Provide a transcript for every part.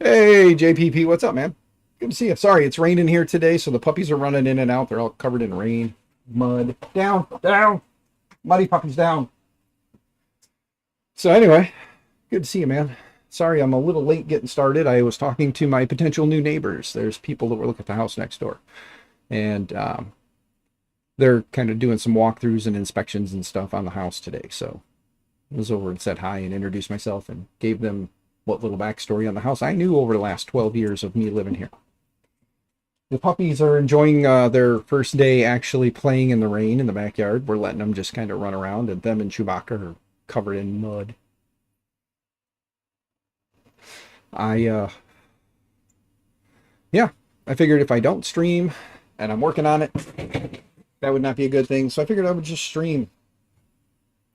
Hey, JPP, what's up, man? Good to see you. Sorry, it's raining here today, so the puppies are running in and out. They're all covered in rain, mud. Down, down. Muddy puppies down. So anyway, good to see you, man. Sorry, I'm a little late getting started. I was talking to my potential new neighbors. There's people that were looking at the house next door, and they're kind of doing some walkthroughs and inspections and stuff on the house today. So I was over and said hi and introduced myself and gave them what little backstory on the house I knew over the last 12 years of me living here. The puppies are enjoying their first day actually playing in the rain in the backyard. We're letting them just kind of run around, and them and Chewbacca are covered in mud. Yeah, I figured if I don't stream, and I'm working on it, that would not be a good thing. So I figured I would just stream.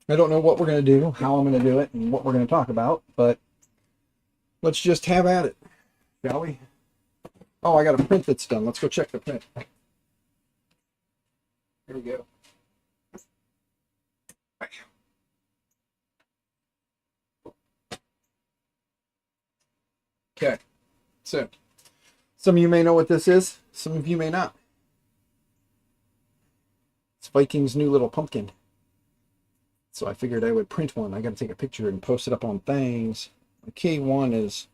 I don't know what we're going to do, how I'm going to do it, and what we're going to talk about, but let's just have at it, shall we? Oh, I got a print that's done. Let's go check the print. Here we go. Okay, so some of you may know what this is. Some of you may not. It's Viking's new little pumpkin. So I figured I would print one. I got to take a picture and post it up on things. The K1 is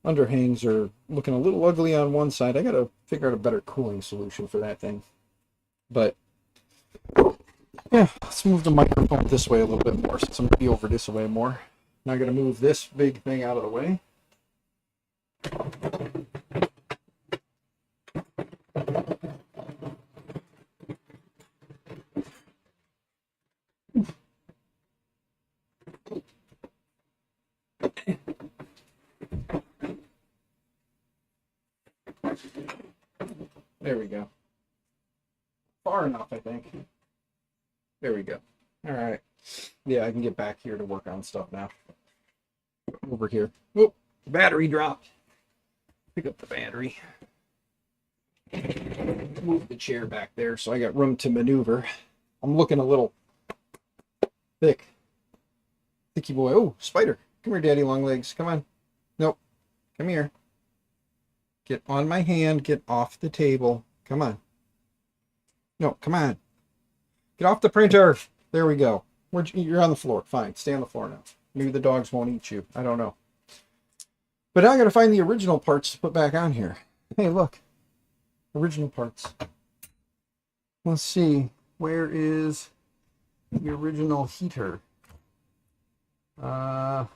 underhangs are looking a little ugly on one side. I got to figure out a better cooling solution for that thing. But yeah, let's move the microphone this way a little bit more since I'm going to be over this way more. Now I got to move this big thing out of the way. There we go. Far enough, I think. There we go. All right. Yeah, I can get back here to work on stuff now. Over here. Oh, the battery dropped. Pick up the battery. Move the chair back there so I got room to maneuver. I'm looking a little thick. Thicky boy. Oh, spider. Come here, Daddy Longlegs. Come on. Nope. Come here. Get on my hand. Get off the table. Come on. No, come on. Get off the printer. There we go. You're on the floor. Fine. Stay on the floor now. Maybe the dogs won't eat you. I don't know. But now I got to find the original parts to put back on here. Hey, look. Original parts. Let's see. Where is the original heater? Okay.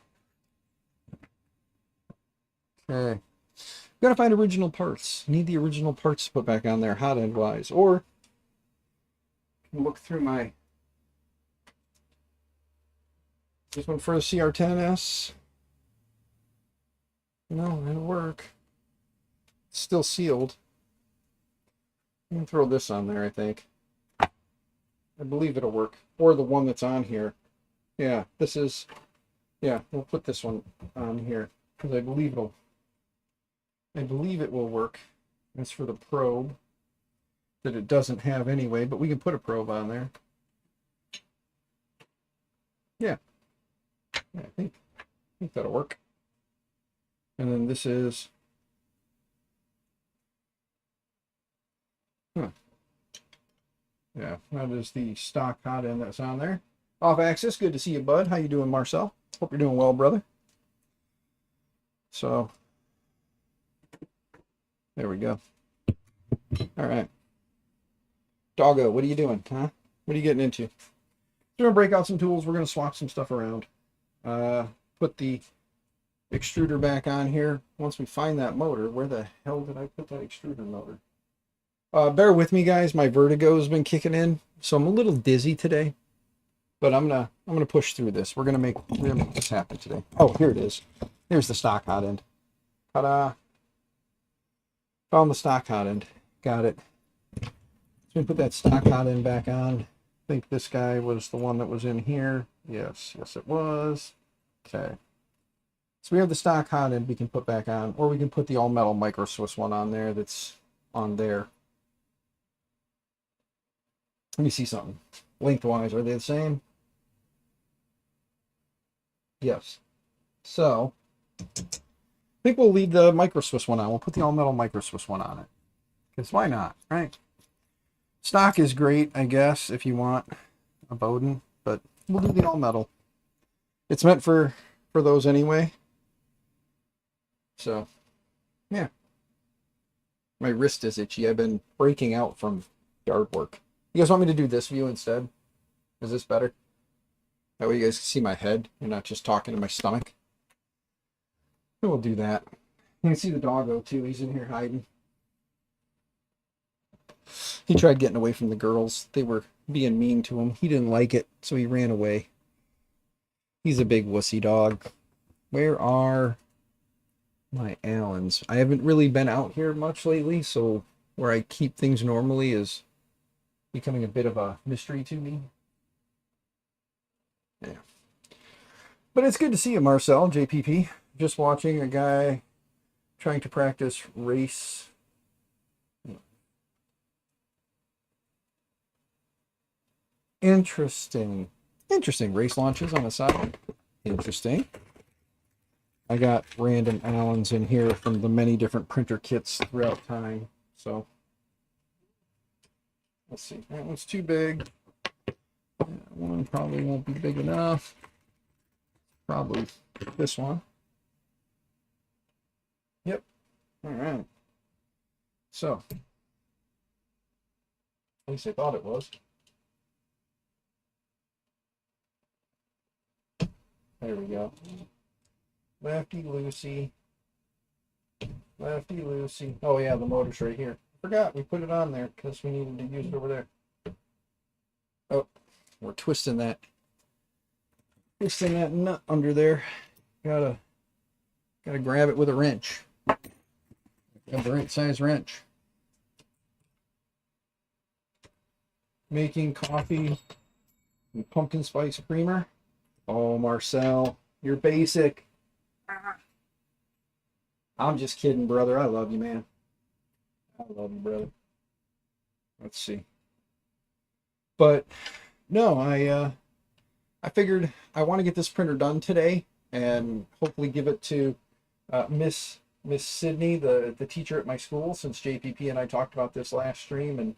Gotta find original parts. Need the original parts to put back on there, hot end wise. Or look through my this one for the CR10S. No, it'll work. It's still sealed. I'm gonna throw this on there, I think. I believe it'll work. Or the one that's on here. Yeah, this is. Yeah, we'll put this one on here because I believe it will work. That's for the probe that it doesn't have anyway, but we can put a probe on there. Yeah, I think that'll work. And then this is. Yeah, that is the stock hot end that's on there. Off axis, good to see you, bud. How you doing, Marcel? Hope you're doing well, brother. So, there we go. All right. Doggo, what are you doing, huh? What are you getting into? We're going to break out some tools. We're going to swap some stuff around. Put the extruder back on here. Once we find that motor, where the hell did I put that extruder motor? Bear with me, guys. My vertigo has been kicking in, so I'm a little dizzy today. But I'm gonna push through this. We're gonna make this happen today. Oh, here it is. Here's the stock hot end. Ta-da! Found the stock hot end. Got it. So we put that stock hot end back on. I think this guy was the one that was in here. Yes, it was. Okay. So we have the stock hot end we can put back on, or we can put the all metal micro Swiss one on there. That's on there. Let me see something. Lengthwise, are they the same? Yes. So think we'll leave the Micro Swiss one on. We'll put the all-metal Micro Swiss one on it. Because why not, right? Stock is great, I guess, if you want a Bowden, but we'll do the all-metal. It's meant for those anyway. So, yeah. My wrist is itchy. I've been breaking out from yard work. You guys want me to do this view instead? Is this better? That way you guys can see my head. You're not just talking to my stomach. We'll do that. You can see the doggo too. He's in here hiding. He tried getting away from the girls. They were being mean to him. He didn't like it, so he ran away. He's a big wussy dog. Where are my Allens? I haven't really been out here much lately, so where I keep things normally is becoming a bit of a mystery to me. Yeah. But it's good to see you, Marcel, JPP. Just watching a guy trying to practice race. Interesting. Interesting race launches on the side. Interesting. I got random Allens in here from the many different printer kits throughout time. So let's see. That one's too big. That one probably won't be big enough. Probably this one. Yep. All right. So at least I thought it was. There we go. Lefty Lucy. Lefty Lucy. Oh yeah, the motor's right here. Forgot we put it on there because we needed to use it over there. Oh, we're twisting that nut under there. Gotta grab it with a wrench. Got the right size wrench. Making coffee and pumpkin spice creamer. Oh, Marcel, you're basic. I'm just kidding, brother. I love you, man. I love you, brother. Let's see. But no, I figured I want to get this printer done today and hopefully give it to Miss Sydney, the teacher at my school, since JPP and I talked about this last stream, and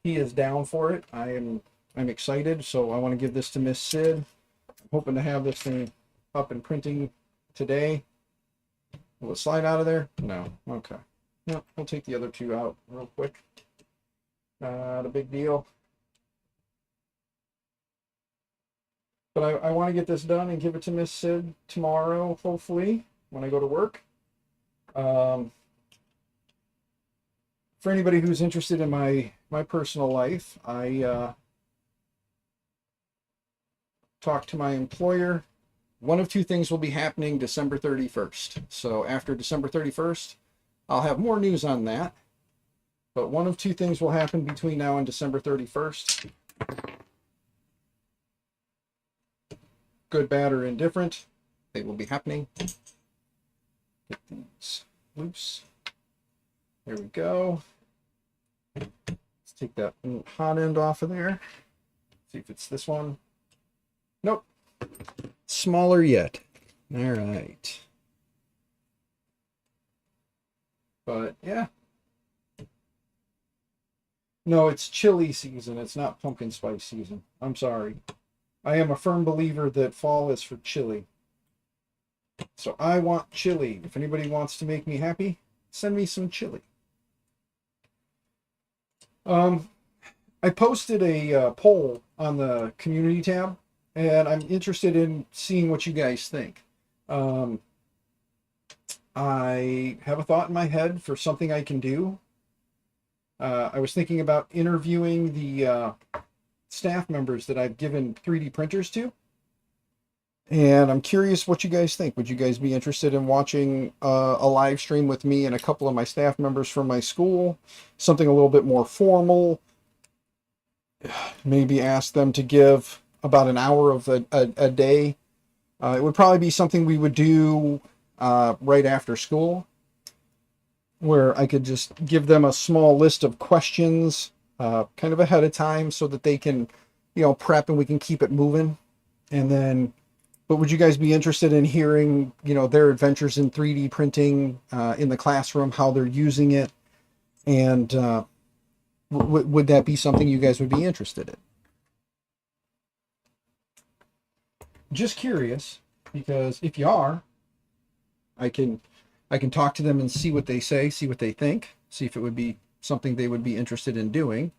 he is down for it. I'm excited, so I want to give this to Miss Sid. I'm hoping to have this thing up and printing today. Will it slide out of there? No. Okay. No, we'll take the other two out real quick. Not a big deal. But I want to get this done and give it to Miss Sid tomorrow, hopefully, when I go to work. For anybody who's interested in my personal life, I talked to my employer. One of two things will be happening December 31st. So after December 31st, I'll have more news on that. But one of two things will happen between now and December 31st. Good, bad, or indifferent, they will be happening. Get these loose. There we go. Let's take that hot end off of there. See if it's this one. Nope. Smaller yet. All right. But yeah. No, it's chili season. It's not pumpkin spice season. I'm sorry. I am a firm believer that fall is for chili. So I want chili. If anybody wants to make me happy, send me some chili. I posted a poll on the community tab, and I'm interested in seeing what you guys think. I have a thought in my head for something I can do. I was thinking about interviewing the staff members that I've given 3D printers to. And I'm curious what you guys think. Would you guys be interested in watching a live stream with me and a couple of my staff members from my school? Something a little bit more formal. Maybe ask them to give about an hour of a day. It would probably be something we would do right after school, where I could just give them a small list of questions kind of ahead of time so that they can, prep and we can keep it moving. And then But would you guys be interested in hearing, you know, their adventures in 3D printing in the classroom, how they're using it, and would that be something you guys would be interested in? Just curious, because if you are, I can talk to them and see what they say, see what they think, see if it would be something they would be interested in doing.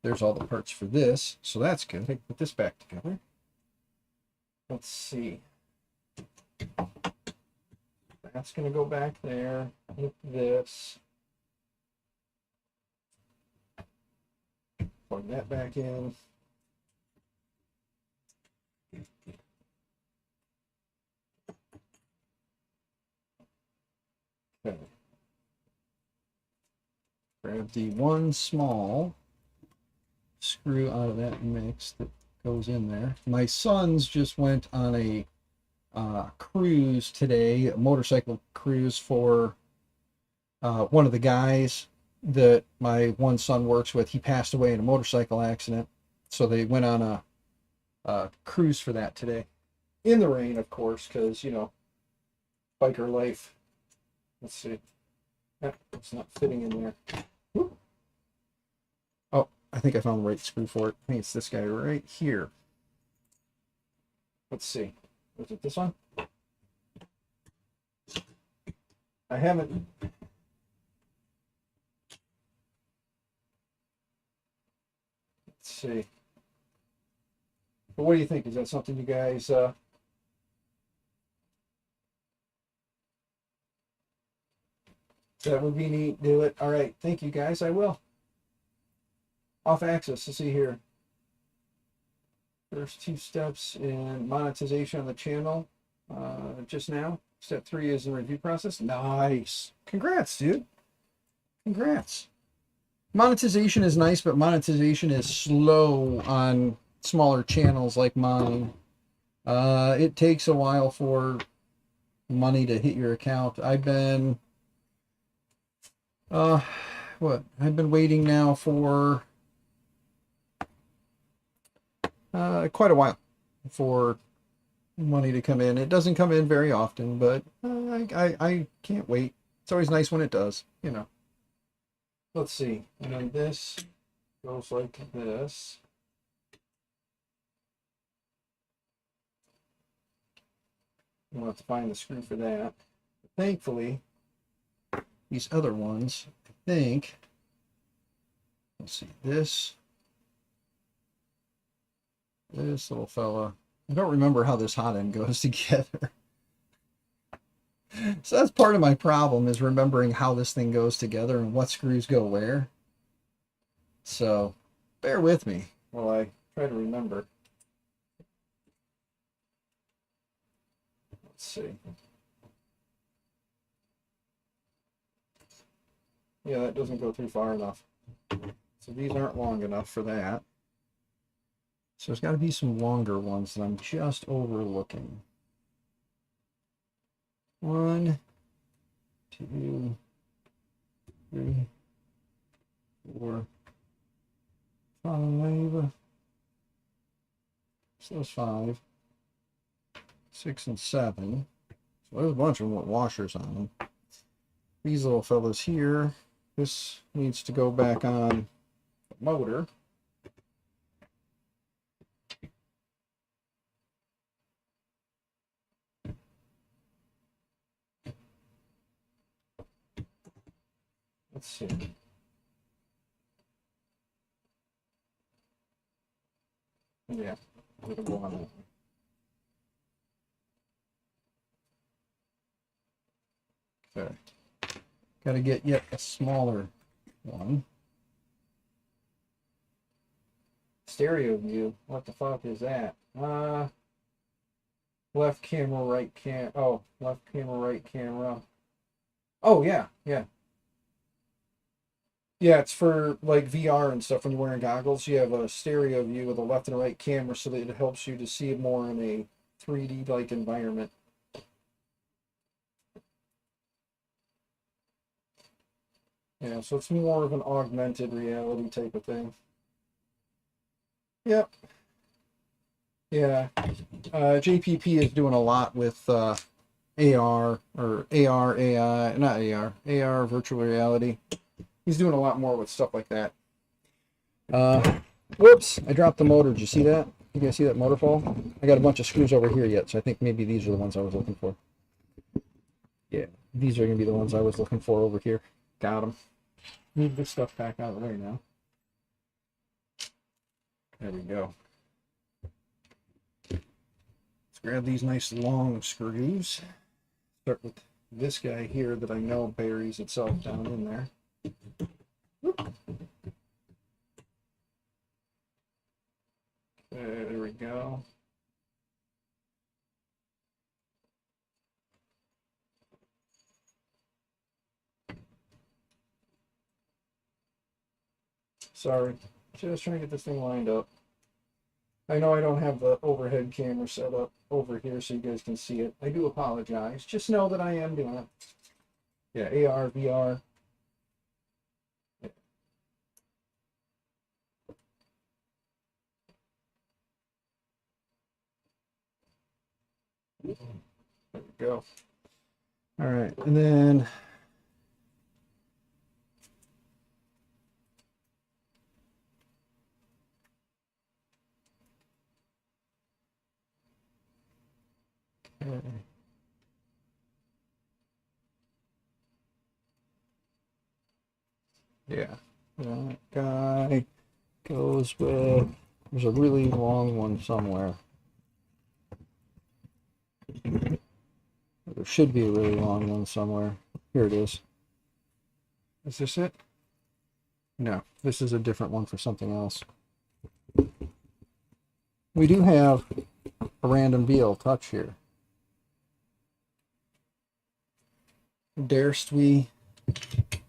There's all the parts for this, so that's good. I can put this back together. Let's see. That's going to go back there with this. Plug that back in. Okay. Grab the one small screw out of that mix that goes in there. My sons just went on a cruise today, a motorcycle cruise for one of the guys that my one son works with. He passed away in a motorcycle accident, so they went on a cruise for that today, in the rain, of course, because you know, biker life. Let's see, it's not fitting in there. Whoop. Oh, I think I found the right screw for it. I think it's this guy right here. Let's see, is it this one? I haven't. Let's see. But what do you think? Is that something you guys that would be neat? Do it. All right. Thank you guys. I will. Off axis. Let's see here. First 2 steps in monetization on the channel just now. Step 3 is the review process. Nice. Congrats, dude. Congrats. Monetization is nice, but monetization is slow on smaller channels like mine. It takes a while for money to hit your account. I've been I've been waiting now for quite a while for money to come in. It doesn't come in very often, but I can't wait. It's always nice when it does, you know. Let's see. And then this goes like this. We'll have to find the screw for that. Thankfully, these other ones, I think, let's see, this little fella, I don't remember how this hot end goes together. So that's part of my problem, is remembering how this thing goes together and what screws go where. So bear with me while I try to remember. Let's see. Yeah, that doesn't go too far enough. So these aren't long enough for that. So there's got to be some longer ones that I'm just overlooking. 1, 2, 3, 4, 5. So there's 5, 6, and 7. So there's a bunch of them with washers on them. These little fellas here, this needs to go back on the motor. Let's see. Yeah, it'll go on that one. Okay. Got to get yet a smaller one. Stereo view. What the fuck is that? Left camera, right cam. Oh, left camera, right camera. Oh yeah, yeah. Yeah, it's for like VR and stuff when you're wearing goggles. You have a stereo view with a left and a right camera so that it helps you to see it more in a 3D like environment. Yeah, so it's more of an augmented reality type of thing. Yep. Yeah, JPP is doing a lot with AR or AR, AI, not AR, AR virtual reality. He's doing a lot more with stuff like that. Whoops, I dropped the motor. Did you see that? You guys see that motor fall? I got a bunch of screws over here yet, so I think maybe these are the ones I was looking for. Yeah, these are going to be the ones I was looking for over here. Got them. Move this stuff back out of the way now. There we go. Let's grab these nice long screws. Start with this guy here that I know buries itself down in there. Whoop. Okay, there we go. Sorry, just trying to get this thing lined up. I know I don't have the overhead camera set up over here so you guys can see it. I do apologize. Just know that I am doing it. Yeah, AR, VR. Yeah. There we go. All right, and then yeah, that guy goes with, there's a really long one somewhere. There should be a really long one somewhere. Here it is. Is this it? No, this is a different one for something else. We do have a random BL touch here. Darest we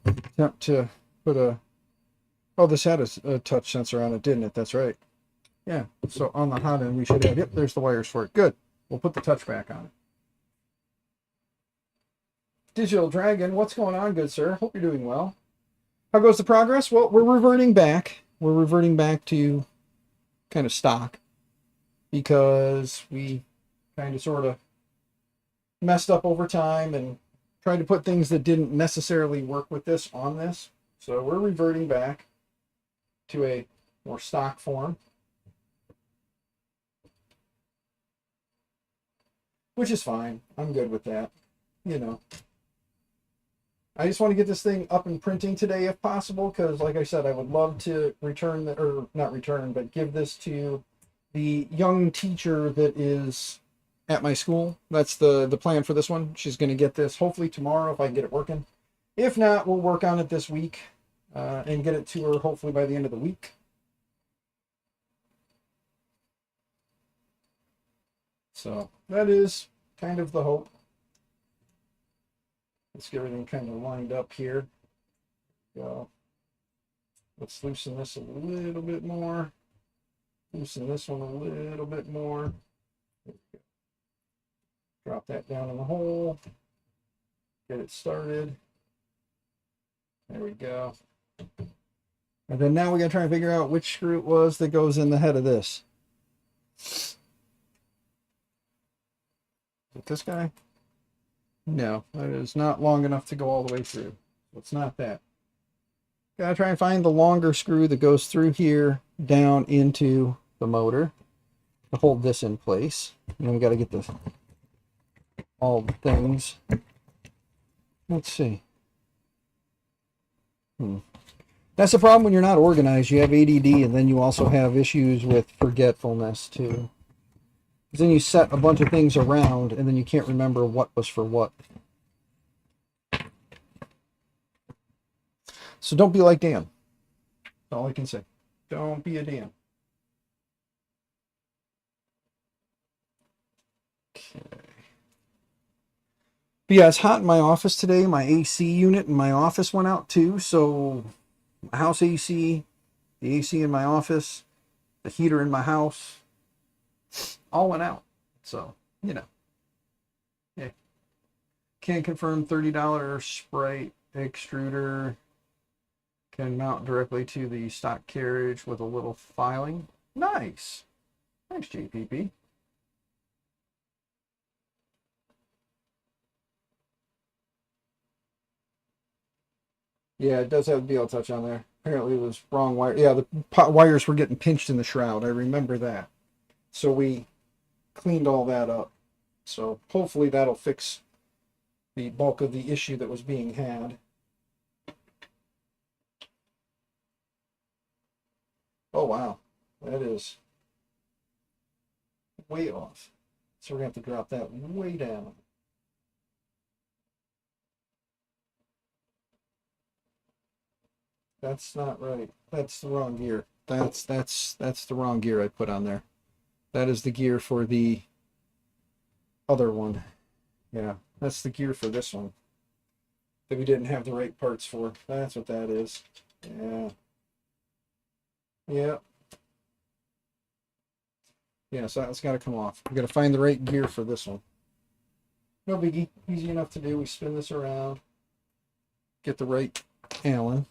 attempt to put a... Oh, this had a touch sensor on it, didn't it? That's right. Yeah, so on the hot end we should have... Yep, there's the wires for it. Good. We'll put the touch back on it. Digital Dragon, what's going on, good sir? Hope you're doing well. How goes the progress? Well, we're reverting back. We're reverting back to kind of stock because we kind of sort of messed up over time and tried to put things that didn't necessarily work with this on this. So we're reverting back to a more stock form, which is fine. I'm good with that. You know, I just want to get this thing up and printing today if possible, because like I said, I would love to return, or not return, but give this to the young teacher that is at my school. That's the plan for this one. She's going to get this hopefully tomorrow if I can get it working. If not, we'll work on it this week and get it to her hopefully by the end of the week. So that is kind of the hope. Let's get everything kind of lined up here. Go. Let's loosen this a little bit more. Loosen this one a little bit more. Drop that down in the hole. Get it started. There we go. And then now we got to try and figure out which screw it was that goes in the head of this. Is it this guy? No, that is not long enough to go all the way through. So it's not that. Gotta try and find the longer screw that goes through here down into the motor to hold this in place. And then we gotta get all the things. Let's see. That's the problem when you're not organized. You have ADD and then you also have issues with forgetfulness too. Because then you set a bunch of things around and then you can't remember what was for what. So don't be like Dan. That's all I can say. Don't be a Dan. Okay. But yeah, it's hot in my office today. My AC unit in my office went out too. So my house AC, the AC in my office, the heater in my house, all went out. So, you know. Yeah. Can confirm $30 Sprite extruder. Can mount directly to the stock carriage with a little filing. Nice. Thanks, JPP. Yeah, it does have BL Touch on there. Apparently it was wrong wire. Yeah, the wires were getting pinched in the shroud. I remember that. So we cleaned all that up. So hopefully that'll fix the bulk of the issue that was being had. Oh, wow. That is way off. So we're going to have to drop that way down. That's not right. That's the wrong gear. That's the wrong gear I put on there. That is the gear for the other one. Yeah, that's the gear for this one that we didn't have the right parts for. That's what that is. Yeah. Yeah. Yeah, so that's got to come off. We got to find the right gear for this one. No biggie. Easy enough to do. We spin this around. Get the right Allen.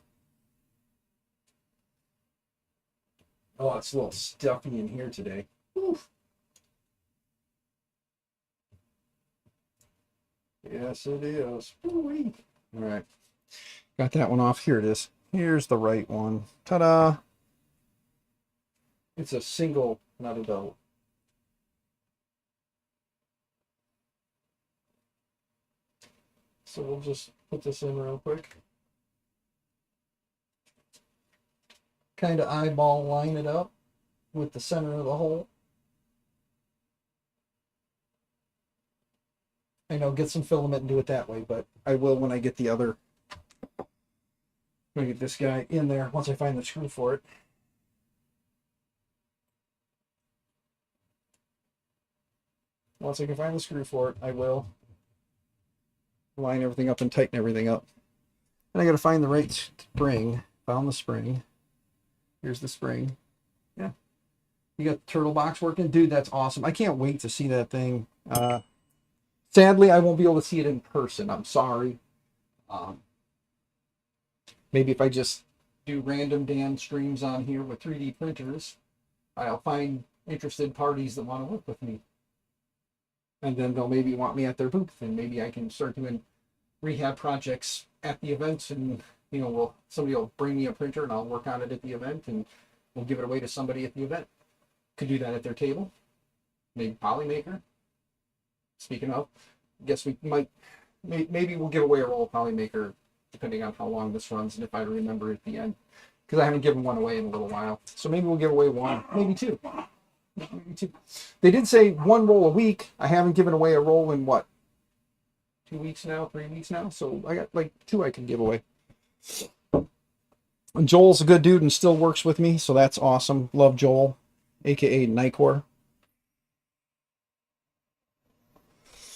Oh, it's a little stuffy in here today. Oof. Yes, it is. Ooh-wee. All right. Got that one off. Here it is. Here's the right one. Ta-da. It's a single, not a double. So we'll just put this in real quick. Kind of eyeball line it up with the center of the hole. I know, get some filament and do it that way, but I will when I get the other. I'm gonna get this guy in there once I find the screw for it. Once I can find the screw for it, I will line everything up and tighten everything up. And I got to find the right spring. Found the spring. Here's the spring. Yeah. You got the turtle box working? Dude, that's awesome. I can't wait to see that thing. Sadly, I won't be able to see it in person. I'm sorry. Maybe if I just do random Dan streams on here with 3D printers, I'll find interested parties that want to work with me. And then they'll maybe want me at their booth, and maybe I can start doing rehab projects at the event, and somebody will bring me a printer and I'll work on it at the event, and we'll give it away to somebody at the event. Could do that at their table. Maybe Polymaker. Speaking of, I guess we might, maybe we'll give away a roll of Polymaker depending on how long this runs and if I remember at the end, because I haven't given one away in a little while. So maybe we'll give away one, maybe two. They did say one roll a week. I haven't given away a roll in what, 2 weeks now, 3 weeks now. So I got like 2 I can give away. And Joel's a good dude and still works with me, so that's awesome. Love Joel, aka Nicor.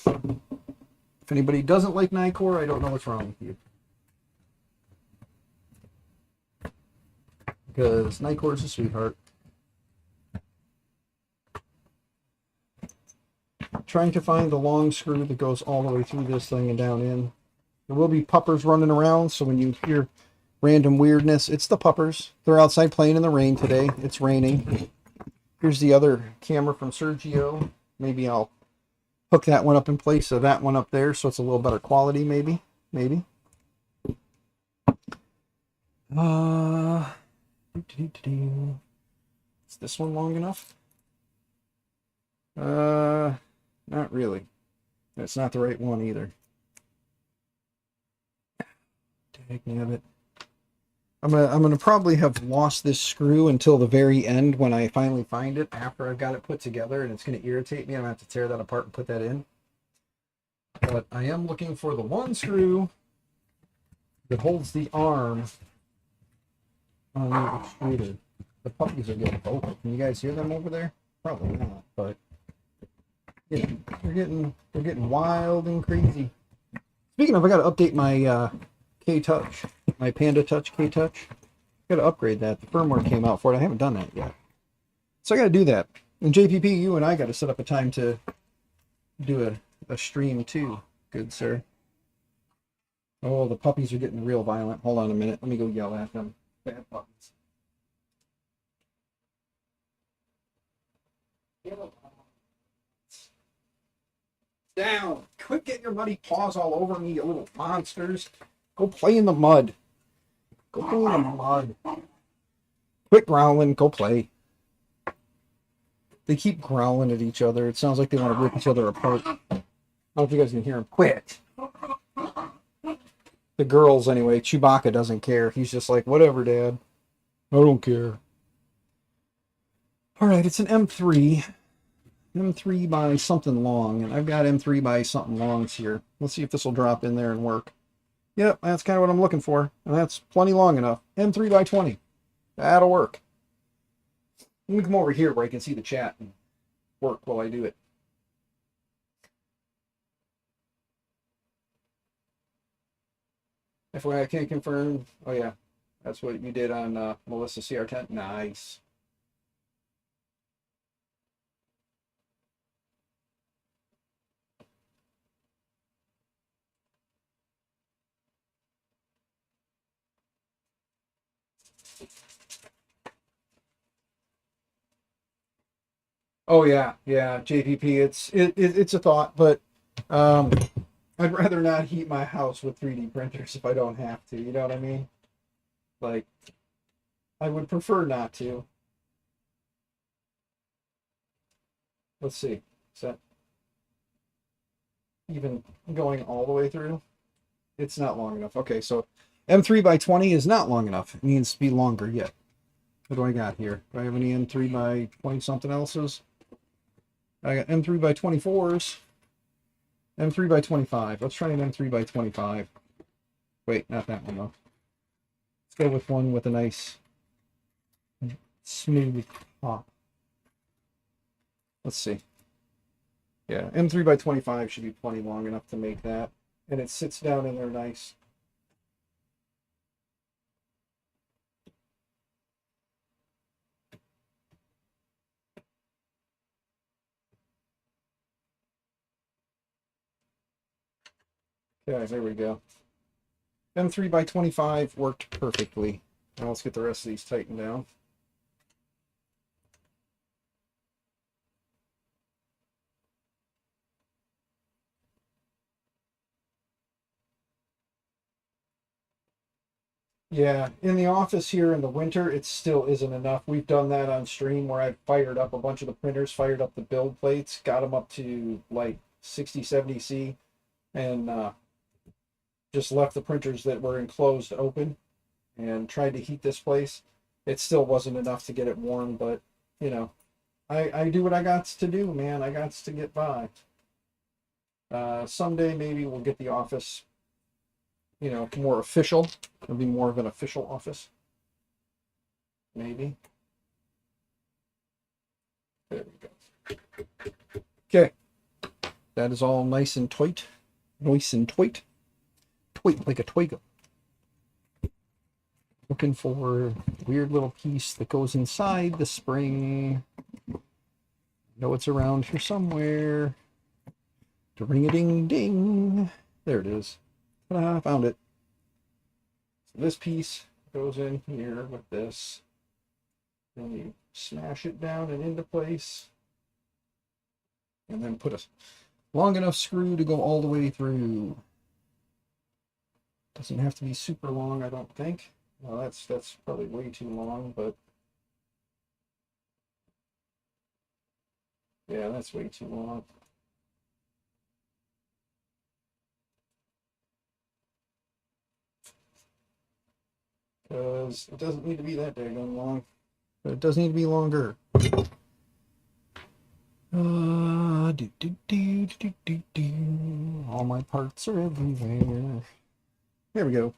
If anybody doesn't like Nicor, I don't know what's wrong with you. Because Nicor is a sweetheart. Trying to find the long screw that goes all the way through this thing and down in. There will be puppers running around, so when you hear random weirdness, it's the puppers. They're outside playing in the rain today. It's raining. Here's the other camera from Sergio. Maybe I'll hook that one up in place of that one up there, so it's a little better quality, maybe. Is this one long enough? Not really. That's not the right one either. Dagnabbit. I'm gonna probably have lost this screw until the very end when I finally find it after I've got it put together, and it's gonna irritate me. I'm gonna have to tear that apart and put that in. But I am looking for the one screw that holds the arm on the extruder. The puppies are getting vocal. Can you guys hear them over there? Probably not, but yeah, they're getting wild and crazy. Speaking of, I gotta update my K-Touch, my Panda Touch K-Touch. Gotta upgrade that. The firmware came out for it. I haven't done that yet, so I gotta do that. And JPP, you and I gotta set up a time to do a stream too. Good sir. Oh, the puppies are getting real violent. Hold on a minute. Let me go yell at them. Bad puppies. Down. Quit getting your muddy paws all over me, you little monsters. Go play in the mud. Go play in the mud. Quit growling. Go play. They keep growling at each other. It sounds like they want to rip each other apart. I don't know if you guys can hear them. Quit. The girls, anyway. Chewbacca doesn't care. He's just like, whatever, Dad. I don't care. All right, it's an M3. M3 by something long, and I've got M3 by something longs here. Let's see if this will drop in there and work. Yep, that's kind of what I'm looking for, and that's plenty long enough. M3 by 20. That'll work. Let me come over here where I can see the chat and work while I do it. FYI, I can't confirm. Oh, yeah. That's what you did on Melissa CR10. Nice. Oh yeah, yeah, JPP. It's a thought, but I'd rather not heat my house with 3D printers if I don't have to. You know what I mean? Like, I would prefer not to. Let's see. Is that even going all the way through? It's not long enough. Okay, so M3 by 20 is not long enough. It needs to be longer yet. What do I got here? Do I have any M3 by 20 something else's? I got M3 by 24s. M3 by 25. Let's try an M3 by 25. Wait, not that one though. Let's go with one with a nice smooth pop. Let's see. Yeah, M3 by 25 should be plenty long enough to make that. And it sits down in there nice. Okay, there we go. M3 by 25 worked perfectly. Now let's get the rest of these tightened down. Yeah, in the office here in the winter, it still isn't enough. We've done that on stream where I fired up a bunch of the printers, fired up the build plates, got them up to like 60, 70 C, and just left the printers that were enclosed open and tried to heat this place. It still wasn't enough to get it warm, but you know, I do what I got to do, man. I got to get by. Someday maybe we'll get the office, you know, more official. It'll be more of an official office. Maybe. There we go. Okay. That is all nice and tight. Nice and tight. Tight like a twig. Looking for a weird little piece that goes inside the spring. I know it's around here somewhere. Ring-a-ding-ding. There it is. Ta-da, found it. So this piece goes in here with this. Then you smash it down and into place. And then put a long enough screw to go all the way through. Doesn't have to be super long, I don't think. Well, that's probably way too long, but yeah, that's way too long. Because it doesn't need to be that daggone long, but it does need to be longer. All my parts are everywhere. There we go.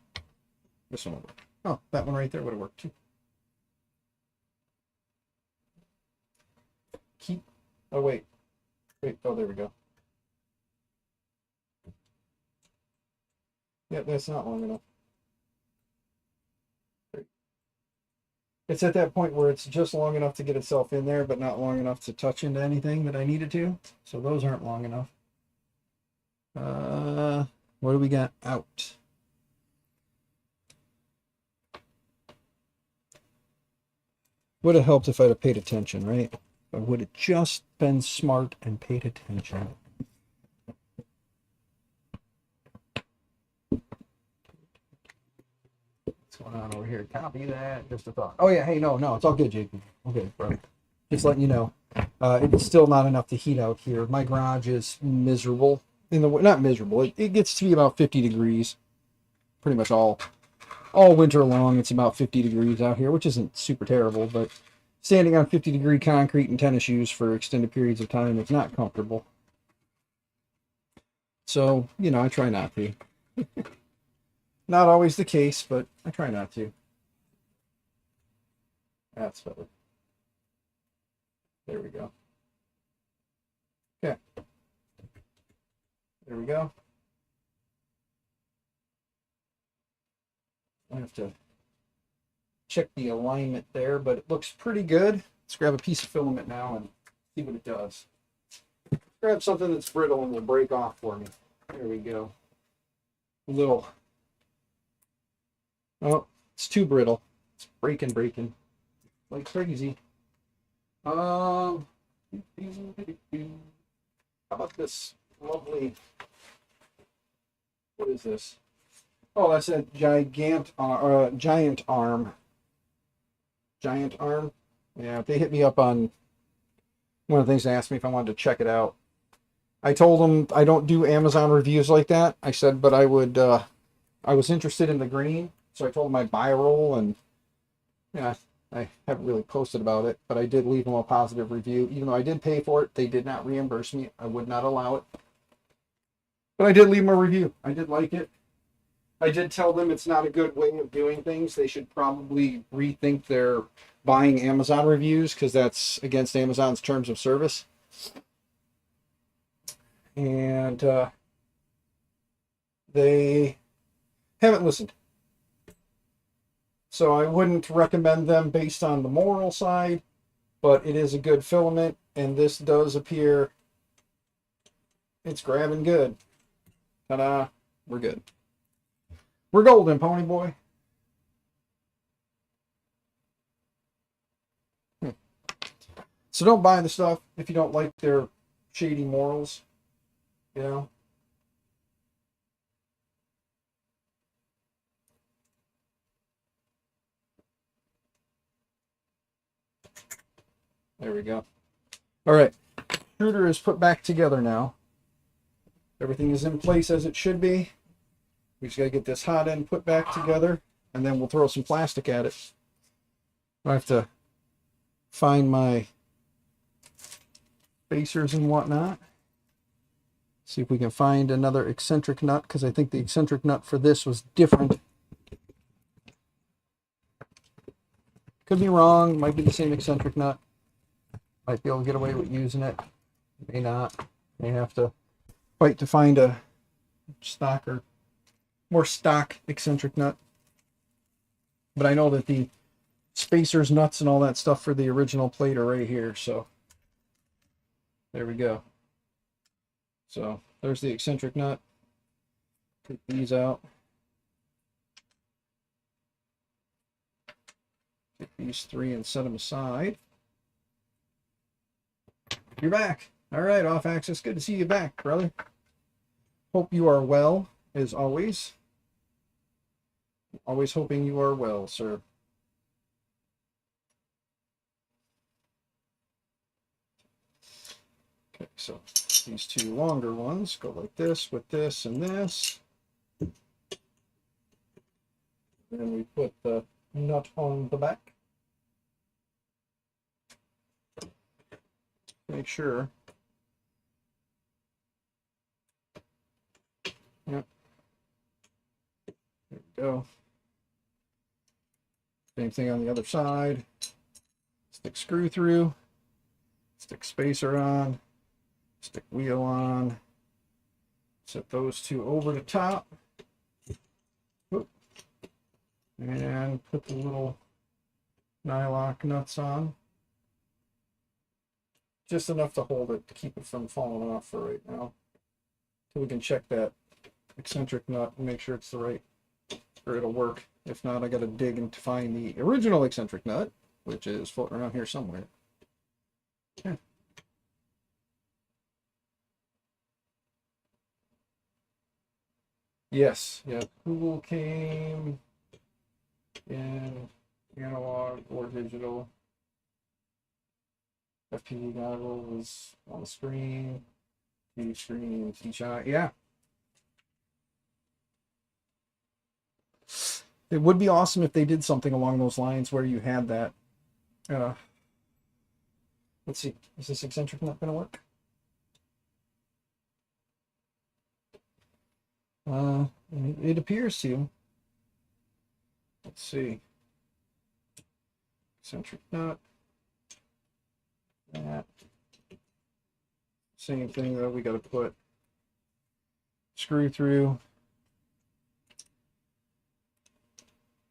This one will work. Oh, that one right there would have worked too. Keep. Oh, wait. Wait. Oh, there we go. Yeah, that's not long enough. It's at that point where it's just long enough to get itself in there, but not long enough to touch into anything that I needed to. So those aren't long enough. What do we got out? Would have helped if I'd have paid attention, right? I would have just been smart and paid attention. What's going on over here? Copy that. Just a thought. Oh yeah, hey, no, it's all good, JP. Okay, bro. Just letting you know. It's still not enough to heat out here. My garage is miserable. Not miserable. It gets to be about 50 degrees. Pretty much all winter long. It's about 50 degrees out here, which isn't super terrible, but standing on 50-degree concrete in tennis shoes for extended periods of time is not comfortable. So, I try not to. Not always the case, but I try not to. That's better. There we go. Okay. There we go. I have to check the alignment there, but it looks pretty good. Let's grab a piece of filament now and see what it does. Grab something that's brittle and will break off for me. There we go. A little. Oh, it's too brittle. It's breaking. Like crazy. How about this lovely, what is this? Oh, that's a giant arm. Giant arm. Yeah, they hit me up on one of the things they asked me if I wanted to check it out. I told them I don't do Amazon reviews like that. I said, but I would, I was interested in the green, so I told them I'd buy a roll, and yeah, I haven't really posted about it, but I did leave them a positive review. Even though I did pay for it, they did not reimburse me. I would not allow it. But I did leave them a review. I did like it. I did tell them it's not a good way of doing things. They should probably rethink their buying Amazon reviews, because that's against Amazon's terms of service. And they haven't listened. So I wouldn't recommend them based on the moral side, but it is a good filament, and this does appear it's grabbing good. Ta-da, we're good. We're golden, pony boy. So don't buy the stuff if you don't like their shady morals, There we go. All right, extruder is put back together now. Everything is in place as it should be. We just got to get this hot end put back together, and then we'll throw some plastic at it. I have to find my spacers and whatnot. See if we can find another eccentric nut, because I think the eccentric nut for this was different. Could be wrong. Might be the same eccentric nut. Might be able to get away with using it. May not. May have to fight to find a stock or more stock eccentric nut. But I know that the spacers, nuts, and all that stuff for the original plate are right here. So there we go. So there's the eccentric nut. Take these out. Take these three and set them aside. You're back. All right, off axis. Good to see you back, brother. Hope you are well, as always. Always hoping you are well, sir. Okay, so these two longer ones go like this with this and this. Then we put the nut on the back. Make sure. Yep. There we go. Same thing on the other side. Stick screw through. Stick spacer on. Stick wheel on. Set those two over the top. Whoop. And put the little nylock nuts on. Just enough to hold it, to keep it from falling off for right now. So we can check that eccentric nut and make sure it's the right, or it'll work. If not, I got to dig and find the original eccentric nut, which is floating around here somewhere. Yeah. Yes, yeah. Google came in analog or digital. FPV goggle was on the screen. TV screen, T-shot. Yeah. It would be awesome if they did something along those lines where you had that. Uh, let's see. Is this eccentric not going to work? It appears to. Let's see. Eccentric nut. That. Same thing though. We got to put screw through.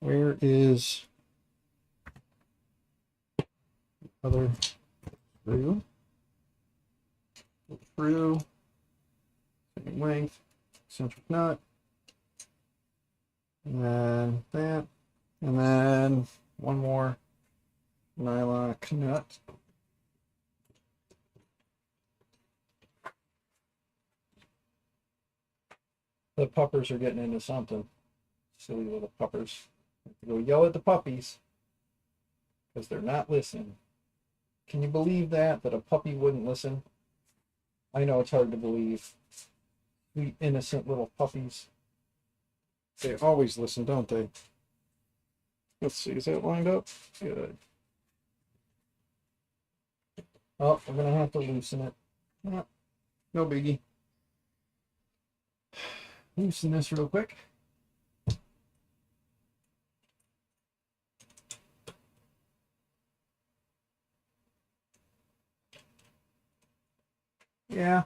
Where is other screw? Through. Same length. Eccentric nut. And then that. And then one more nylon nut. The puppers are getting into something. Silly little puppers. Have to go yell at the puppies because they're not listening. Can you believe that a puppy wouldn't listen? I know it's hard to believe. We innocent little puppies. They always listen, don't they? Let's see, is that lined up? Good. Oh, we're gonna have to loosen it. No biggie. Loosen this real quick. Yeah.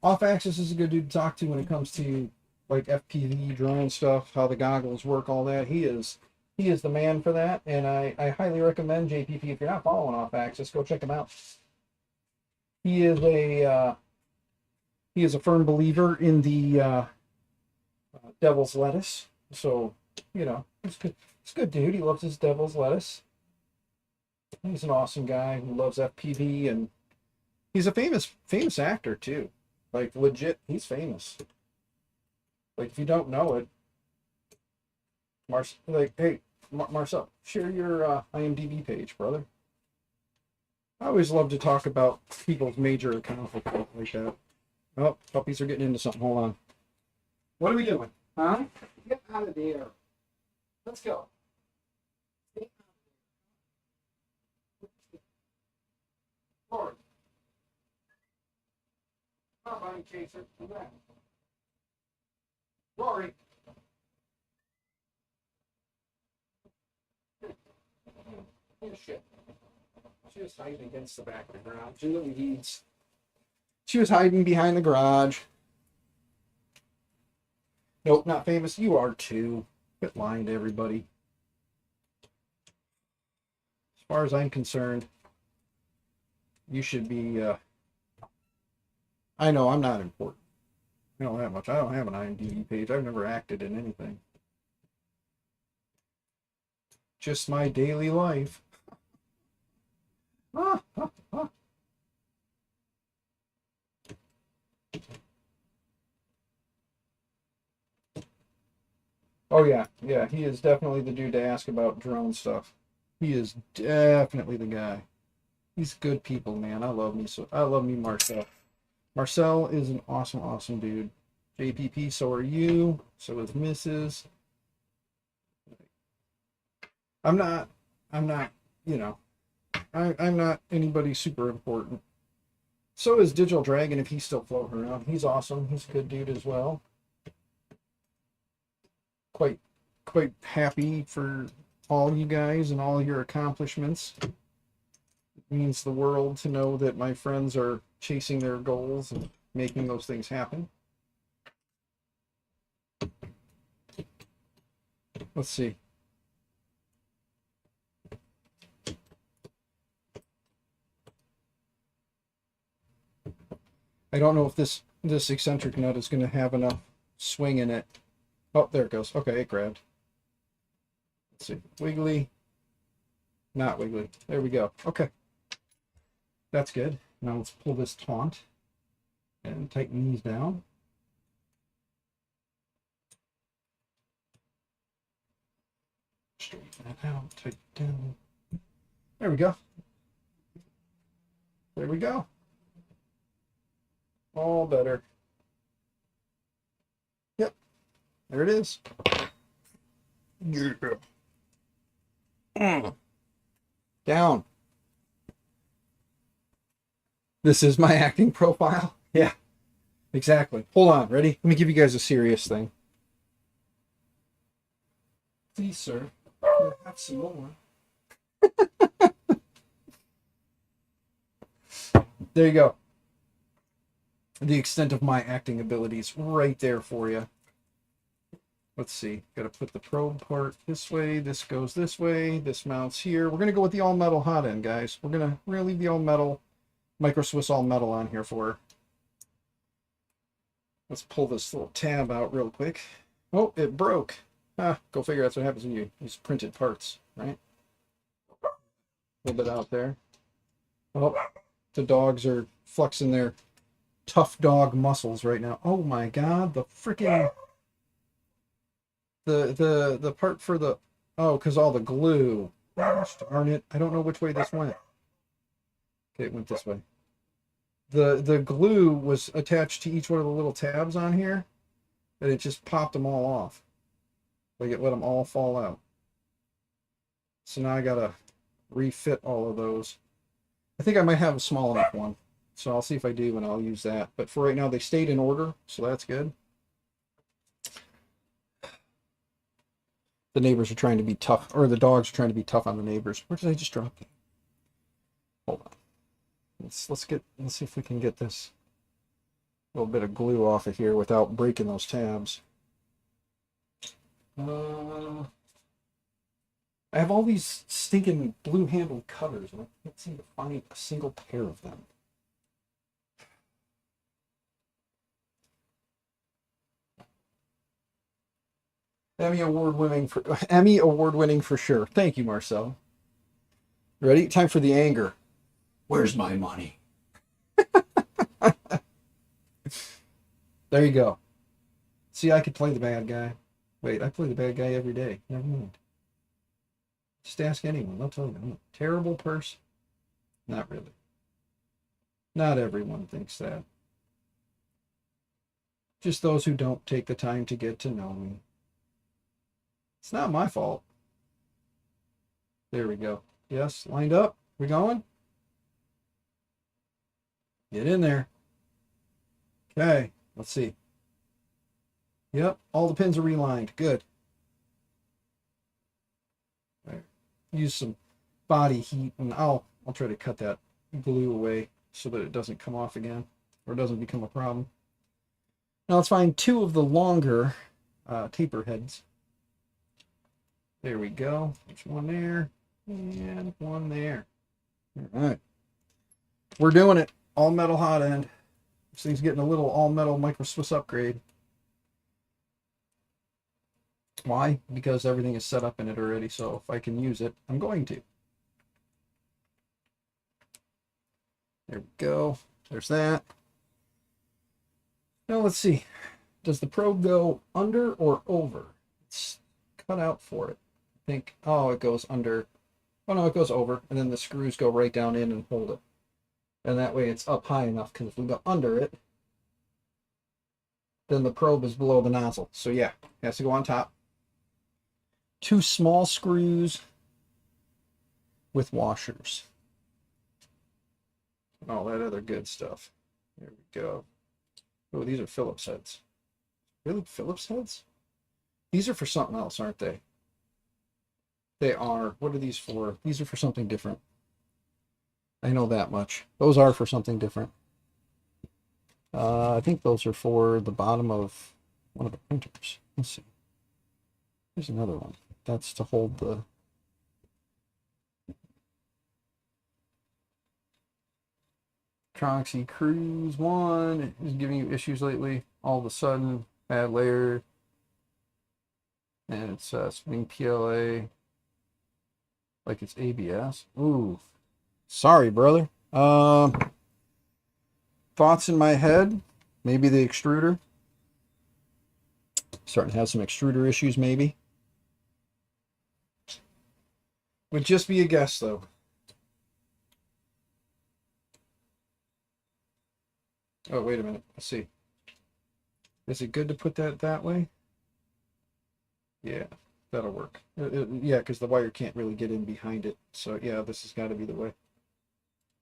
Off axis is a good dude to talk to when it comes to like FPV drone stuff, how the goggles work, all that. He is the man for that, and I highly recommend JPP. If you're not following off axis, go check him out. He is a firm believer in the devil's lettuce. So, you know, it's good. It's a good dude. He loves his devil's lettuce. He's an awesome guy who loves FPV, and he's a famous actor too. Like legit, he's famous. Like if you don't know it, hey, Marcel, share your IMDb page, brother. I always love to talk about people's major accomplishments like that. Oh, puppies are getting into something. Hold on. What are we doing? Huh? Get out of there. Let's go. Rory. Come on, Chaser. Come back. Rory. Oh, shit. She was hiding against the back of the garage. She was hiding behind the garage. Nope, not famous. You are too. Quit lying to everybody. As far as I'm concerned, you should be. I know I'm not important. I don't have much. I don't have an IMDb page. I've never acted in anything. Just my daily life. Ah, ah, ah. Oh yeah, yeah. He is definitely the dude to ask about drone stuff. He is definitely the guy. He's good people, man. I love me Marcel. Marcel is an awesome, awesome dude. JPP, so are you. So is Mrs. I'm not, you know, I'm not anybody super important. So is Digital Dragon if he's still floating around. He's awesome. He's a good dude as well. Quite happy for all you guys and all your accomplishments. It means the world to know that my friends are chasing their goals and making those things happen. Let's see. I don't know if this eccentric nut is going to have enough swing in it. Oh, there it goes. Okay, it grabbed. Let's see. Wiggly. Not wiggly. There we go. Okay. That's good. Now let's pull this taunt and tighten these down. Straighten that out, tighten down. There we go. There we go. All better. Yep. There it is. Yeah. Down. This is my acting profile. Yeah, exactly. Hold on. Ready? Let me give you guys a serious thing. Please, sir. Have some more. There you go. The extent of my acting abilities right there for you. Let's see. Got to put the probe part this way. This goes this way. This mounts here. We're going to go with the all-metal hot end, guys. We're going to leave the all-metal, Micro Swiss all-metal on here for her. Let's pull this little tab out real quick. Oh, it broke. Ah, go figure. That's what happens when you use printed parts, right? A little bit out there. Oh, the dogs are flexing their tough dog muscles right now. Oh my god, the freaking the part for the because all the glue. Gosh darn it. I don't know which way this went. Okay, it went this way. The glue was attached to each one of the little tabs on here, and it just popped them all off. Like it let them all fall out. So now I gotta refit all of those. I think I might have a small enough one. So I'll see if I do, and I'll use that. But for right now, they stayed in order, so that's good. The neighbors are trying to be tough, or the dogs are trying to be tough on the neighbors. Where did I just drop it? Hold on. Let's see if we can get this little bit of glue off of here without breaking those tabs. I have all these stinking blue-handled cutters, and I can't seem to find a single pair of them. Emmy award winning for sure. Thank you, Marcel. Ready? Time for the anger. Where's my money? There you go. See, I could play the bad guy. Wait, I play the bad guy every day. Never mind. Just ask anyone. They'll tell you I'm a terrible person. Not really. Not everyone thinks that. Just those who don't take the time to get to know me. It's not my fault. There we go. Yes, lined up. We going? Get in there. Okay, let's see. Yep, all the pins are relined. Good. Right. Use some body heat, and I'll try to cut that glue away so that it doesn't come off again, or doesn't become a problem. Now let's find two of the longer taper heads. There we go. There's one there, and one there. All right. We're doing it. All metal hot end. This thing's getting a little all metal Micro Swiss upgrade. Why? Because everything is set up in it already, so if I can use it, I'm going to. There we go. There's that. Now let's see. Does the probe go under or over? It's cut out for it. I think, oh, it goes under. Oh no, it goes over, and then the screws go right down in and hold it. And that way it's up high enough, because if we go under it, then the probe is below the nozzle. So yeah, it has to go on top. Two small screws with washers. And all that other good stuff. There we go. Oh, these are Phillips heads. Really? Phillips heads? These are for something else, aren't they? They are. What are these for? These are for something different. I know that much. Those are for something different. I think those are for the bottom of one of the printers. Let's see. There's another one. That's to hold the... Troxy Cruise 1 is giving you issues lately. All of a sudden, bad layer. And it's spinning PLA like it's ABS. Ooh. Sorry, brother. Thoughts in my head, maybe the extruder. Starting to have some extruder issues, maybe. Would just be a guess, though. Oh, wait a minute. Let's see. Is it good to put that way? Yeah, that'll work. Yeah, because the wire can't really get in behind it. So, yeah, this has got to be the way.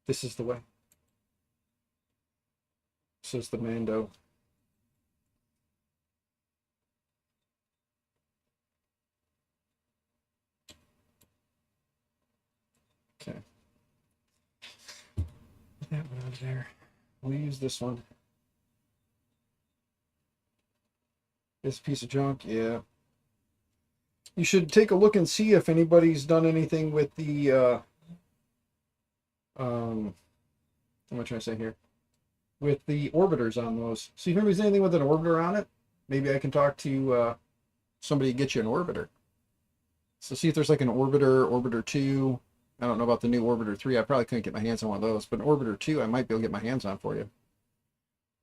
This is the way. This is the Mando. Okay. Put that one out there. We'll use this one. This piece of junk, yeah. You should take a look and see if anybody's done anything with the, what am I trying to say here? With the orbiters on those. See if anybody's anything with an orbiter on it. Maybe I can talk to somebody to get you an orbiter. So see if there's like an orbiter 2. I don't know about the new orbiter 3. I probably couldn't get my hands on one of those, but an orbiter 2 I might be able to get my hands on for you.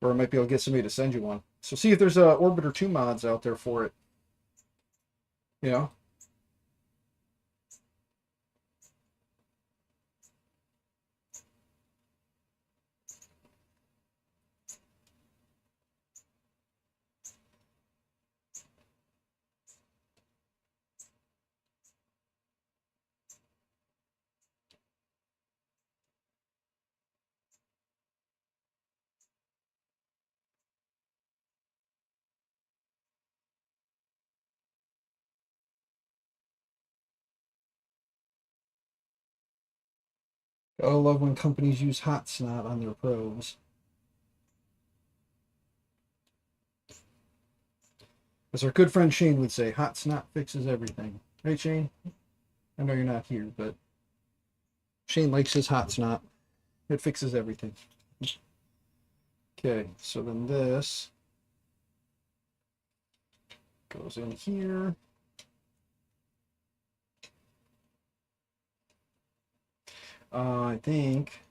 Or I might be able to get somebody to send you one. So see if there's orbiter 2 mods out there for it. You know? I love when companies use hot snot on their probes. As our good friend Shane would say, hot snot fixes everything. Right, Shane? I know you're not here, but Shane likes his hot snot. It fixes everything. Okay, so then this goes in here. I think.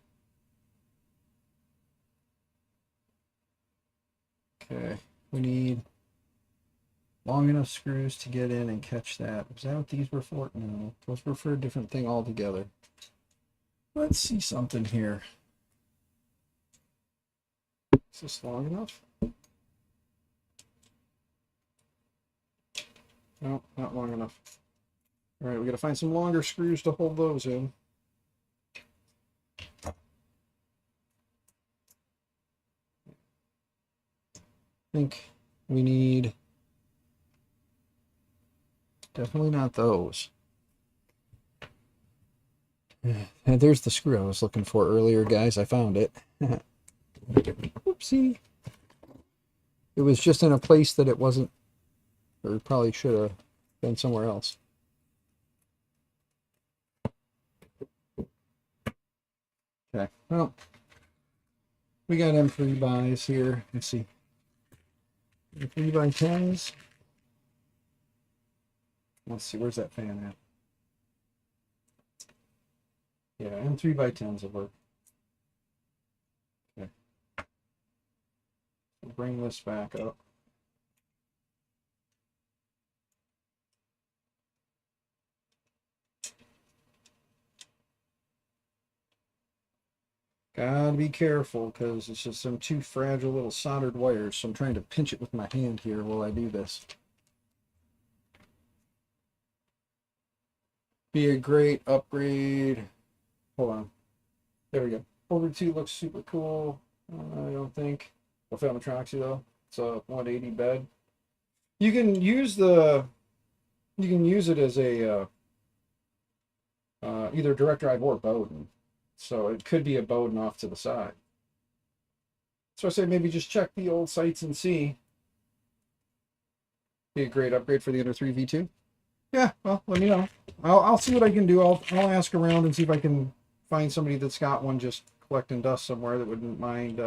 Okay, we need long enough screws to get in and catch that. Was that what these were for? No, those were for a different thing altogether. Let's see something here. Is this long enough? No, not long enough. All right, we got to find some longer screws to hold those in. I think we need, definitely not those. And there's the screw I was looking for earlier, guys. I found it. Whoopsie. It was just in a place that it wasn't, or probably should have been somewhere else. Okay, well, we got M3 buys here. Let's see. M3x10s. Let's see, where's that fan at? Yeah, M3x10s will work. Okay. We'll bring this back up. Gotta be careful because it's just some two fragile little soldered wires, so I'm trying to pinch it with my hand here while I do this. Be a great upgrade. Hold on. There we go. Orbiter 2 looks super cool. I don't think. Ophthalmotroxy though. It's a 180 bed. You can use it as a either direct drive or Bowden. So it could be a Bowden off to the side. So I say maybe just check the old sites and see. Be a great upgrade for the Under 3 V2. Yeah, well, let me know. I'll see what I can do. I'll ask around and see if I can find somebody that's got one just collecting dust somewhere that wouldn't mind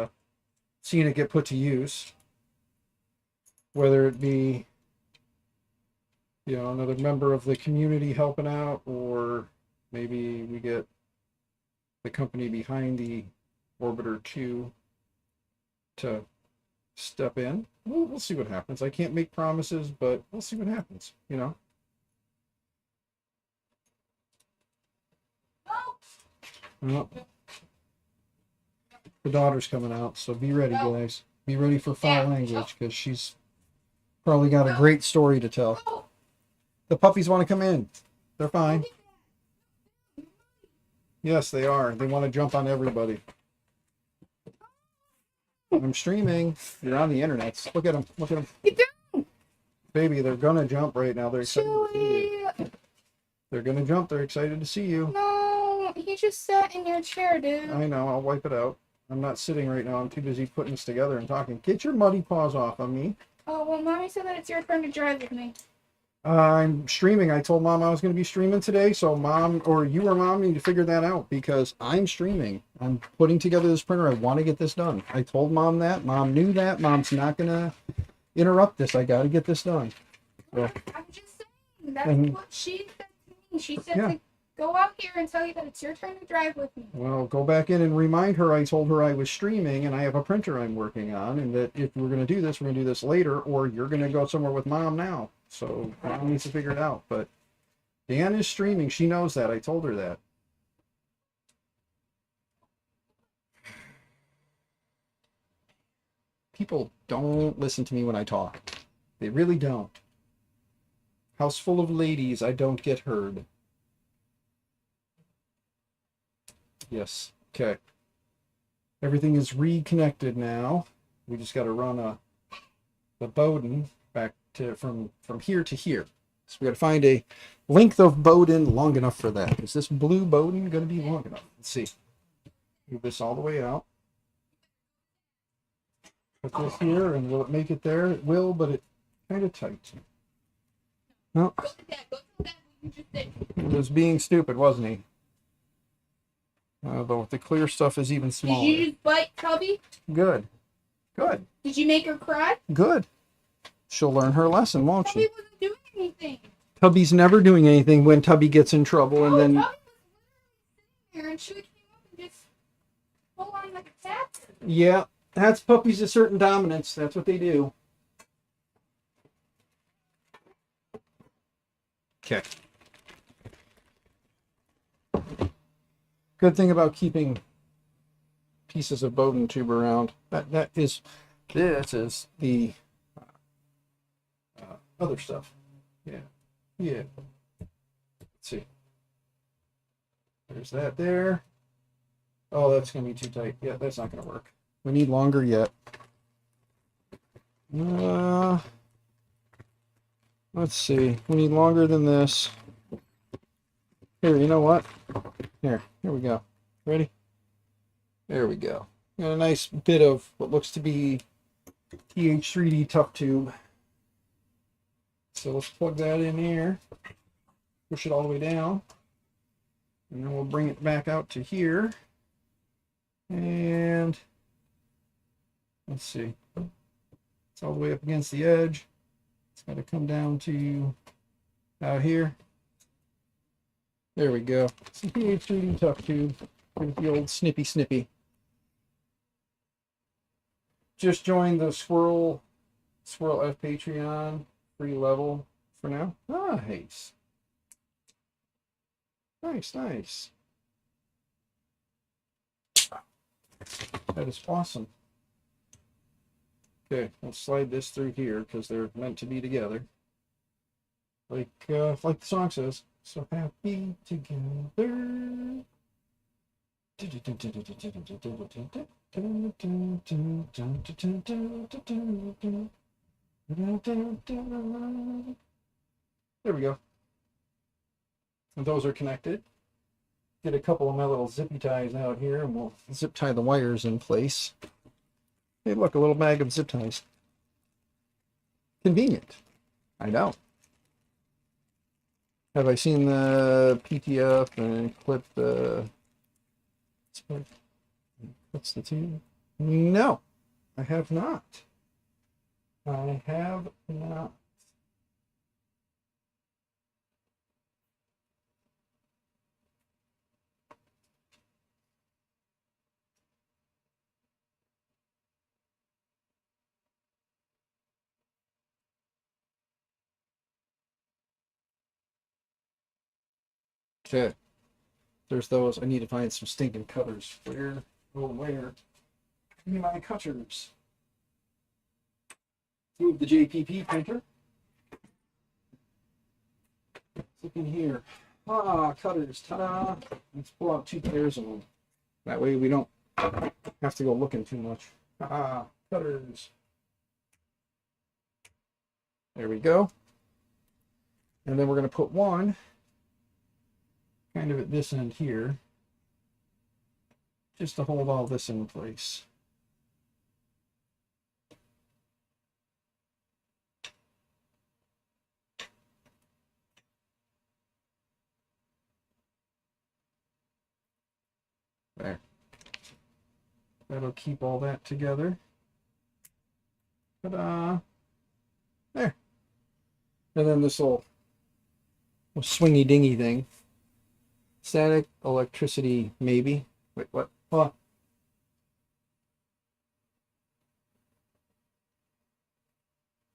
seeing it get put to use. Whether it be, you know, another member of the community helping out, or maybe we get the company behind the Orbiter 2 to step in. We'll see what happens. I can't make promises, but we'll see what happens, you know. Well, the daughter's coming out, so be ready, guys. Be ready for foul language, because she's probably got a great story to tell. The puppies want to come in. They're fine. Yes, they are. They want to jump on everybody. I'm streaming. You're on the internet. Look at them. Look at them. Baby, they're going to jump right now. They're excited to see you. They're going to jump. They're excited to see you. No, he just sat in your chair, dude. I know. I'll wipe it out. I'm not sitting right now. I'm too busy putting this together and talking. Get your muddy paws off of me. Oh, well, Mommy said that it's your turn to drive with me. I'm streaming. I told Mom I was going to be streaming today, so Mom, or you or Mom, need to figure that out, because I'm streaming. I'm putting together this printer. I want to get this done. I told Mom that. Mom knew that. Mom's not going to interrupt this. I got to get this done. So, I'm just saying. That's what she said to me. She said to go out here and tell you that it's your turn to drive with me. Well, go back in and remind her I told her I was streaming and I have a printer I'm working on, and that if we're going to do this, we're going to do this later, or you're going to go somewhere with Mom now. So Mom needs to figure it out. But Dan is streaming. She knows that. I told her that. People don't listen to me when I talk. They really don't. House full of ladies, I don't get heard. Yes. Okay. Everything is reconnected now. We just got to run the Bowden back to from here to here. So we got to find a length of Bowden long enough for that. Is this blue Bowden going to be long enough? Let's see. Move this all the way out. Put this here, and will it make it there? It will, but it's kind of tight. No. He was being stupid, wasn't he? Though the clear stuff is even smaller. Did you just bite Tubby? Good. Good. Did you make her cry? Good. She'll learn her lesson, won't she? Tubby wasn't doing anything. Tubby's never doing anything when Tubby gets in trouble, and then... Tubby was sitting there, and she came up and just pulled on like a tap. Yeah, that's puppies of certain dominance. That's what they do. Okay. Good thing about keeping pieces of Bowden tube around. This is the other stuff. Yeah. Yeah. Let's see. There's that there. Oh, that's going to be too tight. Yeah, that's not going to work. We need longer yet. Let's see. We need longer than this. Here, you know what? Here we go. Ready? There we go. Got a nice bit of what looks to be TH3D tough tube. So let's plug that in here. Push it all the way down. And then we'll bring it back out to here. And let's see. It's all the way up against the edge. It's got to come down to out here. There we go. Some TH3D tough tube with the old snippy. Just joined the Squirrel F Patreon free level for now. Nice. Nice. That is awesome. Okay, let's slide this through here because they're meant to be together. Like the song says. So happy together. There we go. And those are connected. Get a couple of my little zippy ties out here, and we'll zip tie the wires in place. Hey, look, a little bag of zip ties. Convenient. I know. Have I seen the PTF and clip the... What's the tube? No, I have not. I have not. Okay. There's those. I need to find some stinking cutters. Where? Oh, where? Give me my cutters. Move the JPP printer. Look in here. Ah, cutters. Ta-da! Let's pull out 2 pairs of them. That way we don't have to go looking too much. Ah, cutters. There we go. And then we're going to put one kind of at this end here, just to hold all this in place. There. That'll keep all that together. Ta-da! There. And then this little swingy dingy thing. Static electricity, maybe. Wait, what? Hold on.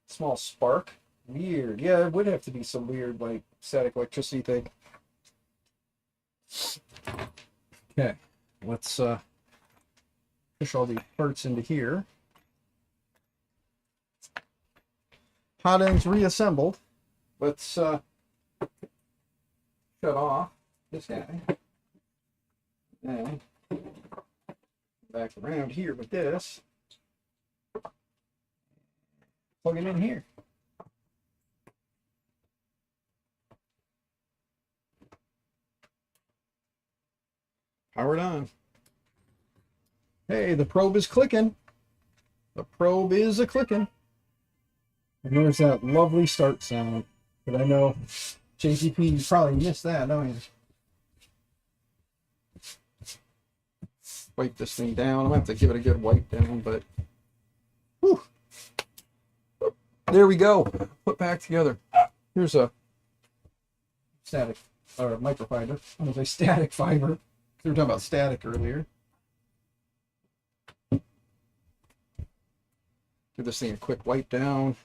Small spark. Weird. Yeah, it would have to be some weird, like, static electricity thing. Okay. Let's push all these parts into here. Hot ends reassembled. Let's shut off this guy. And back around here with this. Plug it in here. Powered on. Hey, the probe is clicking. The probe is a clicking. And there's that lovely start sound. But I know JCP, you probably missed that, don't you? Wipe this thing down. I'm gonna have to give it a good wipe down, but whew. There we go. Put back together. Here's a static or microfiber. I was a static fiber. We were talking about static earlier. Give this thing a quick wipe down.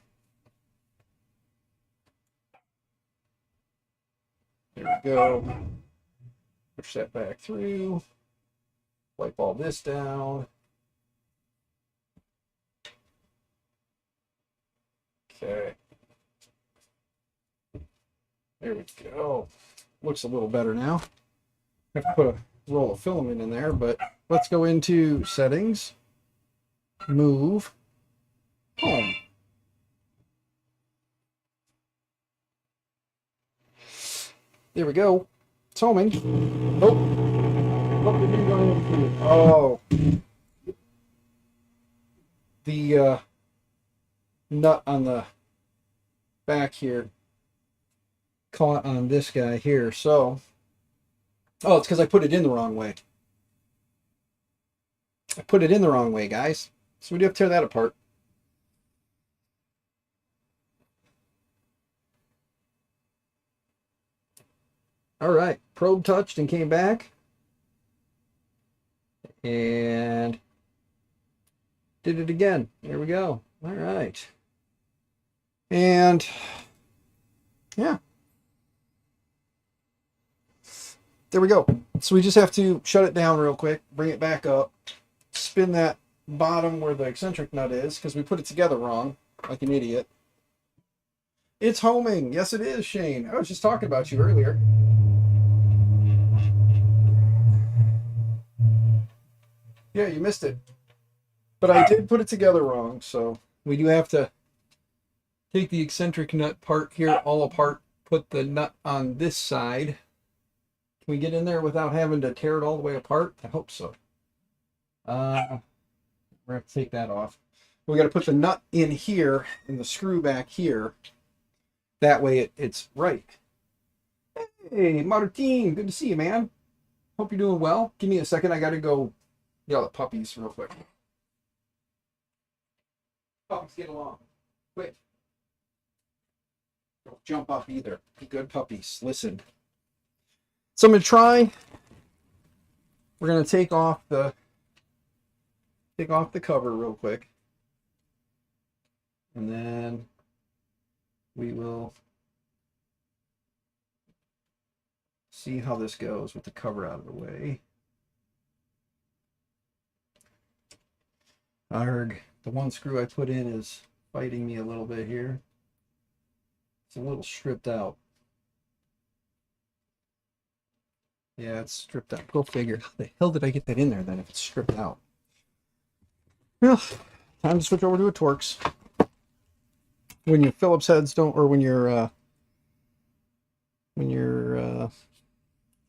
There we go. Push that back through. Wipe all this down. Okay. There we go. Looks a little better now. Have to put a roll of filament in there, but let's go into settings. Move. Home. There we go. It's homing. Oh. What did you go into? Oh. The nut on the back here caught on this guy here. So, oh, it's because I put it in the wrong way. I put it in the wrong way, guys. So we do have to tear that apart. All right, probe touched and came back. And did it again. There we go. All right. And yeah. There we go. So we just have to shut it down real quick, bring it back up, spin that bottom where the eccentric nut is, because we put it together wrong, like an idiot. It's homing. Yes, it is, Shane. I was just talking about you earlier. Yeah, you missed it. But I did put it together wrong, so we do have to take the eccentric nut part here all apart, put the nut on this side. Can we get in there without having to tear it all the way apart? I hope so. We're going to have to take that off. We got to put the nut in here and the screw back here. That way it's right. Hey, Martin, good to see you, man. Hope you're doing well. Give me a second. I got to go yell at puppies real quick. Puppies, get along. Quick. Don't jump up either. Be good puppies. Listen. So I'm going to try. We're going to take off the cover real quick. And then we will see how this goes with the cover out of the way. Arg, the one screw I put in is fighting me a little bit here. It's a little stripped out. Yeah, it's stripped out. Go figure. How the hell did I get that in there then if it's stripped out? Well, time to switch over to a Torx. When your Phillips heads don't, or when your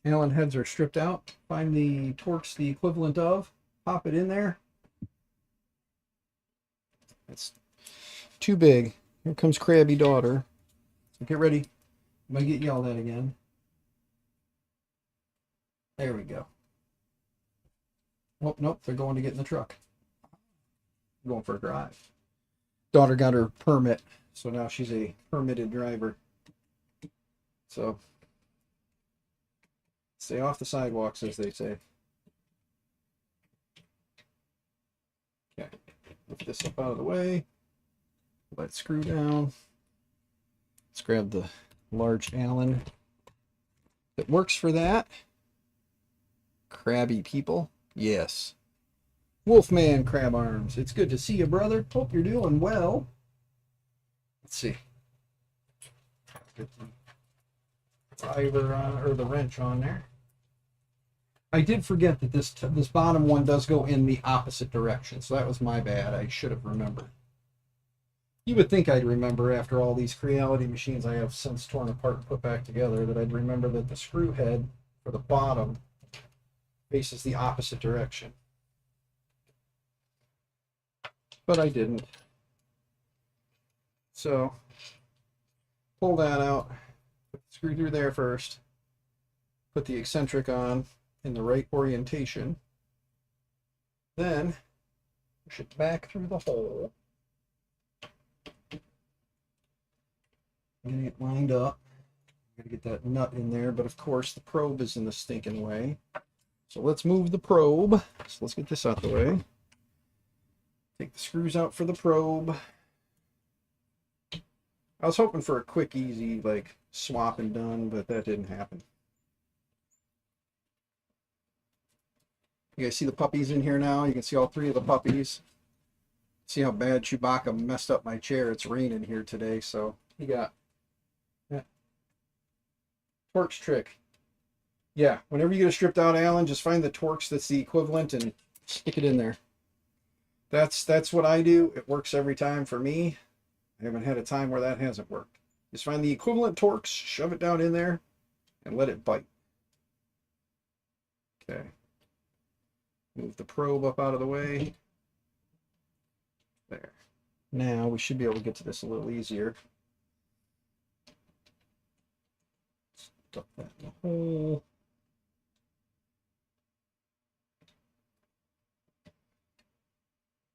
Allen heads are stripped out, find the Torx the equivalent of, pop it in there. It's too big. Here comes Crabby Daughter. So get ready. I might get yelled at again. There we go. Oh, nope, they're going to get in the truck. I'm going for a drive. Daughter got her permit, so now she's a permitted driver. So, stay off the sidewalks, as they say. Okay, lift this up out of the way. Let screw down. Let's grab the large Allen that works for that. Crabby people, yes. Wolfman Crab Arms, it's good to see you, brother. Hope you're doing well. Let's see. Get the driver on, or the wrench on there. I did forget that this bottom one does go in the opposite direction, so that was my bad. I should have remembered. You would think I'd remember after all these Creality machines I have since torn apart and put back together that I'd remember that the screw head for the bottom faces the opposite direction. But I didn't. So, pull that out, put the screw through there first, put the eccentric on in the right orientation, then push it back through the hole. Getting it lined up. Gotta get that nut in there, but of course the probe is in the stinking way. So let's move the probe. So let's get this out the way. Take the screws out for the probe. I was hoping for a quick, easy, like, swap and done, but that didn't happen. You guys see the puppies in here now? You can see all three of the puppies. See how bad Chewbacca messed up my chair. It's raining here today, so you got Torx trick. Yeah, whenever you get a stripped out Allen, just find the Torx that's the equivalent and stick it in there. That's what I do. It works every time for me. I haven't had a time where that hasn't worked. Just find the equivalent Torx, shove it down in there, and let it bite. Okay. Move the probe up out of the way. There. Now we should be able to get to this a little easier. Stuff that in the hole.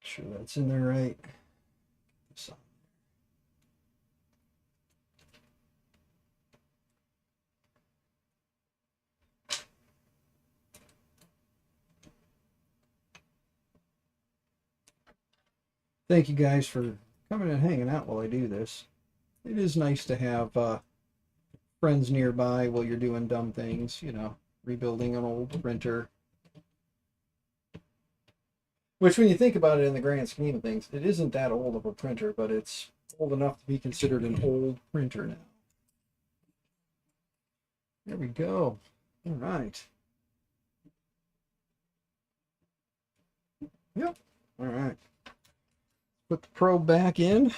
Make sure that's in there right. This on. Thank you guys for coming and hanging out while I do this. It is nice to have friends nearby while you're doing dumb things, you know, rebuilding an old printer. Which, when you think about it in the grand scheme of things, it isn't that old of a printer, but it's old enough to be considered an old printer now. There we go. All right. Yep. All right. Put the probe back in.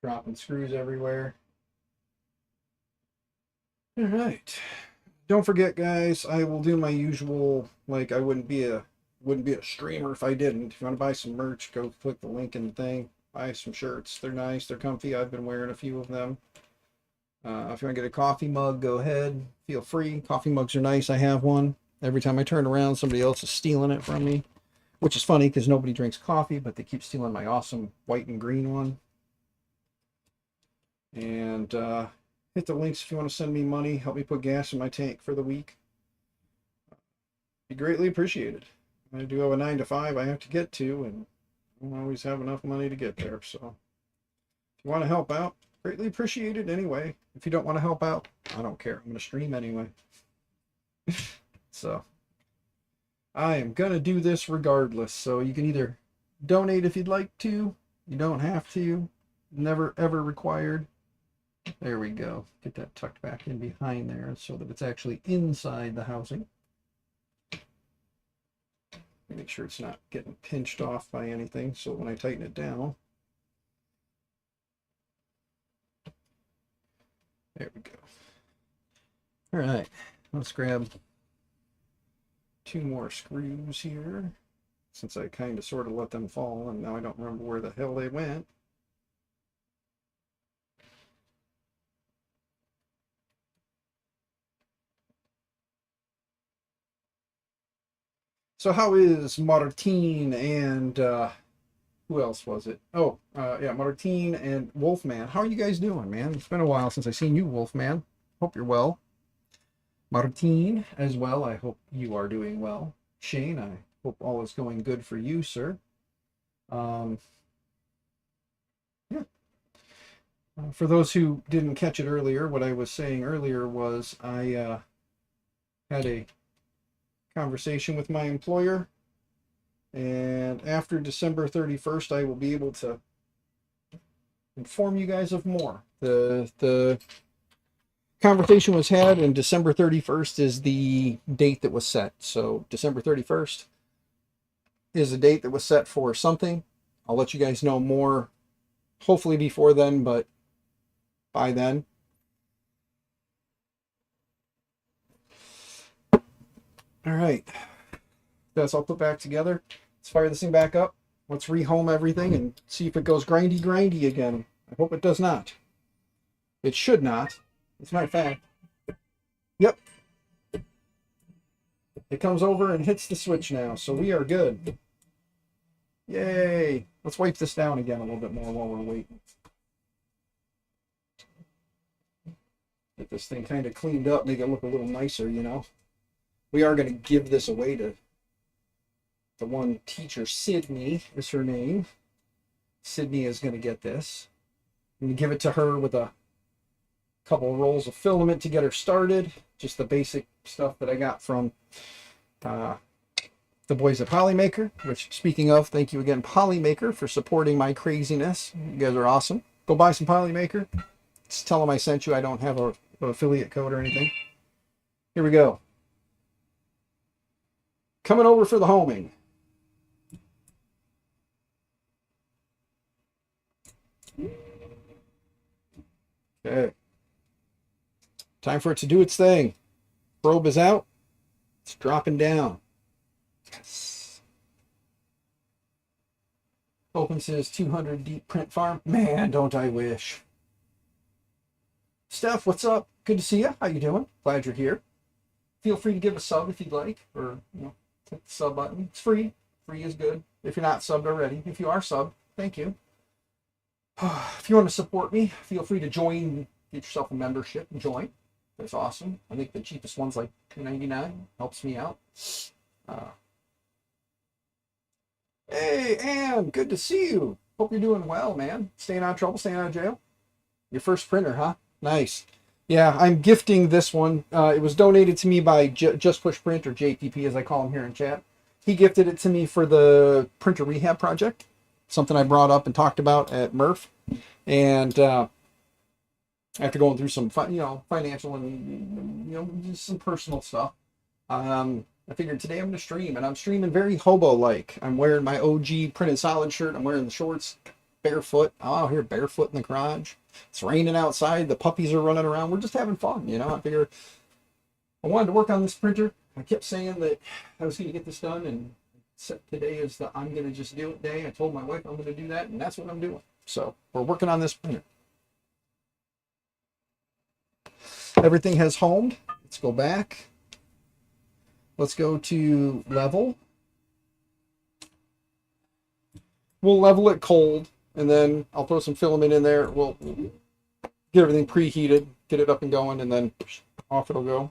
Dropping screws everywhere. All right. Don't forget, guys, I will do my usual, like, I wouldn't be a streamer if I didn't. If you want to buy some merch, go click the link in the thing. Buy some shirts. They're nice. They're comfy. I've been wearing a few of them. If you want to get a coffee mug, go ahead. Feel free. Coffee mugs are nice. I have one. Every time I turn around, somebody else is stealing it from me. Which is funny because nobody drinks coffee, but they keep stealing my awesome white and green one. And hit the links if you want to send me money. Help me put gas in my tank for the week. Be greatly appreciated. I do have a 9 to 5 I have to get to, and I don't always have enough money to get there. So if you want to help out, greatly appreciated anyway. If you don't want to help out, I don't care. I'm going to stream anyway. So I am going to do this regardless. So you can either donate if you'd like to. You don't have to. Never ever required. There we go. Get that tucked back in behind there so that it's actually inside the housing. Make sure it's not getting pinched off by anything, so when I tighten it down, there we go. All right, let's grab 2 more screws here, since I kind of sort of let them fall, and now I don't remember where the hell they went. So how is Martine and who else was it? Oh, yeah, Martine and Wolfman. How are you guys doing, man? It's been a while since I've seen you, Wolfman. Hope you're well. Martine as well. I hope you are doing well. Shane, I hope all is going good for you, sir. Yeah. For those who didn't catch it earlier, what I was saying earlier was I had a conversation with my employer, and after December 31st I will be able to inform you guys of more. The conversation was had, and December 31st is the date that was set. So December 31st is the date that was set for something. I'll let you guys know more hopefully before then, but by then. All right, that's all put back together. Let's fire this thing back up. Let's rehome everything and see if it goes grindy again. I hope it does not. It should not. As a matter of fact, yep. It comes over and hits the switch now, so we are good. Yay! Let's wipe this down again a little bit more while we're waiting. Get this thing kind of cleaned up, make it look a little nicer, you know. We are going to give this away to the one teacher. Sydney is her name. Sydney is going to get this. I'm going to give it to her with a couple of rolls of filament to get her started. Just the basic stuff that I got from the boys at Polymaker, which, speaking of, thank you again, Polymaker, for supporting my craziness. You guys are awesome. Go buy some Polymaker. Just tell them I sent you. I don't have an affiliate code or anything. Here we go. Coming over for the homing. Okay. Time for it to do its thing. Probe is out. It's dropping down. Yes. Open says 200 deep print farm. Man, don't I wish. Steph, what's up? Good to see you. How you doing? Glad you're here. Feel free to give a sub if you'd like, or hit the sub button. It's free. Free is good. If you're not subbed already. If you are subbed, thank you. If you want to support me, feel free to join. Get yourself a membership and join. That's awesome. I think the cheapest one's like $2.99. Helps me out. Hey, Ann, good to see you. Hope you're doing well, man. Staying out of trouble, staying out of jail. Your first printer, huh? Nice. Yeah, I'm gifting this one. It was donated to me by Just Push Print, or JPP as I call him here in chat. He gifted it to me for the printer rehab project, something I brought up and talked about at Murph. And after going through some financial and just some personal stuff, I figured today I'm going to stream, and I'm streaming very hobo-like. I'm wearing my OG printed solid shirt. I'm wearing the shorts, barefoot. I'm out here barefoot in the garage. It's raining outside. The puppies are running around. We're just having fun, I figured I wanted to work on this printer. I kept saying that I was going to get this done, and today is the I'm going to just do it day. I told my wife I'm going to do that, and that's what I'm doing. So we're working on this printer. Everything has homed. Let's go back. Let's go to level. We'll level it cold, and then I'll throw some filament in there. We'll get everything preheated, get it up and going, and then off it'll go.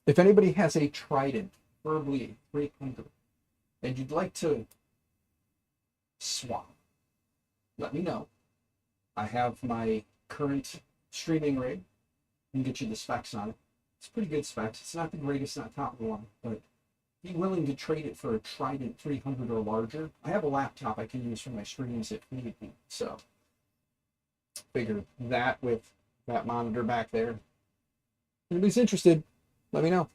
If anybody has a Trident, preferably 300, and you'd like to swap, let me know. I have my current streaming rig. I can get you the specs on it. It's pretty good specs. It's not the greatest, not top of the line, but be willing to trade it for a Trident 300 or larger. I have a laptop I can use for my streams if need be. So, figure that with that monitor back there. If anybody's interested, let me know.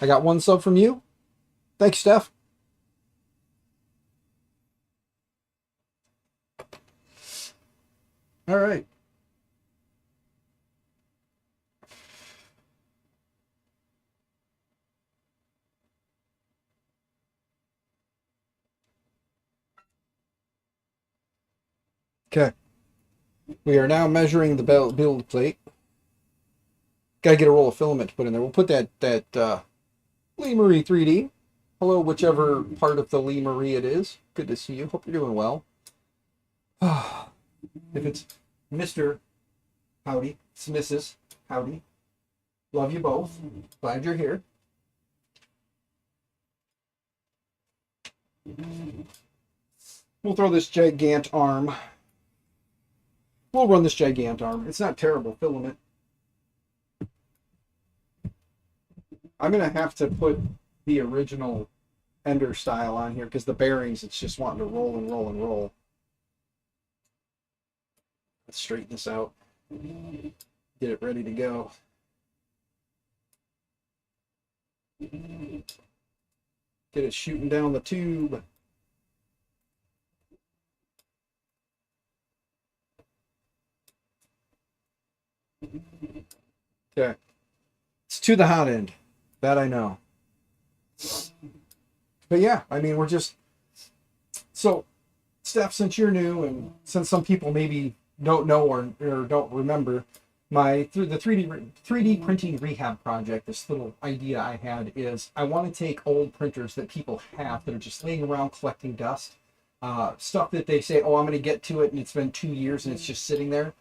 I got one sub from you. Thanks, Steph. All right. Okay. We are now measuring the build plate. Got to get a roll of filament to put in there. We'll put that Lee Marie 3D. Hello, whichever part of the Lee Marie it is. Good to see you. Hope you're doing well. If it's Mr. Howdy, it's Mrs. Howdy. Love you both. Glad you're here. We'll throw this gigant arm. We'll run this gigant arm. It's not terrible filament. I'm going to have to put the original Ender style on here because the bearings, it's just wanting to roll and roll and roll. Let's straighten this out. Get it ready to go. Get it shooting down the tube. Okay. It's to the hot end. That I know. But yeah, I mean, we're just... So, Steph, since you're new and since some people maybe don't know or don't remember, the 3D printing rehab project, this little idea I had is I want to take old printers that people have that are just laying around collecting dust. Stuff that they say, oh, I'm going to get to it, and it's been 2 years and it's just sitting there.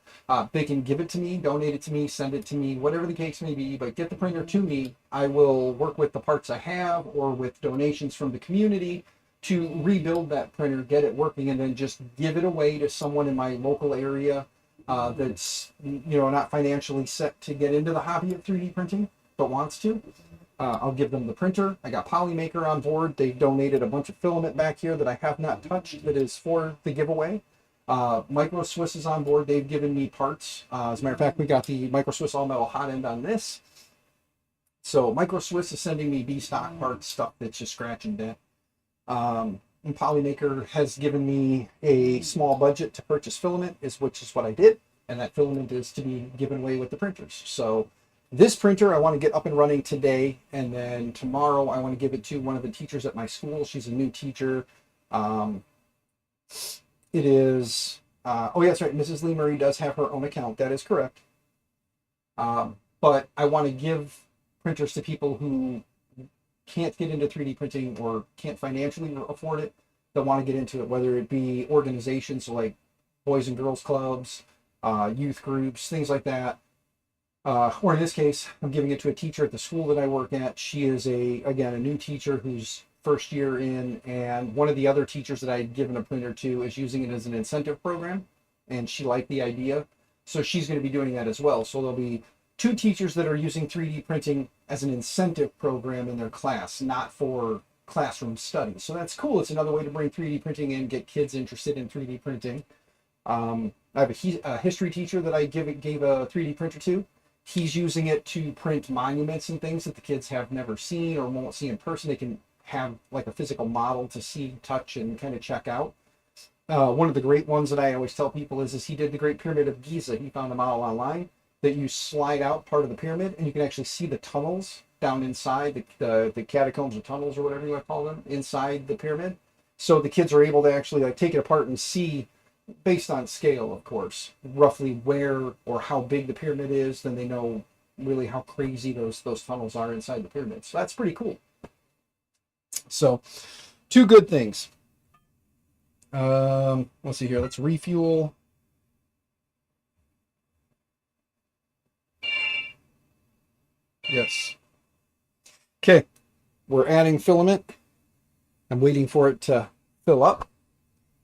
They can give it to me, donate it to me, send it to me, whatever the case may be, but get the printer to me. I will work with the parts I have or with donations from the community to rebuild that printer, get it working, and then just give it away to someone in my local area that's not financially set to get into the hobby of 3D printing, but wants to. I'll give them the printer. I got Polymaker on board. They've donated a bunch of filament back here that I have not touched that is for the giveaway. Micro Swiss is on board. They've given me parts. As a matter of fact, we got the Micro Swiss all metal hot end on this. So Micro Swiss is sending me B-stock parts, stuff that's just scratch and dent. And Polymaker has given me a small budget to purchase filament, which is what I did. And that filament is to be given away with the printers. So this printer I want to get up and running today, and then tomorrow I want to give it to one of the teachers at my school. She's a new teacher. It is, oh yeah, that's right, Mrs. Lee Murray does have her own account. That is correct. But I want to give printers to people who can't get into 3D printing or can't financially afford it, that want to get into it, whether it be organizations like Boys and Girls Clubs, youth groups, things like that. Or in this case, I'm giving it to a teacher at the school that I work at. She is again, a new teacher who's first year in, and one of the other teachers that I had given a printer to is using it as an incentive program, and she liked the idea. So she's going to be doing that as well. So there'll be 2 teachers that are using 3D printing as an incentive program in their class, not for classroom study. So that's cool. It's another way to bring 3D printing in, get kids interested in 3D printing. I have a history teacher that I gave a 3D printer to. He's using it to print monuments and things that the kids have never seen or won't see in person. They can have like a physical model to see, touch, and kind of check out. One of the great ones that I always tell people is he did the Great Pyramid of Giza. He found a model online that you slide out part of the pyramid and you can actually see the tunnels down inside, the catacombs or tunnels or whatever you want to call them, inside the pyramid. So the kids are able to actually like take it apart and see, based on scale, of course, roughly where or how big the pyramid is. Then they know really how crazy those tunnels are inside the pyramid. So that's pretty cool. So 2 good things. Let's see here. Let's refuel. Yes. Okay. We're adding filament. I'm waiting for it to fill up.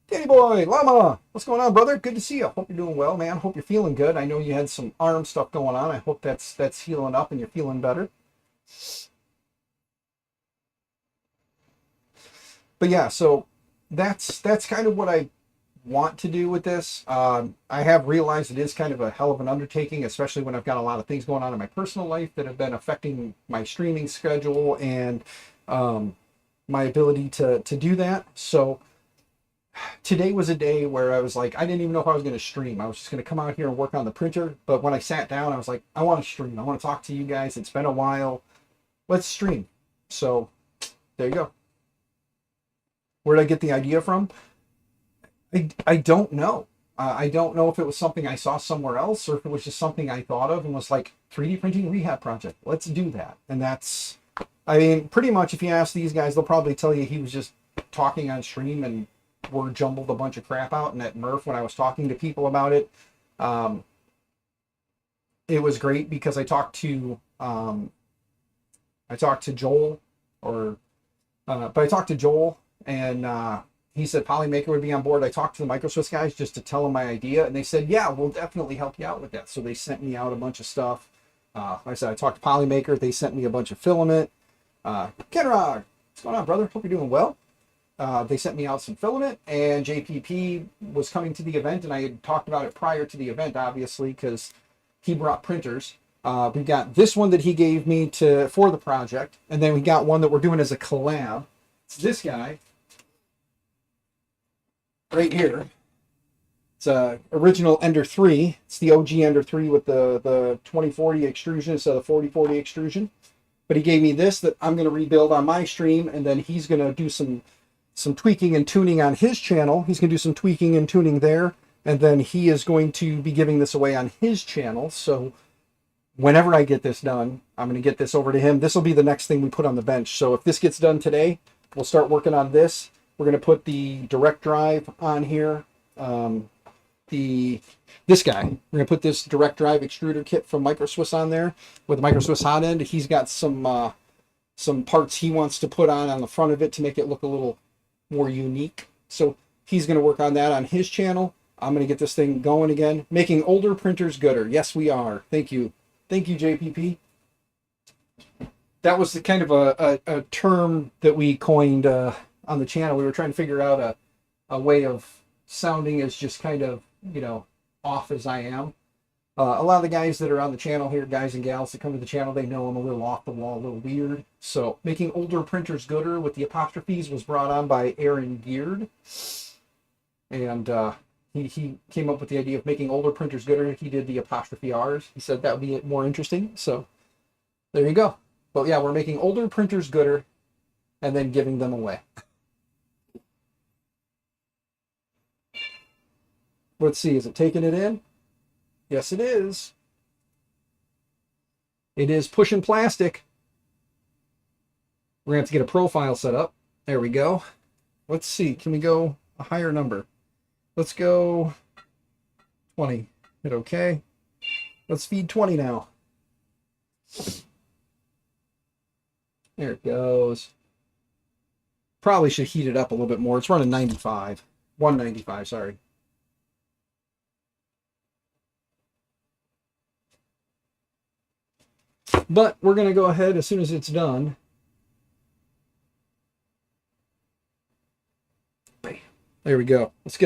Danny boy, Llama, what's going on, brother? Good to see you. Hope you're doing well, man. Hope you're feeling good. I know you had some arm stuff going on. I hope that's healing up and you're feeling better. But yeah, so that's kind of what I want to do with this. I have realized it is kind of a hell of an undertaking, especially when I've got a lot of things going on in my personal life that have been affecting my streaming schedule and my ability to do that. So today was a day where I was like, I didn't even know if I was going to stream. I was just going to come out here and work on the printer. But when I sat down, I was like, I want to stream. I want to talk to you guys. It's been a while. Let's stream. So there you go. Where did I get the idea from? I don't know. I don't know if it was something I saw somewhere else or if it was just something I thought of and was like, 3D printing rehab project. Let's do that. And that's, I mean, pretty much if you ask these guys, they'll probably tell you he was just talking on stream and word jumbled a bunch of crap out. And at Murph, when I was talking to people about it, it was great because I talked to Joel but I talked to Joel and he said Polymaker would be on board. I talked to the Microswiss guys just to tell them my idea, and they said, yeah, we'll definitely help you out with that. So they sent me out a bunch of stuff. Like I said, I talked to Polymaker. They sent me a bunch of filament. Kenrog, what's going on, brother? Hope you're doing well. They sent me out some filament, and JPP was coming to the event, and I had talked about it prior to the event, obviously, because he brought printers. We got this one that he gave me for the project, and then we got one that we're doing as a collab. It's this guy right here. It's a original Ender 3. It's the OG Ender 3 with the 2040 extrusion instead of the 4040 extrusion. But he gave me this that I'm going to rebuild on my stream, and then he's going to do some tweaking and tuning on his channel. He's going to do some tweaking and tuning there, and then he is going to be giving this away on his channel. So whenever I get this done, I'm going to get this over to him. This will be the next thing we put on the bench. So if this gets done today, we'll start working on this. We're going to put the direct drive on here. This guy, we're going to put this direct drive extruder kit from Microswiss on there with the Microswiss hot end. He's got some parts he wants to put on the front of it to make it look a little more unique. So he's going to work on that on his channel. I'm going to get this thing going again. Making older printers gooder. Yes, we are. Thank you. Thank you, JPP. That was the kind of a term that we coined on the channel. We were trying to figure out a way of sounding as just kind of, off as I am. A lot of the guys that are on the channel here, guys and gals that come to the channel, they know I'm a little off the wall, a little weird. So making older printers gooder with the apostrophes was brought on by Aaron Geard. And he came up with the idea of making older printers gooder. He did the apostrophe R's. He said that would be more interesting. So there you go. But yeah, we're making older printers gooder and then giving them away. Let's see, is it taking it in? Yes, it is. It is pushing plastic. We're going to have to get a profile set up. There we go. Let's see, can we go a higher number? Let's go 20. Hit OK. Let's feed 20 now. There it goes. Probably should heat it up a little bit more. It's running 95. 195, sorry. But we're going to go ahead as soon as it's done. Bam. There we go. Let's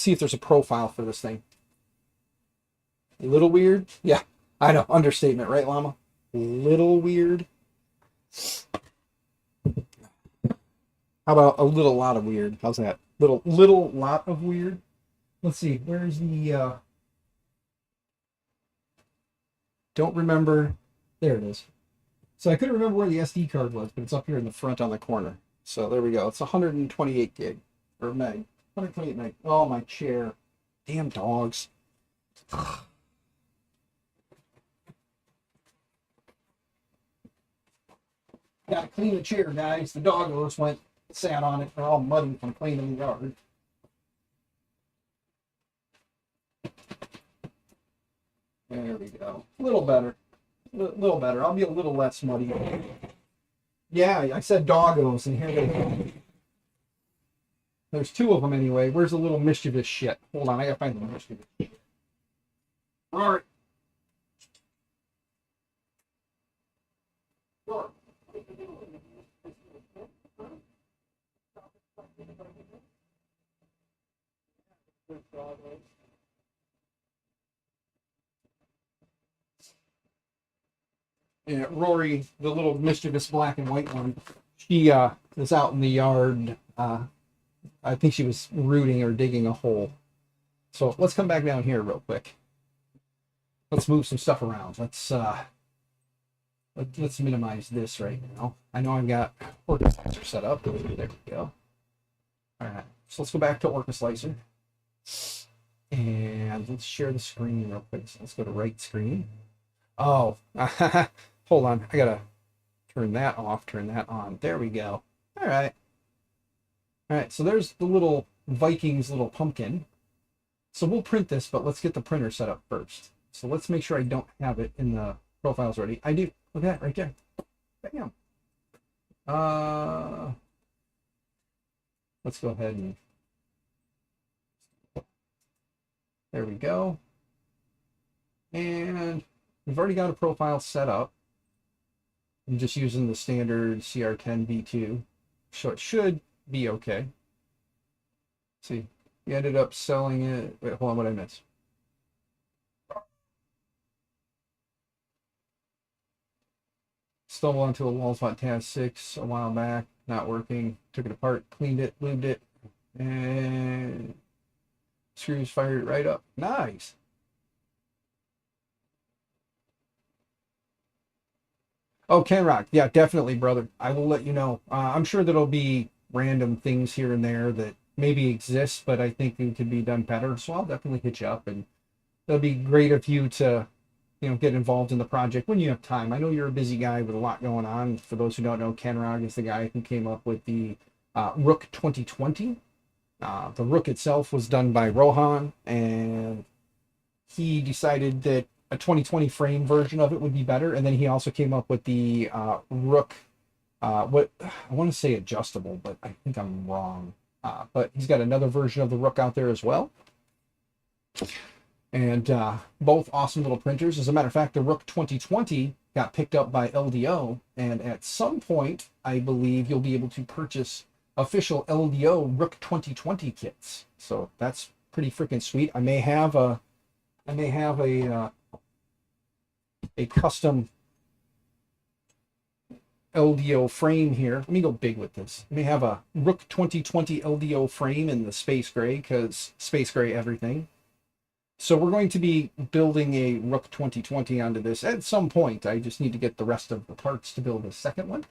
see if there's a profile for this thing. A little weird? Yeah, I know. Understatement, right, Llama? A little weird. How about a little lot of weird? How's that? Little lot of weird. Let's see. Where's the... Don't remember... There it is. So I couldn't remember where the SD card was, but it's up here in the front on the corner. So there we go. It's 128 gig. Or meg. 128 meg. Oh, my chair. Damn dogs. Gotta clean the chair, guys. The doggos sat on it. They're all muddy from cleaning the yard. There we go. A little better. little better. I'll be a little less muddy. Yeah, I said doggos, and here they go. There's two of them anyway. Where's the little mischievous shit? Hold on, I gotta find the mischievous shit. All right. Yeah, Rory, the little mischievous black and white one, she was out in the yard. I think she was rooting or digging a hole. So let's come back down here real quick. Let's move some stuff around. Let's minimize this right now. I know I've got Orca Slicer set up. There we go. All right, so let's go back to Orca Slicer. And let's share the screen real quick. So let's go to right screen. Oh, hold on. I gotta turn that off, turn that on. There we go. All right. All right, so there's the little Vikings little pumpkin. So we'll print this, but let's get the printer set up first. So let's make sure I don't have it in the profiles already. I do. Look at that right there. Bam. Let's go ahead and there we go. And we've already got a profile set up. I'm just using the standard CR10 V2, so it should be okay. Let's see, we ended up selling it. Wait, hold on, what did I miss? Stumbled onto a wall spot tab 6 a while back, not working. Took it apart, cleaned it, lubed it, and screws fired it right up. Nice. Oh, Ken Rock. Yeah, definitely, brother. I will let you know. I'm sure there'll be random things here and there that maybe exist, but I think it could be done better. So I'll definitely hit you up, and it'll be great of you to, get involved in the project when you have time. I know you're a busy guy with a lot going on. For those who don't know, Ken Rock is the guy who came up with the Rook 2020. The Rook itself was done by Rohan, and he decided that a 2020 frame version of it would be better, and then he also came up with the Rook, what I want to say adjustable, but I think I'm wrong. But he's got another version of the Rook out there as well, and both awesome little printers. As a matter of fact, the Rook 2020 got picked up by LDO, and at some point, I believe you'll be able to purchase official LDO Rook 2020 kits. So that's pretty freaking sweet. I may have a custom LDO frame here. Let me go big with this. I may have a Rook 2020 LDO frame in the space gray, because space gray everything. So we're going to be building a Rook 2020 onto this at some point. I just need to get the rest of the parts to build a second one,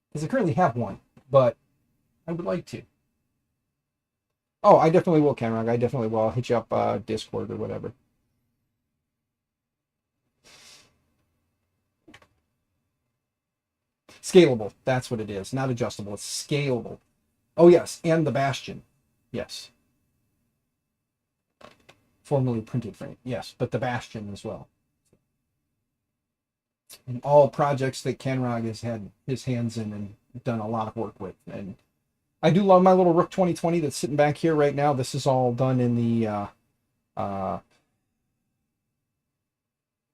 because I currently have one, but I would like to. Oh, I definitely will, Cameron. I definitely will. I'll hit you up Discord or whatever. Scalable. That's what it is. Not adjustable. It's scalable. Oh, yes. And the Bastion. Yes. Formerly printed frame. Yes. But the Bastion as well. And all projects that Kenrog has had his hands in and done a lot of work with. And I do love my little Rook 2020 that's sitting back here right now. This is all done in the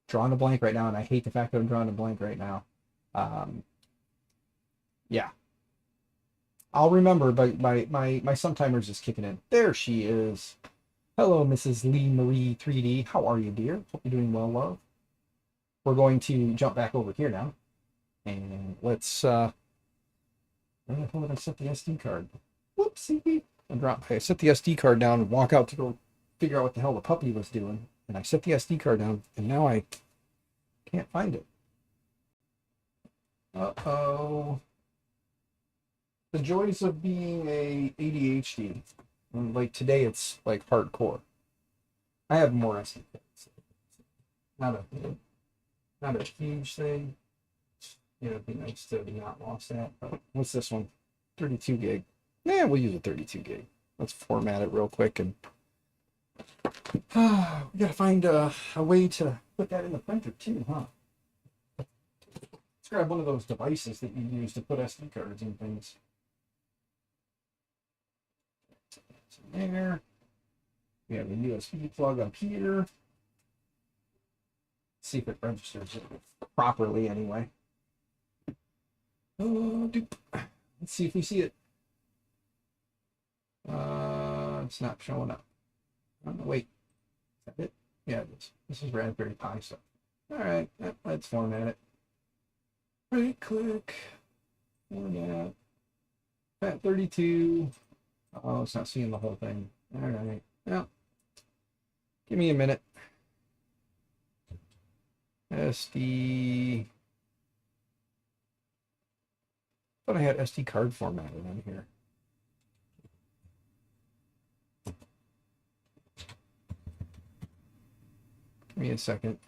drawing a blank right now, and I hate the fact that I'm drawing a blank right now. Yeah. I'll remember, but my sometimers is kicking in. There she is. Hello, Mrs. Lee Marie 3D. How are you, dear? Hope you're doing well, love. We're going to jump back over here now. And let's where the hell did I set the SD card? Whoopsie. I set the SD card down and walk out to go figure out what the hell the puppy was doing. And I set the SD card down, and now I can't find it. Uh-oh. The joys of being a ADHD. Like today, it's like hardcore. I have more SD cards. Not a huge thing. Yeah, it'd be nice to not lost that. But what's this one? 32 gig. Yeah, we'll use a 32 gig. Let's format it real quick, and we gotta find a way to put that in the printer too, huh? Let's grab one of those devices that you use to put SD cards in things. It's in there. We have a USB plug up here. Let's see if it registers it properly anyway. Let's see if we see it. It's not showing up. Oh, no, wait. Is that it? Yeah, it is. This is Raspberry Pi stuff. All right, let's format it. Right click. Format. FAT32. Oh, it's not seeing the whole thing. All right. Well, give me a minute. SD. Thought I had SD card formatted on here. Give me a second.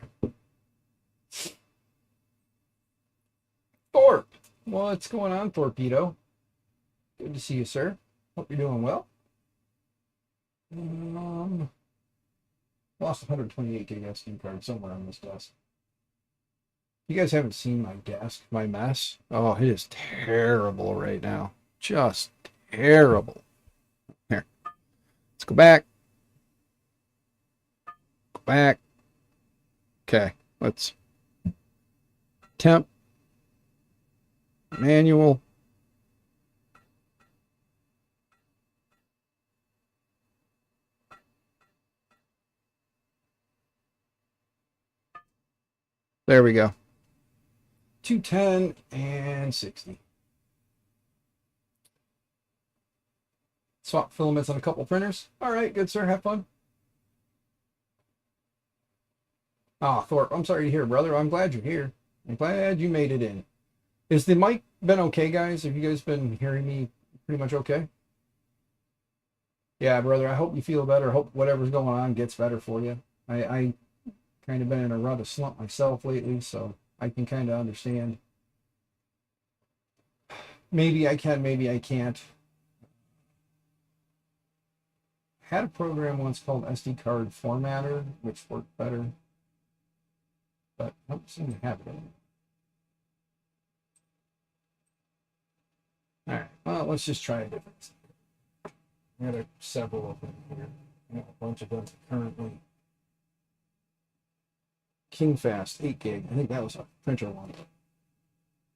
Thorpe! What's going on, Torpedo? Good to see you, sir. Hope you're doing well. Lost 128 gig SD card somewhere on this desk. You guys haven't seen my desk, my mess. Oh, it is terrible right now. Just terrible. Here. Let's go back. Go back. Okay. Let's temp. Manual. There we go. 210 and 60. Swap filaments on a couple printers. All right, good sir. Have fun. Ah, Thorpe, I'm sorry to hear, brother. I'm glad you're here. I'm glad you made it in. Is the mic been okay, guys? Have you guys been hearing me pretty much okay? Yeah, brother, I hope you feel better. I hope whatever's going on gets better for you. I kind of been in a rather slump myself lately, so I can kind of understand. Maybe I can, maybe I can't. Had a program once called SD card formatter, which worked better, but I don't seem to have it anymore. All right, well, let's just try a different. There are several of them here. I have a bunch of them currently. KingFast 8 gig. I think that was a printer one.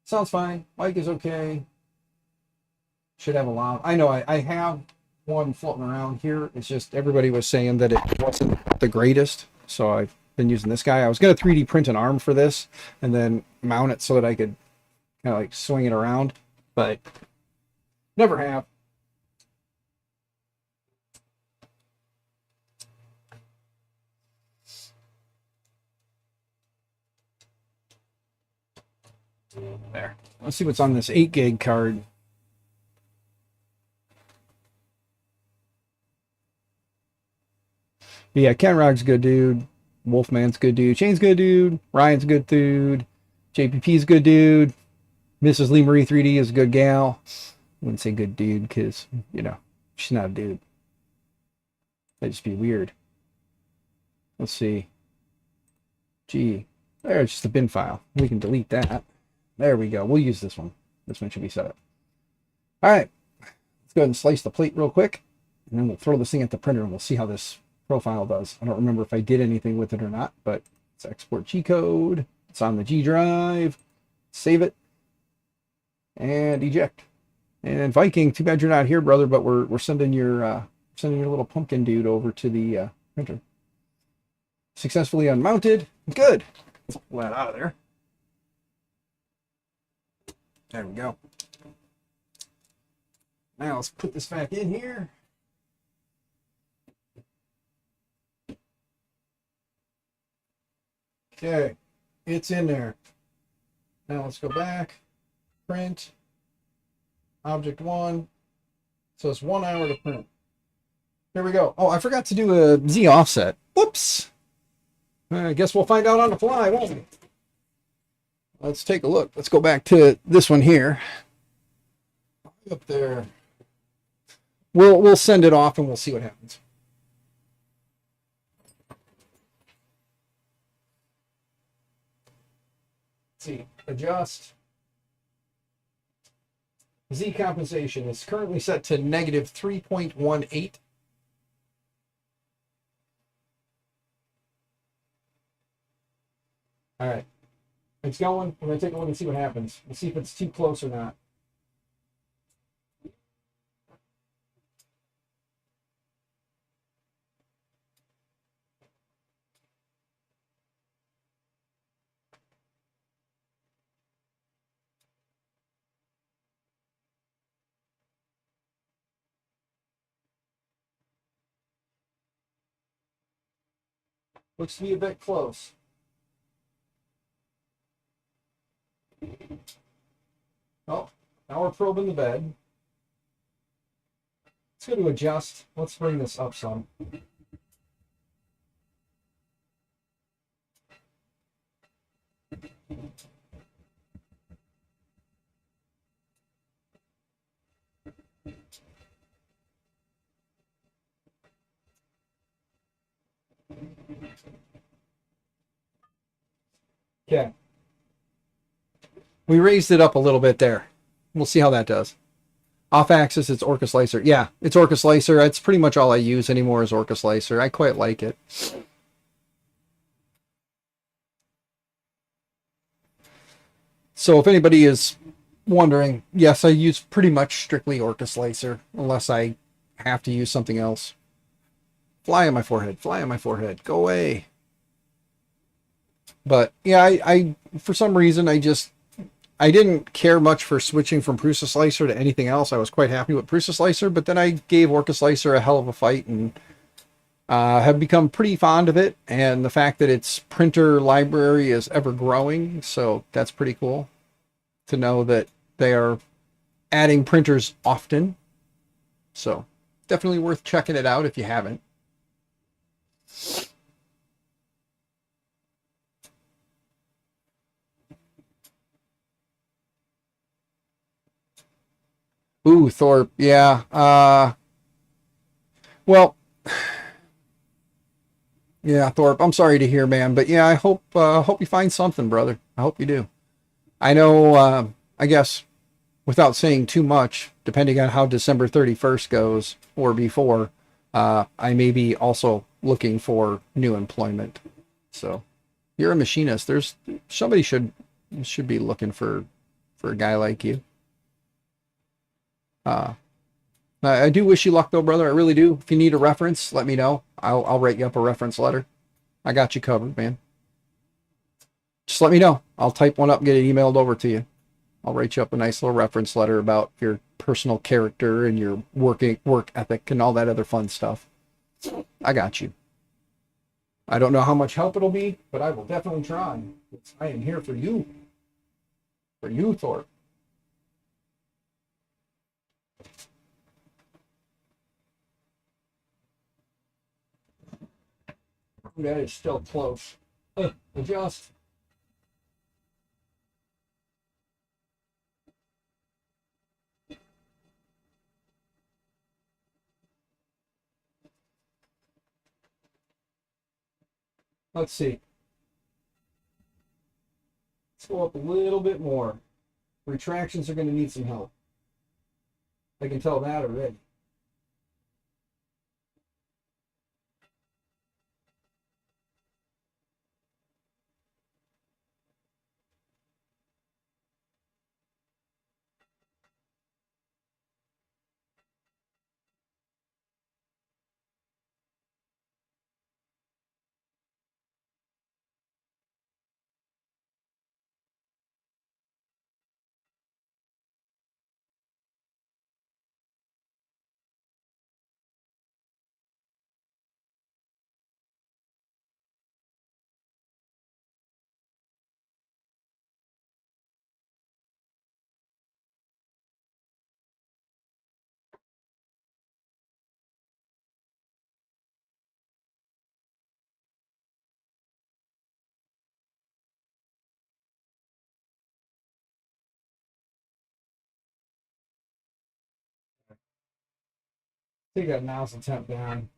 Sounds fine. Mic is okay. Should have a lot. I know I have one floating around here. It's just everybody was saying that it wasn't the greatest, so I've been using this guy. I was going to 3D print an arm for this and then mount it so that I could kind of like swing it around, but never have. There. Let's see what's on this 8 gig card. But yeah, Ken Rock's good dude. Wolfman's good dude. Shane's good dude. Ryan's good dude. JPP's good dude. Mrs. Lee Marie 3D is a good gal. I wouldn't say good dude because, you know, she's not a dude. That'd just be weird. Let's see. Gee. There's just a bin file. We can delete that. There we go. We'll use this one. This one should be set up. All right. Let's go ahead and slice the plate real quick. And then we'll throw this thing at the printer and we'll see how this profile does. I don't remember if I did anything with it or not, but let's export G code. It's on the G drive. Save it. And eject. And Viking, too bad you're not here, brother, but we're sending your little pumpkin dude over to the printer. Successfully unmounted. Good. Let's pull that out of there. There we go. Now let's put this back in here. Okay, it's in there. Now let's go back. Print. Object 1. So it's 1 hour to print. Here we go. Oh, I forgot to do a Z offset. Whoops. I guess we'll find out on the fly, won't we? Let's take a look. Let's go back to this one here. Up there. We'll send it off and we'll see what happens. see, adjust. Z compensation is currently set to negative 3.18. All right, it's going. I'm going to take a look and see what happens. We'll see if it's too close or not. Looks to be a bit close. Oh, now we're probing the bed. Let's go to adjust. Let's bring this up some. Okay. We raised it up a little bit there. We'll see how that does. Off axis, it's Orca Slicer. Yeah, it's Orca Slicer. That's pretty much all I use anymore is Orca Slicer. I quite like it. So if anybody is wondering, yes, I use pretty much strictly Orca Slicer, unless I have to use something else. Fly on my forehead. Fly on my forehead. Go away. But yeah, I for some reason, I didn't care much for switching from Prusa Slicer to anything else. I was quite happy with Prusa Slicer, but then I gave Orca Slicer a hell of a fight and have become pretty fond of it. And the fact that its printer library is ever growing, so that's pretty cool to know that they are adding printers often. So definitely worth checking it out if you haven't. Ooh, Thorpe. Yeah. Well, yeah, Thorpe. I'm sorry to hear, man, but yeah, I hope you find something, brother. I hope you do. I know. I guess without saying too much, depending on how December 31st goes or before, I may be also looking for new employment. So you're a machinist. There's somebody should be looking for a guy like you. I do wish you luck though, brother. I really do. If you need a reference, let me know. I'll write you up a reference letter. I got you covered, man. Just let me know. I'll type one up and get it emailed over to you. I'll write you up a nice little reference letter about your personal character and your work ethic and all that other fun stuff. I got you. I don't know how much help it'll be, but I will definitely try. I am here for you. For you, Thorpe. That is still close. Adjust. Let's see. Let's go up a little bit more. Retractions are going to need some help. I can tell that already. Take that nozzle temp down.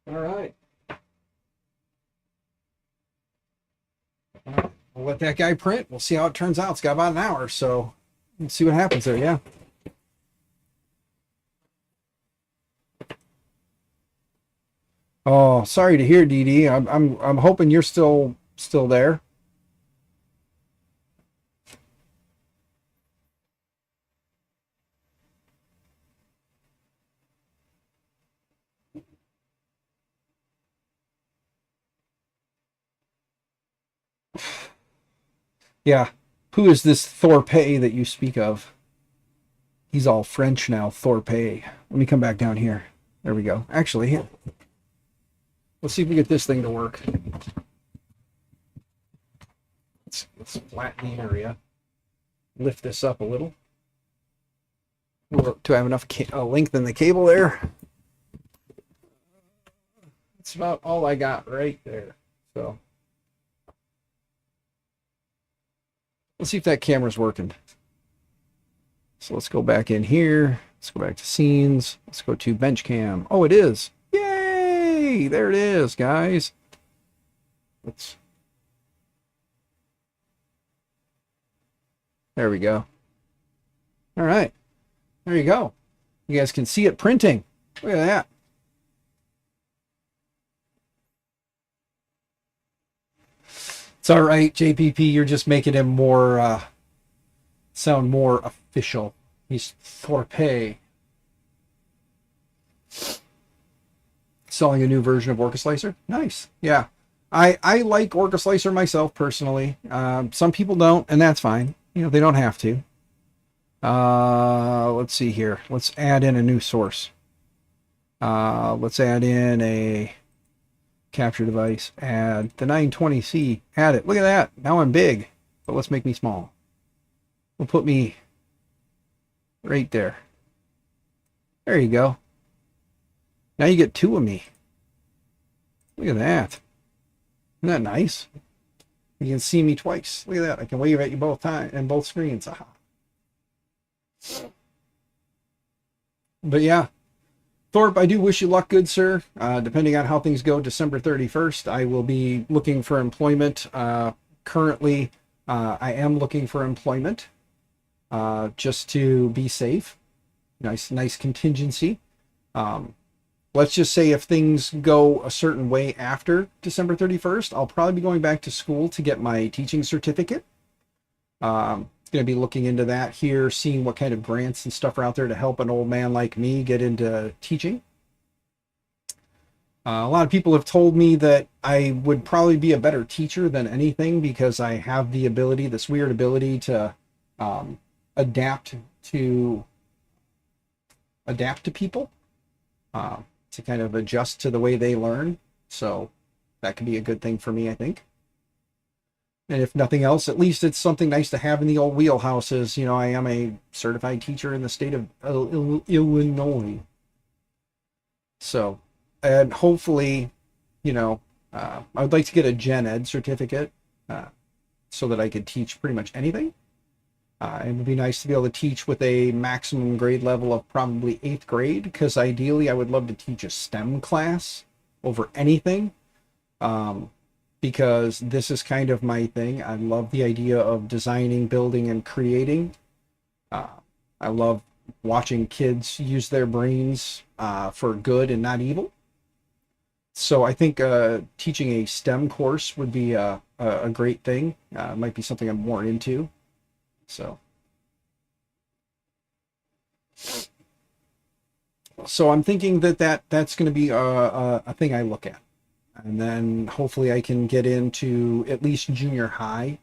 All right. All right. We'll let that guy print. We'll see how it turns out. It's got about an hour, so let's see what happens there. Yeah. Oh, sorry to hear, Dee Dee. I'm hoping you're still there. Yeah. Who is this Thorpe that you speak of? He's all French now, Thorpe. Let me come back down here. There we go. Actually, let's see if we get this thing to work. Let's flatten the area. Lift this up a little. Do I have enough length in the cable there? That's about all I got right there. So let's see if that camera's working. So let's go back in here. Let's go back to scenes. Let's go to bench cam. Oh, it is. Yay! There it is, guys. There we go. All right. There you go. You guys can see it printing. Look at that. It's all right, JPP. You're just making him more sound more official. He's Thorpe. Selling a new version of Orca Slicer. Nice. Yeah. I like Orca Slicer myself personally. Some people don't, and that's fine. You know, they don't have to. Let's see here. Let's add in a new source. Let's add in a capture device. Add the 920C. Add it. Look at that. Now I'm big, but let's make me small. We'll put me right there. There you go. Now you get two of me. Look at that. Isn't that nice? You can see me twice. Look at that. I can wave at you both times and both screens. Aha. But yeah, Thorpe, I do wish you luck, good sir. Depending on how things go, December 31st, I will be looking for employment. Currently, I am looking for employment just to be safe. Nice contingency. Let's just say if things go a certain way after December 31st, I'll probably be going back to school to get my teaching certificate. Going to be looking into that here, seeing what kind of grants and stuff are out there to help an old man like me get into teaching. A lot of people have told me that I would probably be a better teacher than anything because I have the ability, this weird ability to adapt to people. To kind of adjust to the way they learn. So that could be a good thing for me, I think. And if nothing else, at least it's something nice to have in the old wheelhouses. You know, I am a certified teacher in the state of Illinois. So, and hopefully, you know, I would like to get a Gen Ed certificate so that I could teach pretty much anything. It would be nice to be able to teach with a maximum grade level of probably 8th grade, because ideally I would love to teach a STEM class over anything, because this is kind of my thing. I love the idea of designing, building, and creating. I love watching kids use their brains for good and not evil. So I think teaching a STEM course would be a great thing. It might be something I'm more into. So I'm thinking that's going to be a thing I look at, and then hopefully I can get into at least junior high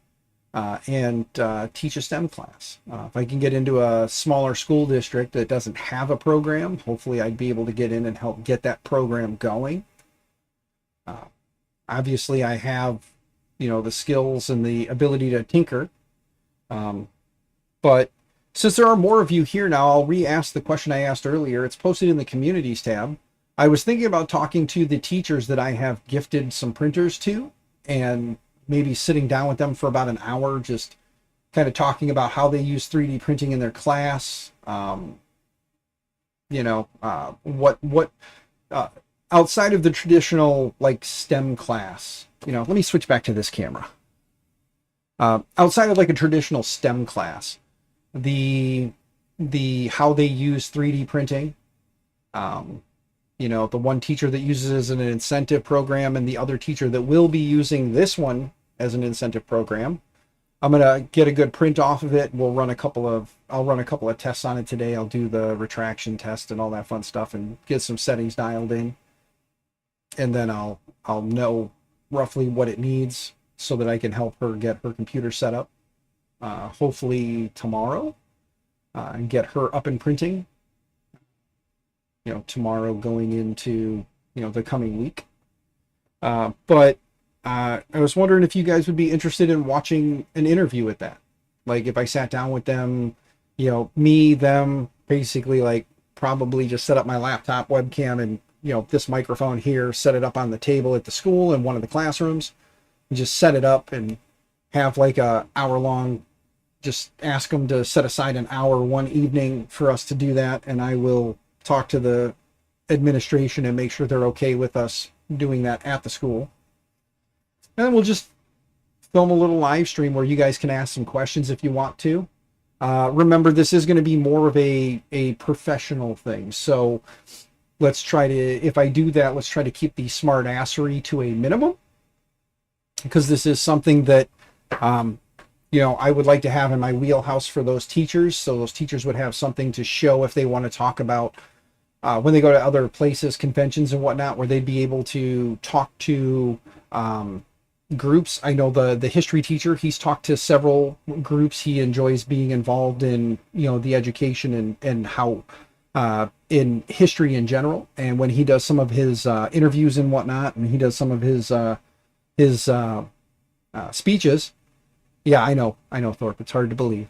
and teach a STEM class. If I can get into a smaller school district that doesn't have a program, hopefully I'd be able to get in and help get that program going. Obviously I have, you know, the skills and the ability to tinker. But since there are more of you here now, I'll re-ask the question I asked earlier. It's posted in the communities tab. I was thinking about talking to the teachers that I have gifted some printers to, and maybe sitting down with them for about an hour, just kind of talking about how they use 3D printing in their class. You know, outside of the traditional like STEM class, let me switch back to this camera. Outside of like a traditional STEM class, the how they use 3D printing, the one teacher that uses it as an incentive program and the other teacher that will be using this one as an incentive program. I'm gonna get a good print off of it. I'll run a couple of tests on it today. I'll do the retraction test and all that fun stuff and get some settings dialed in. And then I'll know roughly what it needs so that I can help her get her computer set up. Hopefully tomorrow, and get her up and printing. Tomorrow going into, the coming week. But I was wondering if you guys would be interested in watching an interview with that. Like if I sat down with them, them, basically like probably just set up my laptop webcam and, this microphone here, set it up on the table at the school in one of the classrooms, and just set it up and have like a hour long, just ask them to set aside an hour one evening for us to do that. And I will talk to the administration and make sure they're okay with us doing that at the school. And then we'll just film a little live stream where you guys can ask some questions if you want to. Remember, this is going to be more of a professional thing. So let's try to, if I do that, let's try to keep the smart assery to a minimum. Because this is something that, I would like to have in my wheelhouse for those teachers. So those teachers would have something to show if they want to talk about when they go to other places, conventions and whatnot, where they'd be able to talk to groups. I know the history teacher, he's talked to several groups. He enjoys being involved in, the education and how in history in general. And when he does some of his interviews and whatnot, and he does some of his speeches. Yeah, I know, Thorpe. It's hard to believe.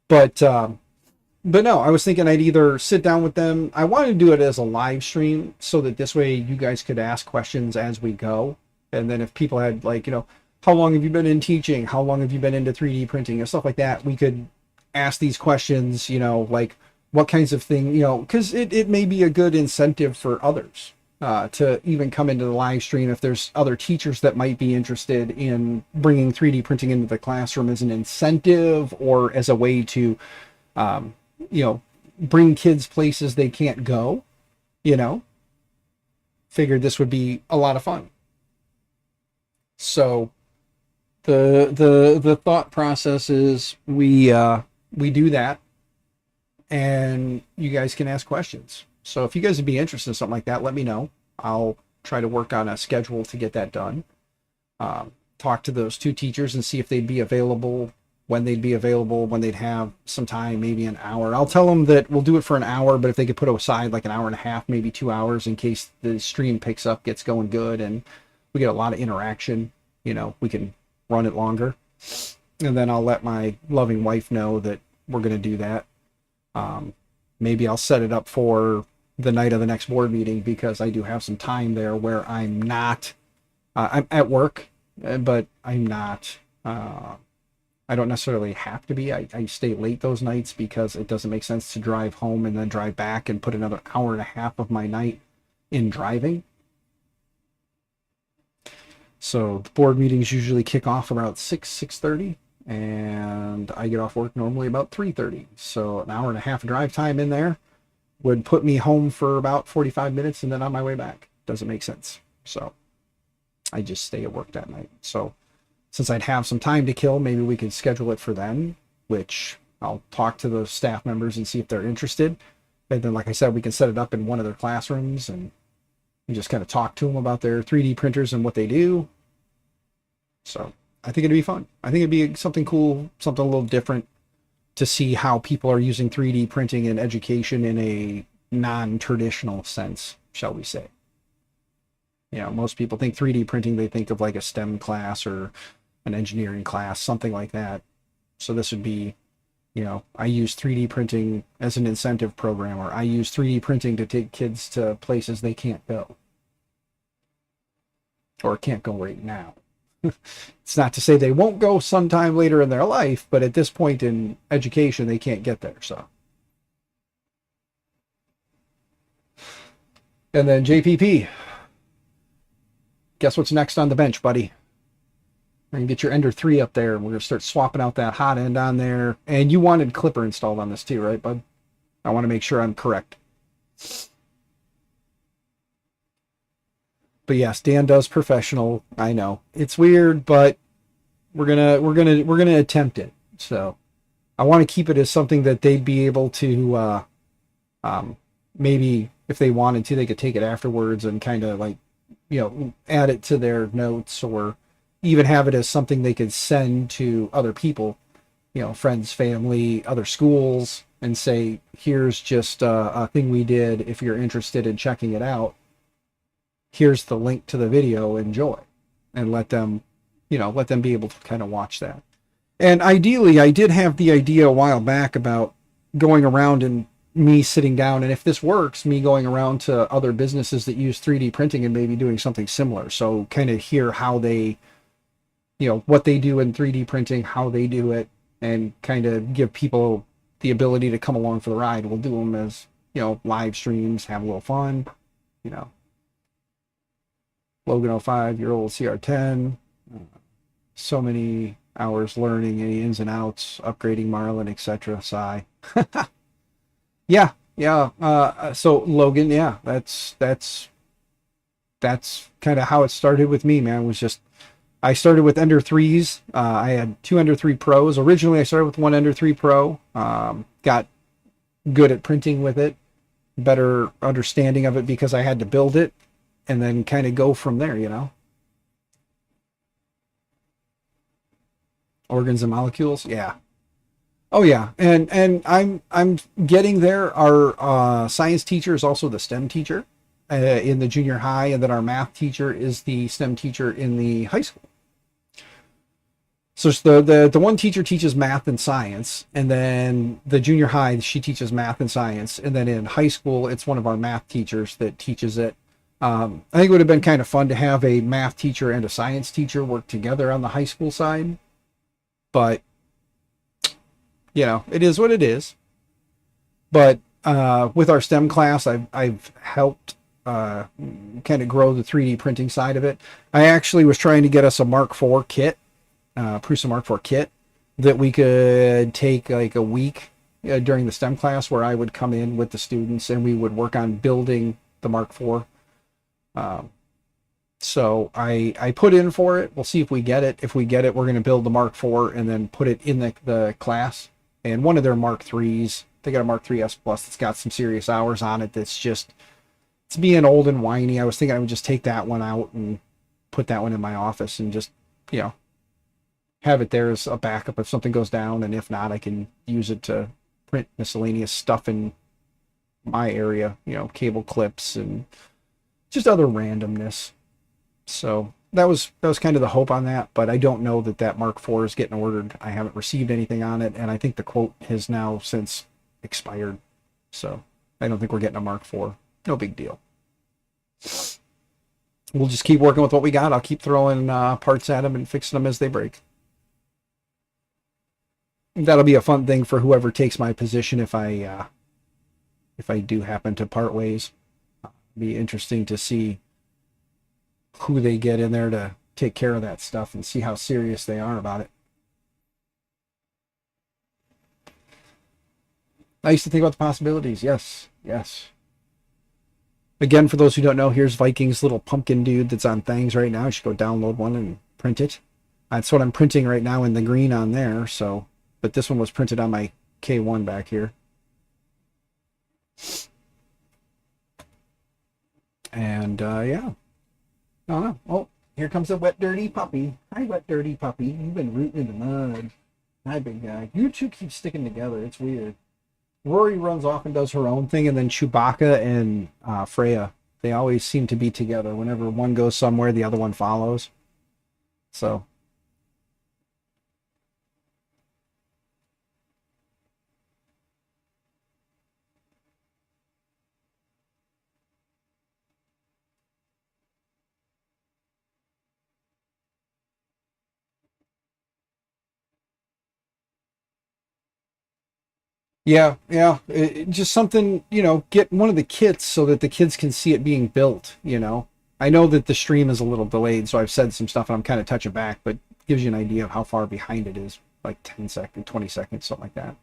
But no, I was thinking I'd either sit down with them. I wanted to do it as a live stream so that this way you guys could ask questions as we go. And then if people had like, how long have you been in teaching? How long have you been into 3D printing and stuff like that? We could ask these questions, like what kinds of things, because it may be a good incentive for others to even come into the live stream if there's other teachers that might be interested in bringing 3D printing into the classroom as an incentive or as a way to, bring kids places they can't go, figured this would be a lot of fun. So the thought process is we do that and you guys can ask questions. So if you guys would be interested in something like that, let me know. I'll try to work on a schedule to get that done. Talk to those two teachers and see if they'd be available, when they'd have some time, maybe an hour. I'll tell them that we'll do it for an hour, but if they could put aside like an hour and a half, maybe 2 hours in case the stream picks up, gets going good, and we get a lot of interaction, we can run it longer. And then I'll let my loving wife know that we're going to do that. Maybe I'll set it up for the night of the next board meeting because I do have some time there where I'm not, I'm at work, but I'm not, I don't necessarily have to be. I stay late those nights because it doesn't make sense to drive home and then drive back and put another hour and a half of my night in driving. So the board meetings usually kick off about 6:30, and I get off work normally about 3:30. So an hour and a half drive time in there would put me home for about 45 minutes and then on my way back. Doesn't make sense. So I just stay at work that night. So since I'd have some time to kill, maybe we could schedule it for then, which I'll talk to the staff members and see if they're interested. And then, like I said, we can set it up in one of their classrooms and just kind of talk to them about their 3D printers and what they do. So I think it'd be fun. I think it'd be something cool, something a little different to see how people are using 3D printing in education in a non-traditional sense, shall we say. Most people think 3D printing, they think of like a STEM class or an engineering class, something like that. So this would be, I use 3D printing as an incentive program, or I use 3D printing to take kids to places they can't go. Or can't go right now. It's not to say they won't go sometime later in their life, but at this point in education, they can't get there. So And then JPP, guess what's next on the bench, buddy? We're going to get your Ender 3 up there, and we're going to start swapping out that hot end on there. And you wanted Clipper installed on this too, right, bud? I want to make sure I'm correct. But yes, Dan does professional. I know. It's weird, but we're gonna attempt it. So I want to keep it as something that they'd be able to maybe if they wanted to, they could take it afterwards and kind of like, add it to their notes, or even have it as something they could send to other people, friends, family, other schools, and say, here's just a thing we did. If you're interested in checking it out, here's the link to the video, enjoy, and let them be able to kind of watch that. And ideally, I did have the idea a while back about going around and me sitting down, and if this works, me going around to other businesses that use 3D printing and maybe doing something similar. So kind of hear how they, what they do in 3D printing, how they do it, and kind of give people the ability to come along for the ride. We'll do them as, live streams, have a little fun, Logan 05-year-old CR10, so many hours learning any ins and outs, upgrading Marlin, etc. Sigh. Yeah. So Logan, yeah, that's kind of how it started with me, man. It was just, I started with Ender 3s. I had two Ender 3 Pros. Originally, I started with one Ender 3 Pro. Got good at printing with it, better understanding of it because I had to build it, and then kind of go from there. Organs and molecules, yeah. Oh yeah, and I'm getting there. Our science teacher is also the STEM teacher in the junior high, and then our math teacher is the STEM teacher in the high school. So the one teacher teaches math and science, and then the junior high, she teaches math and science, and then in high school it's one of our math teachers that teaches it. I think it would have been kind of fun to have a math teacher and a science teacher work together on the high school side, but it is what it is. But with our STEM class, I've helped kind of grow the 3D printing side of it. I actually was trying to get us a Mark IV kit, Prusa Mark IV kit, that we could take like a week during the STEM class, where I would come in with the students and we would work on building the Mark IV. So I put in for it. We'll see if we get it. If we get it, we're going to build the Mark IV and then put it in the class. And one of their Mark IIIs, they got a Mark III S Plus that's got some serious hours on it. That's just, it's being old and whiny. I was thinking I would just take that one out and put that one in my office and just, have it there as a backup if something goes down. And if not, I can use it to print miscellaneous stuff in my area, cable clips and just other randomness. So that was kind of the hope on that, but I don't know that Mark IV is getting ordered. I haven't received anything on it, and I think the quote has now since expired. So I don't think we're getting a Mark IV. No big deal. We'll just keep working with what we got. I'll keep throwing parts at them and fixing them as they break. That'll be a fun thing for whoever takes my position if I do happen to part ways. Be interesting to see who they get in there to take care of that stuff and see how serious they are about it. I used to think about the possibilities. Yes. Again, for those who don't know, here's Viking's little pumpkin dude that's on Things right now. You should go download one and print it. That's what I'm printing right now in the green on there. So, but this one was printed on my K1 back here. And yeah. I don't know. Oh, here comes a wet, dirty puppy. Hi, wet, dirty puppy. You've been rooting in the mud. Hi, big guy. You two keep sticking together. It's weird. Rory runs off and does her own thing, and then Chewbacca and Freya, they always seem to be together. Whenever one goes somewhere, the other one follows. So Yeah, yeah. Just something, get one of the kits so that the kids can see it being built. I know that the stream is a little delayed, so I've said some stuff and I'm kind of touching back, but gives you an idea of how far behind it is, like 10 seconds, 20 seconds, something like that.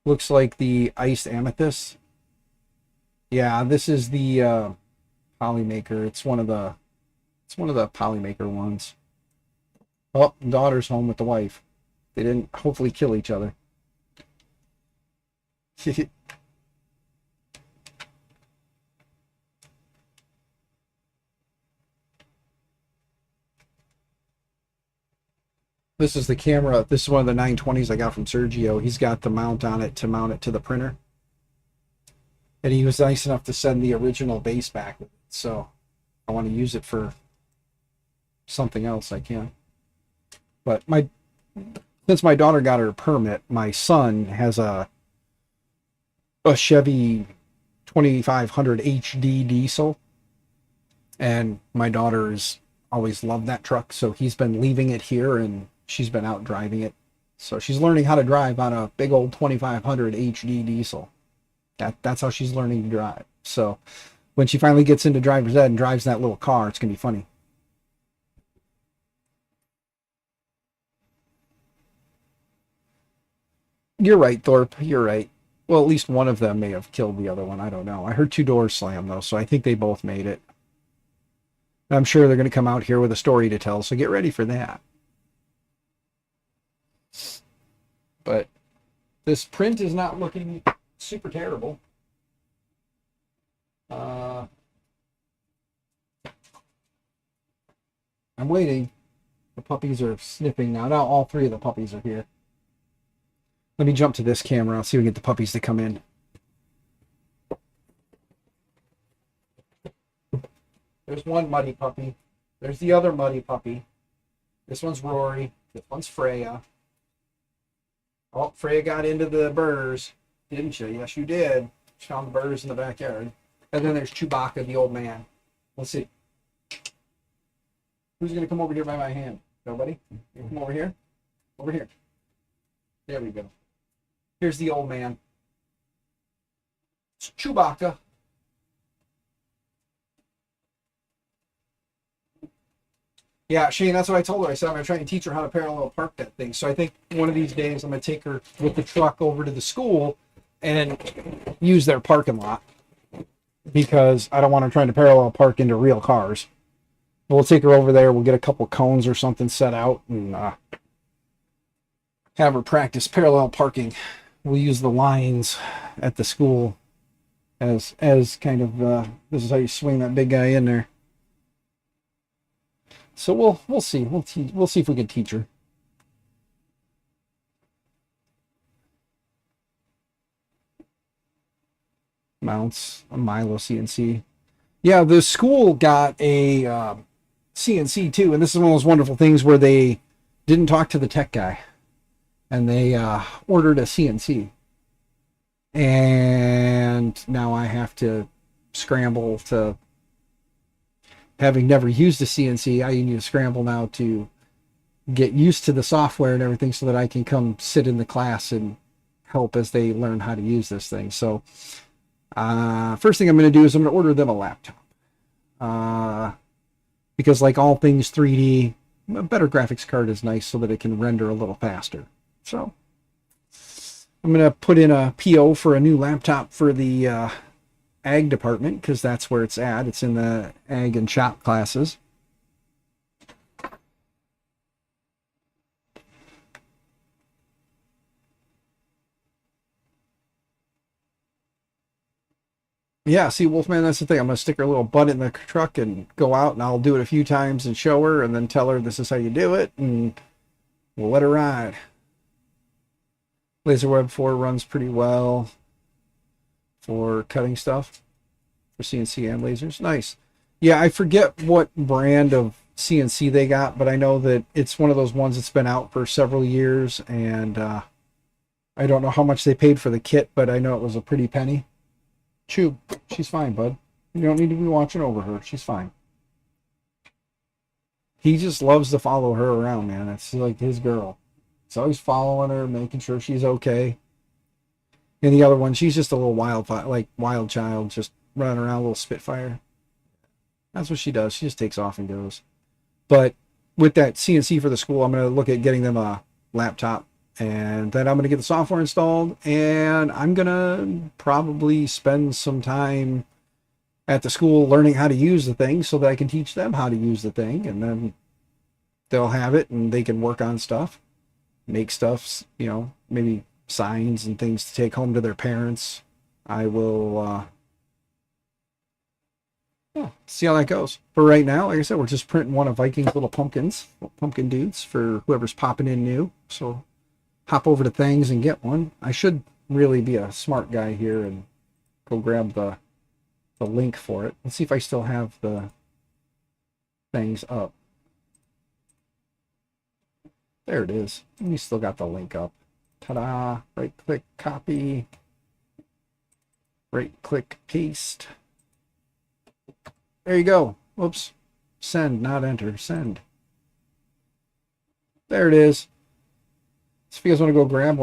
Looks like the iced amethyst. Yeah, this is the polymaker. It's one of the polymaker ones. Oh, daughter's home with the wife. They didn't hopefully kill each other. This is the camera. This is one of the 920s I got from Sergio. He's got the mount on it to mount it to the printer. And he was nice enough to send the original base back with it. So I want to use it for something else I can. But since my daughter got her permit, my son has a Chevy 2500 HD diesel. And my daughter's always loved that truck, so he's been leaving it here and she's been out driving it. So she's learning how to drive on a big old 2500 HD diesel. That's how she's learning to drive. So when she finally gets into driver's ed and drives that little car, it's gonna be funny. You're right, Thorpe. You're right. Well, at least one of them may have killed the other one. I don't know. I heard two doors slam though, so I think they both made it. I'm sure they're going to come out here with a story to tell, so get ready for that. But this print is not looking super terrible. I'm waiting. The puppies are sniffing now. Now all three of the puppies are here. Let me jump to this camera. I'll see if we can get the puppies to come in. There's one muddy puppy. There's the other muddy puppy. This one's Rory. This one's Freya. Oh, Freya got into the burrs, didn't you? Yes, you did. She found the burrs in the backyard. And then there's Chewbacca, the old man. Let's see. Who's going to come over here by my hand? Nobody? You come over here? Over here. There we go. Here's the old man. It's Chewbacca. Yeah, Shane, that's what I told her. I said I'm going to try and teach her how to parallel park that thing. So I think one of these days I'm going to take her with the truck over to the school and use their parking lot, because I don't want her trying to parallel park into real cars. We'll take her over there. We'll get a couple cones or something set out and have her practice parallel parking. We'll use the lines at the school as kind of this is how you swing that big guy in there. So we'll see. We'll see if we can teach her. Mounts a Milo CNC. Yeah, the school got a CNC too, and this is one of those wonderful things where they didn't talk to the tech guy, and they ordered a CNC, and now I have to scramble to. Having never used a CNC, I need to scramble now to get used to the software and everything so that I can come sit in the class and help as they learn how to use this thing. So first thing I'm going to do is I'm going to order them a laptop. Because like all things 3D, a better graphics card is nice so that it can render a little faster. So I'm going to put in a PO for a new laptop for the ag department, because that's where it's at. It's in the ag and shop classes. Yeah, see, Wolfman, that's the thing. I'm going to stick her little butt in the truck and go out, and I'll do it a few times and show her, and then tell her this is how you do it, and we'll let her ride. LaserWeb 4 runs pretty well for cutting stuff, for CNC and lasers. Nice. Yeah, I forget what brand of CNC they got, but I know that it's one of those ones that's been out for several years, and I don't know how much they paid for the kit, but I know it was a pretty penny. Chew, she's fine, bud. You don't need to be watching over her. She's fine. He just loves to follow her around, man. It's like his girl. He's always following her, making sure she's okay. And the other one, she's just a little wild child, just running around, a little spitfire. That's what she does. She just takes off and goes. But with that CNC for the school, I'm going to look at getting them a laptop, and then I'm going to get the software installed, and I'm going to probably spend some time at the school learning how to use the thing so that I can teach them how to use the thing, and then they'll have it and they can work on stuff, make stuff, you know, maybe signs and things to take home to their parents. I will see how that goes. But right now, like I said, we're just printing one of Viking's little pumpkins, little pumpkin dudes for whoever's popping in new. So hop over to things and get one. I should really be a smart guy here and go grab the link for it. Let's see if I still have the things up. There it is. We still got the link up. Ta-da! Right click, copy. Right click, paste. There you go. Whoops. Send, not enter. Send. There it is. So if you guys want to go grab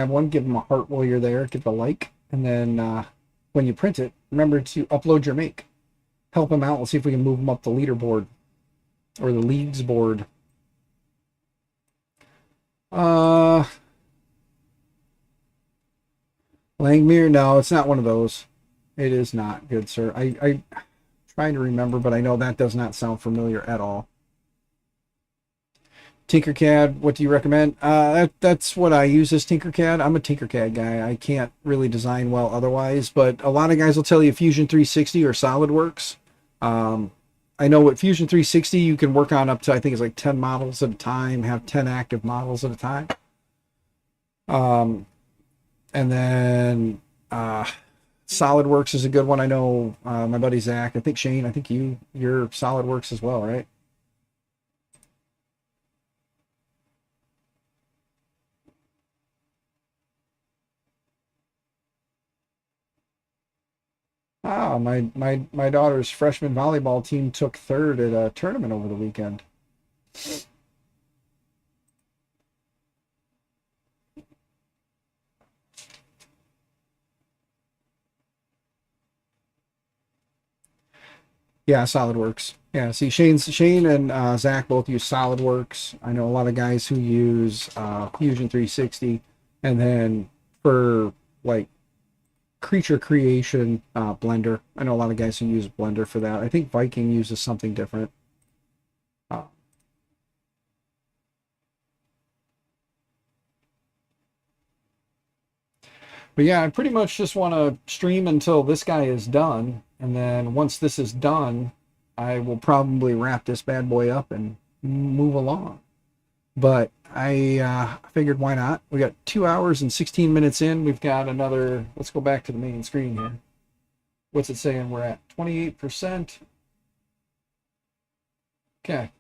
one. Give them a heart while you're there. Give a like. And then when you print it, remember to upload your make. Help them out. Let's see if we can move them up the leaderboard. Or the leagues board. Langmuir? No, it's not one of those. It is not, good sir. I trying to remember, but I know that does not sound familiar at all. Tinkercad, what do you recommend? That's what I use as Tinkercad. I'm a Tinkercad guy. I can't really design well otherwise, but a lot of guys will tell you Fusion 360 or SolidWorks. I know with Fusion 360 you can work on up to, I think it's like 10 models at a time, have 10 active models at a time. And then SolidWorks is a good one. I know my buddy Zach, I think Shane, I think you're SolidWorks as well, right? Ah, my daughter's freshman volleyball team took third at a tournament over the weekend. Yeah, SolidWorks. Yeah, see, Shane and Zach both use SolidWorks. I know a lot of guys who use Fusion 360, and then for like creature creation, Blender. I know a lot of guys who use Blender for that. I think Viking uses something different. But yeah, I pretty much just want to stream until this guy is done, and then once this is done, I will probably wrap this bad boy up and move along. But I figured, why not? We got 2 hours and 16 minutes in. We've got another, let's go back to the main screen here. What's it saying? We're at 28%. Okay.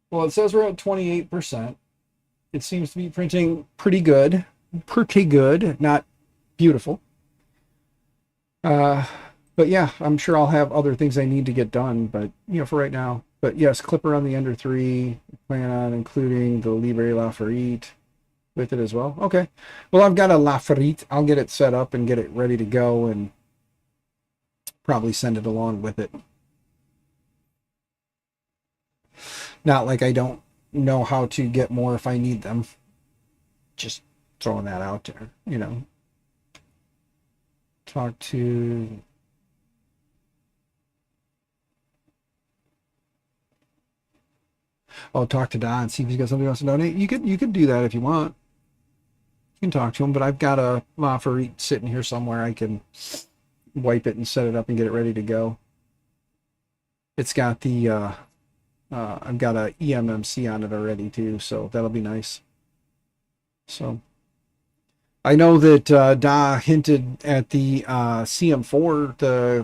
Well, it says we're at 28%. It seems to be printing pretty good. Pretty good, not beautiful. But yeah, I'm sure I'll have other things I need to get done, but you know, for right now. But yes, Clipper on the Ender 3. Plan on including the Libre Laferite with it as well. Okay. Well, I've got a Laferite. I'll get it set up and get it ready to go and probably send it along with it. Not like I don't know how to get more if I need them. Just throwing that out there, you know. Talk to talk to Don, see if he's got something else to donate. You could do that if you want. You can talk to him, but I've got a Laferite sitting here somewhere. I can wipe it and set it up and get it ready to go. It's got the I've got a EMMC on it already too, so that'll be nice. So I know that Da hinted at the CM4,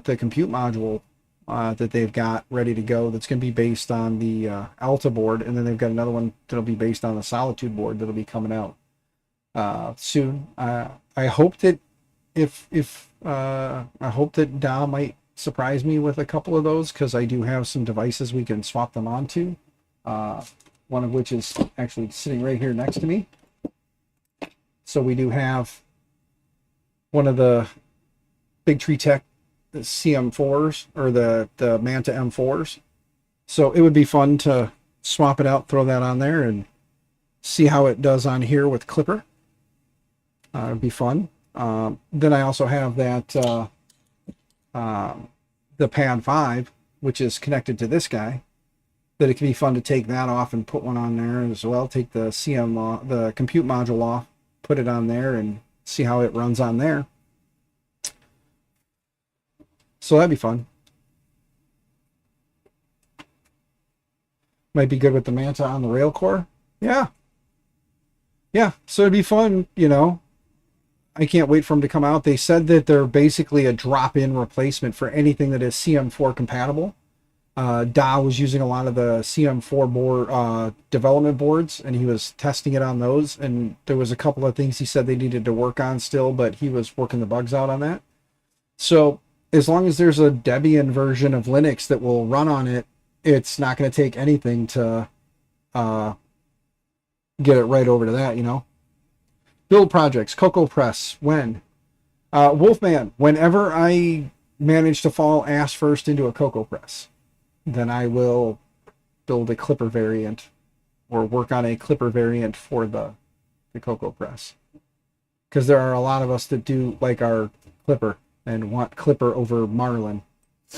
the compute module that they've got ready to go. That's going to be based on the Alta board, and then they've got another one that'll be based on the Solitude board that'll be coming out soon. I hope that I hope that Da might surprise me with a couple of those, because I do have some devices we can swap them onto. one of which is actually sitting right here next to me. So we do have one of the Linktree Tech CM4s, or the Manta M4s. So it would be fun to swap it out, throw that on there, and see how it does on here with Clipper. It'd be fun. Then I also have that the Pad 5, which is connected to this guy, that it can be fun to take that off and put one on there as well. Take the the compute module off, put it on there, and see how it runs on there. So that'd be fun. Might be good with the Manta on the rail core. Yeah. Yeah, so it'd be fun, you know. I can't wait for them to come out. They said that they're basically a drop-in replacement for anything that is CM4 compatible. Da was using a lot of the CM4 board development boards, and he was testing it on those. And there was a couple of things he said they needed to work on still, but he was working the bugs out on that. So as long as there's a Debian version of Linux that will run on it, it's not going to take anything to get it right over to that, you know. Build projects, Cocoa Press, when? Wolfman, whenever I manage to fall ass first into a Cocoa Press, then I will build a Clipper variant or work on a Clipper variant for the Cocoa Press. Because there are a lot of us that do like our Clipper and want Clipper over Marlin.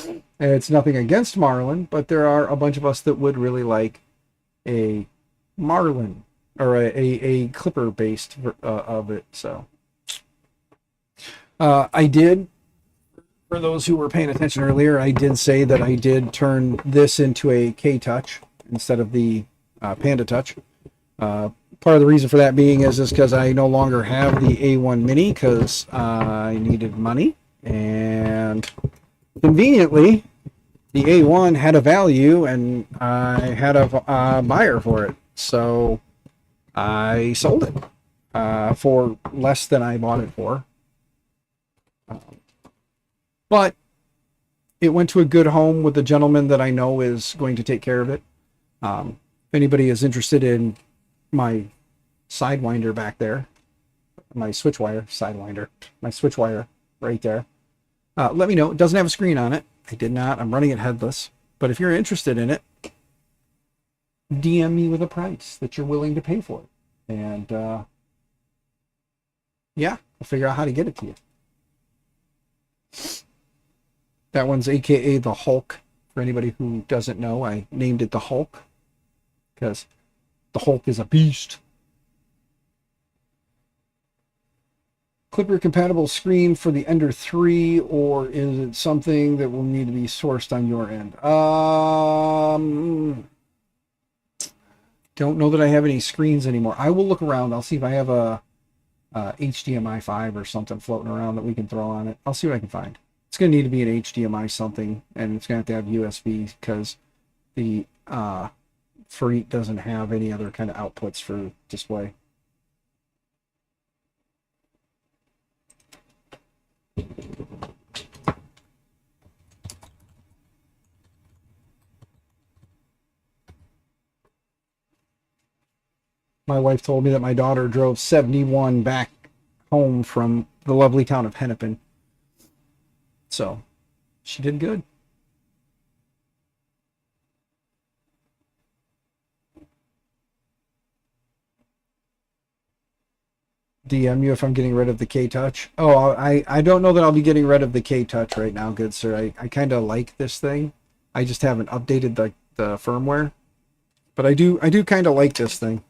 And it's nothing against Marlin, but there are a bunch of us that would really like a Marlin or a Clipper based of it. So I did, for those who were paying attention earlier, I did say that I did turn this into a K-Touch instead of the Panda Touch. Part of the reason for that being is because I no longer have the A1 Mini because I needed money, and conveniently the A1 had a value and I had a buyer for it. So I sold it for less than I bought it for. But it went to a good home with a gentleman that I know is going to take care of it. If anybody is interested in my Sidewinder back there, my Switchwire Sidewinder, my Switchwire right there, let me know. It doesn't have a screen on it. I did not. I'm running it headless. But if you're interested in it, DM me with a price that you're willing to pay for it. And yeah, I'll figure out how to get it to you. That one's AKA the Hulk. For anybody who doesn't know, I named it the Hulk because the Hulk is a beast. Clipper compatible screen for the Ender 3, or is it something that will need to be sourced on your end? Don't know that I have any screens anymore. I will look around. I'll see if I have a HDMI 5 or something floating around that we can throw on it. I'll see what I can find. It's going to need to be an HDMI something, and it's going to have USB because the Freet doesn't have any other kind of outputs for display. My wife told me that my daughter drove 71 back home from the lovely town of Hennepin. So, she did good. DM you if I'm getting rid of the K-Touch. Oh, I don't know that I'll be getting rid of the K-Touch right now, good sir. I kind of like this thing. I just haven't updated the firmware. But I do kind of like this thing.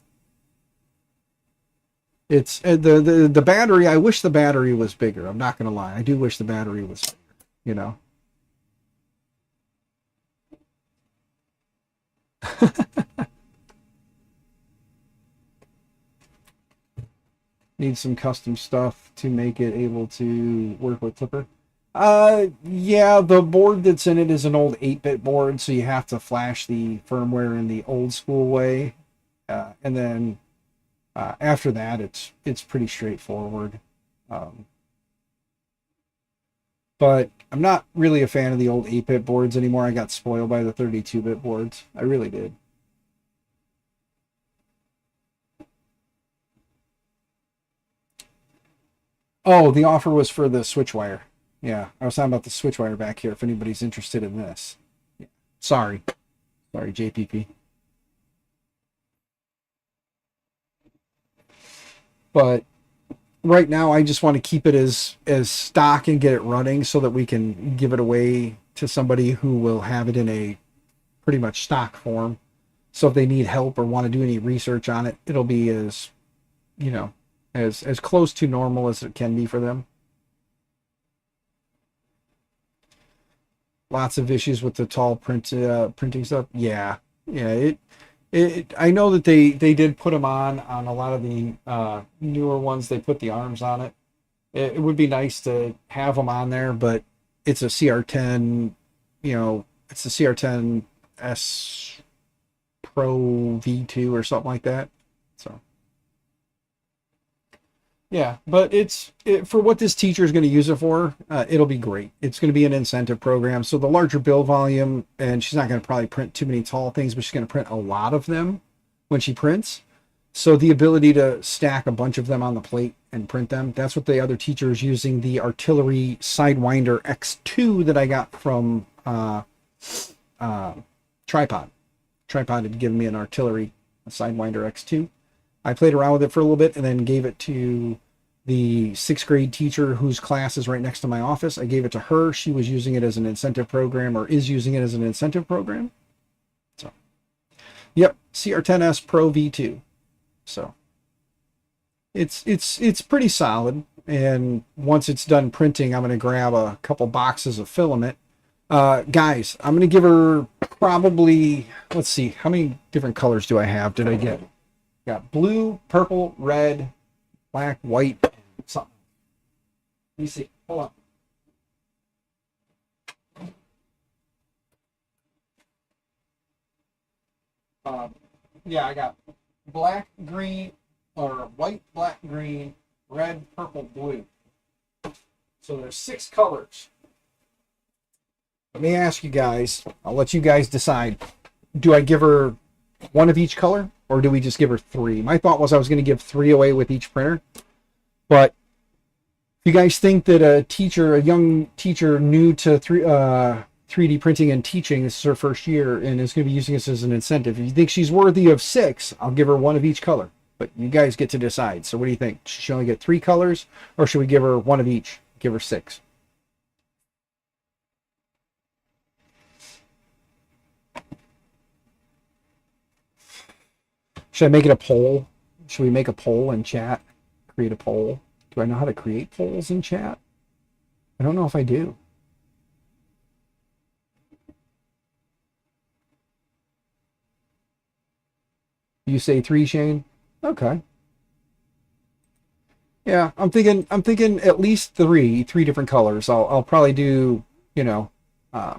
It's the battery. I wish the battery was bigger. I'm not gonna lie. I do wish the battery was bigger, you know. Need some custom stuff to make it able to work with Clipper. Yeah, the board that's in it is an old 8-bit board, so you have to flash the firmware in the old school way, and then after that, it's pretty straightforward. But I'm not really a fan of the old 8-bit boards anymore. I got spoiled by the 32-bit boards. I really did. Oh, the offer was for the switch wire. Yeah, I was talking about the switch wire back here if anybody's interested in this. Yeah. Sorry. Sorry, JPP. But right now I just want to keep it as stock and get it running so that we can give it away to somebody who will have it in a pretty much stock form. So if they need help or want to do any research on it, it'll be as, you know, as close to normal as it can be for them. Lots of issues with the tall printing stuff. Yeah, yeah. I know that they did put them on a lot of the newer ones. They put the arms on it. It would be nice to have them on there, but it's a CR10. You know, it's the CR10S Pro V2 or something like that. So. Yeah, but for what this teacher is going to use it for, it'll be great. It's going to be an incentive program. So the larger bill volume, and she's not going to probably print too many tall things, but she's going to print a lot of them when she prints. So the ability to stack a bunch of them on the plate and print them, that's what the other teacher is using the Artillery Sidewinder X2 that I got from Tripod. Tripod had given me an Artillery Sidewinder X2. I played around with it for a little bit and then gave it to the 6th grade teacher whose class is right next to my office. I gave it to her. She was using it as an incentive program, or is using it as an incentive program. So, yep, CR10S Pro V2. So, it's pretty solid. And once it's done printing, I'm going to grab a couple boxes of filament. Guys, I'm going to give her probably, let's see, how many different colors do I have? Did I get? Got blue, purple, red, black, white, something. Let me see. Hold on. Yeah, I got black, green, or white, black, green, red, purple, blue. So there's 6 colors. Let me ask you guys. I'll let you guys decide. Do I give her one of each color, or do we just give her 3? My thought was I was going to give 3 away with each printer, but if you guys think that a young teacher new to 3D printing and teaching, this is her first year and is going to be using this as an incentive, if you think she's worthy of 6, I'll give her one of each color, but you guys get to decide. So what do you think? Should she only get 3 colors, or should we give her one of each, give her 6? Should I make it a poll? Should we make a poll in chat? Create a poll? Do I know how to create polls in chat? I don't know if I do. You say 3, Shane? Okay. Yeah, I'm thinking at least 3 different colors. I'll probably do, you know, uh,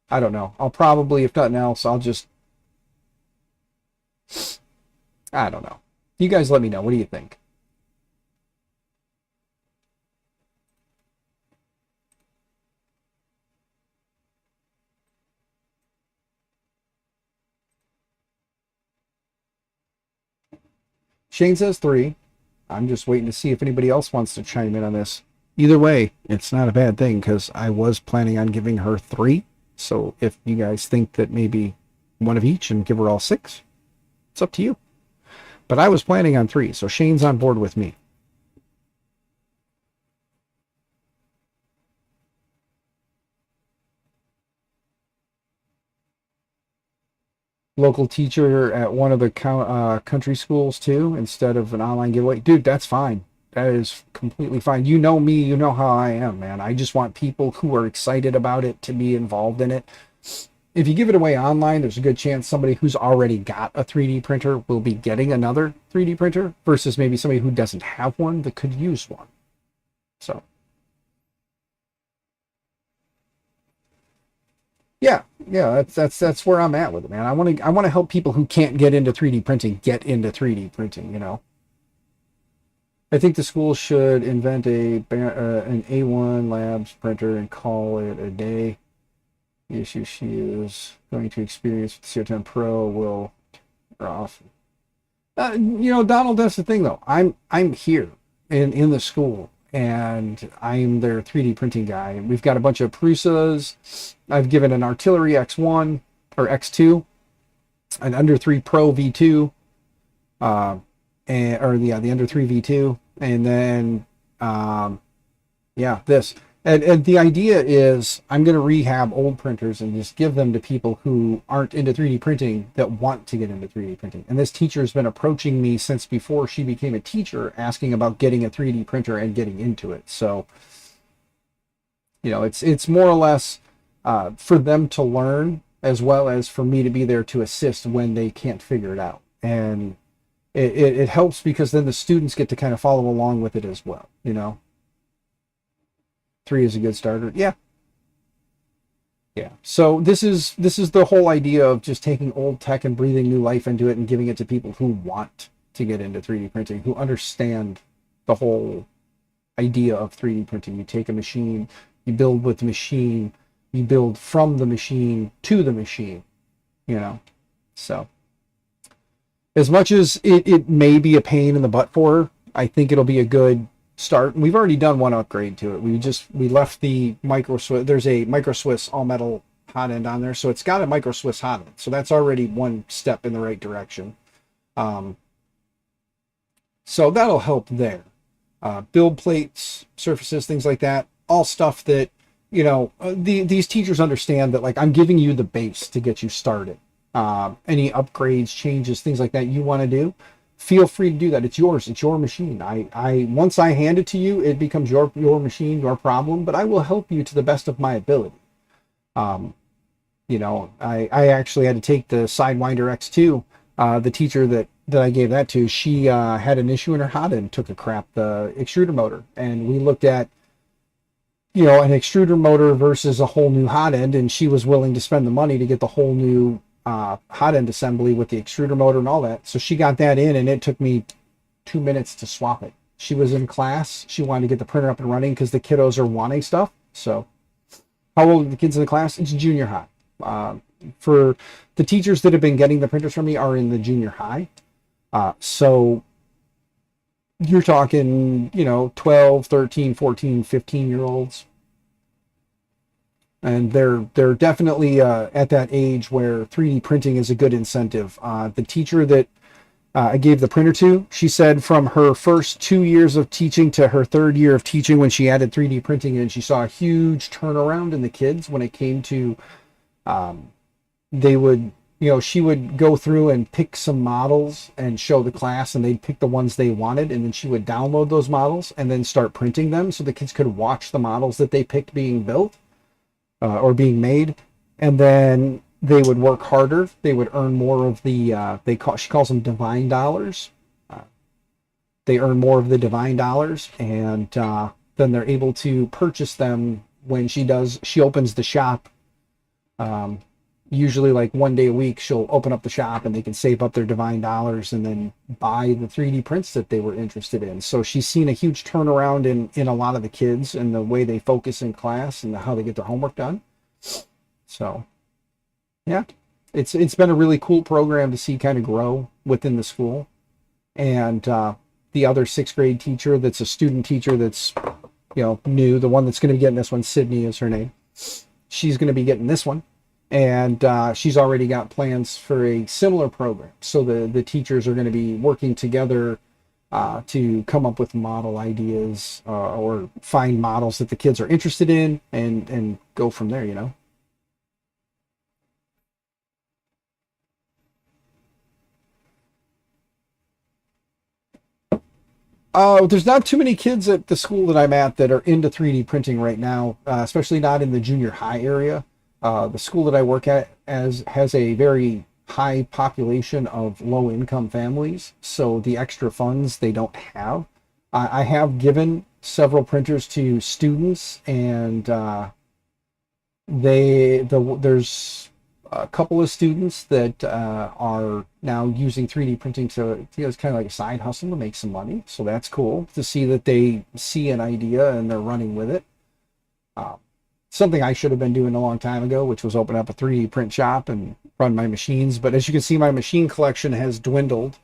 I don't know. I'll probably, if nothing else, I don't know. You guys let me know. What do you think? Shane says 3. I'm just waiting to see if anybody else wants to chime in on this. Either way, it's not a bad thing because I was planning on giving her 3. So if you guys think that maybe one of each and give her all 6, it's up to you. But I was planning on 3, so Shane's on board with me. Local teacher at one of the country schools too, instead of an online giveaway. Dude, that's fine. That is completely fine. You know me, you know how I am, man. I just want people who are excited about it to be involved in it. If you give it away online, there's a good chance somebody who's already got a 3D printer will be getting another 3D printer versus maybe somebody who doesn't have one that could use one. So, yeah, that's where I'm at with it, man. I want to help people who can't get into 3D printing get into 3D printing, you know. I think the school should invent an A1 Labs printer and call it a day. The issue she is going to experience with the CR10 Pro will off. You know, Donald, that's the thing though. I'm here. in the school, and I'm their 3D printing guy. We've got a bunch of Prusas. I've given an Artillery X1 or X2, an Under 3 Pro V2, the Under 3 V2, and then this. And the idea is I'm going to rehab old printers and just give them to people who aren't into 3D printing that want to get into 3D printing. And this teacher has been approaching me since before she became a teacher, asking about getting a 3D printer and getting into it. So, it's more or less for them to learn, as well as for me to be there to assist when they can't figure it out. And it helps because then the students get to kind of follow along with it as well, 3 is a good starter. Yeah. So this is the whole idea of just taking old tech and breathing new life into it and giving it to people who want to get into 3D printing, who understand the whole idea of 3D printing. You take a machine, you build with the machine, you build from the machine to the machine, So as much as it may be a pain in the butt for her, I think it'll be a good start. We've already done one upgrade to it. We left the Micro Swiss. There's a Micro Swiss all metal hot end on there, so it's got a Micro Swiss hot end. So that's already one step in the right direction. So that'll help there. Build plates, surfaces, things like that. All stuff that these teachers understand that, like, I'm giving you the base to get you started. Any upgrades, changes, things like that you want to do, feel free to do that. It's yours. It's your machine. I once I hand it to you, it becomes your machine, your problem, but I will help you to the best of my ability. I actually had to take the Sidewinder X2. The teacher that I gave that to, she had an issue in her hot end, took a crap, the extruder motor. And we looked at, an extruder motor versus a whole new hot end, and she was willing to spend the money to get the whole new hot end assembly with the extruder motor and all that. So she got that in, and it took me 2 minutes to swap it. She was in class. She wanted to get the printer up and running because the kiddos are wanting stuff. So how old are the kids in the class? It's junior high. For the teachers that have been getting the printers from me are in the junior high. So you're talking, 12, 13, 14, 15-year-olds. And they're definitely at that age where 3D printing is a good incentive. The teacher that I gave the printer to, she said from her first 2 years of teaching to her third year of teaching, when she added 3D printing in, she saw a huge turnaround in the kids when it came to, she would go through and pick some models and show the class, and they'd pick the ones they wanted, and then she would download those models and then start printing them so the kids could watch the models that they picked being built. Or being made, and then they would work harder. They would earn more of the she calls them divine dollars. They earn more of the divine dollars, and then they're able to purchase them when she opens the shop. Usually, like 1 day a week, she'll open up the shop, and they can save up their divine dollars and then buy the 3D prints that they were interested in. So she's seen a huge turnaround in a lot of the kids and the way they focus in class and how they get their homework done. So, yeah, it's been a really cool program to see kind of grow within the school. And the other 6th grade teacher that's a student teacher that's, new, the one that's going to be getting this one, Sydney is her name. She's going to be getting this one. And she's already got plans for a similar program. So the teachers are going to be working together to come up with model ideas or find models that the kids are interested in and go from there, There's not too many kids at the school that I'm at that are into 3D printing right now, especially not in the junior high area. The school that I work at has a very high population of low-income families, so the extra funds they don't have. I have given several printers to students, and there's a couple of students that are now using 3D printing to, it's kind of like a side hustle to make some money. So that's cool to see that they see an idea and they're running with it. Something I should have been doing a long time ago, which was open up a 3D print shop and run my machines. But as you can see, my machine collection has dwindled.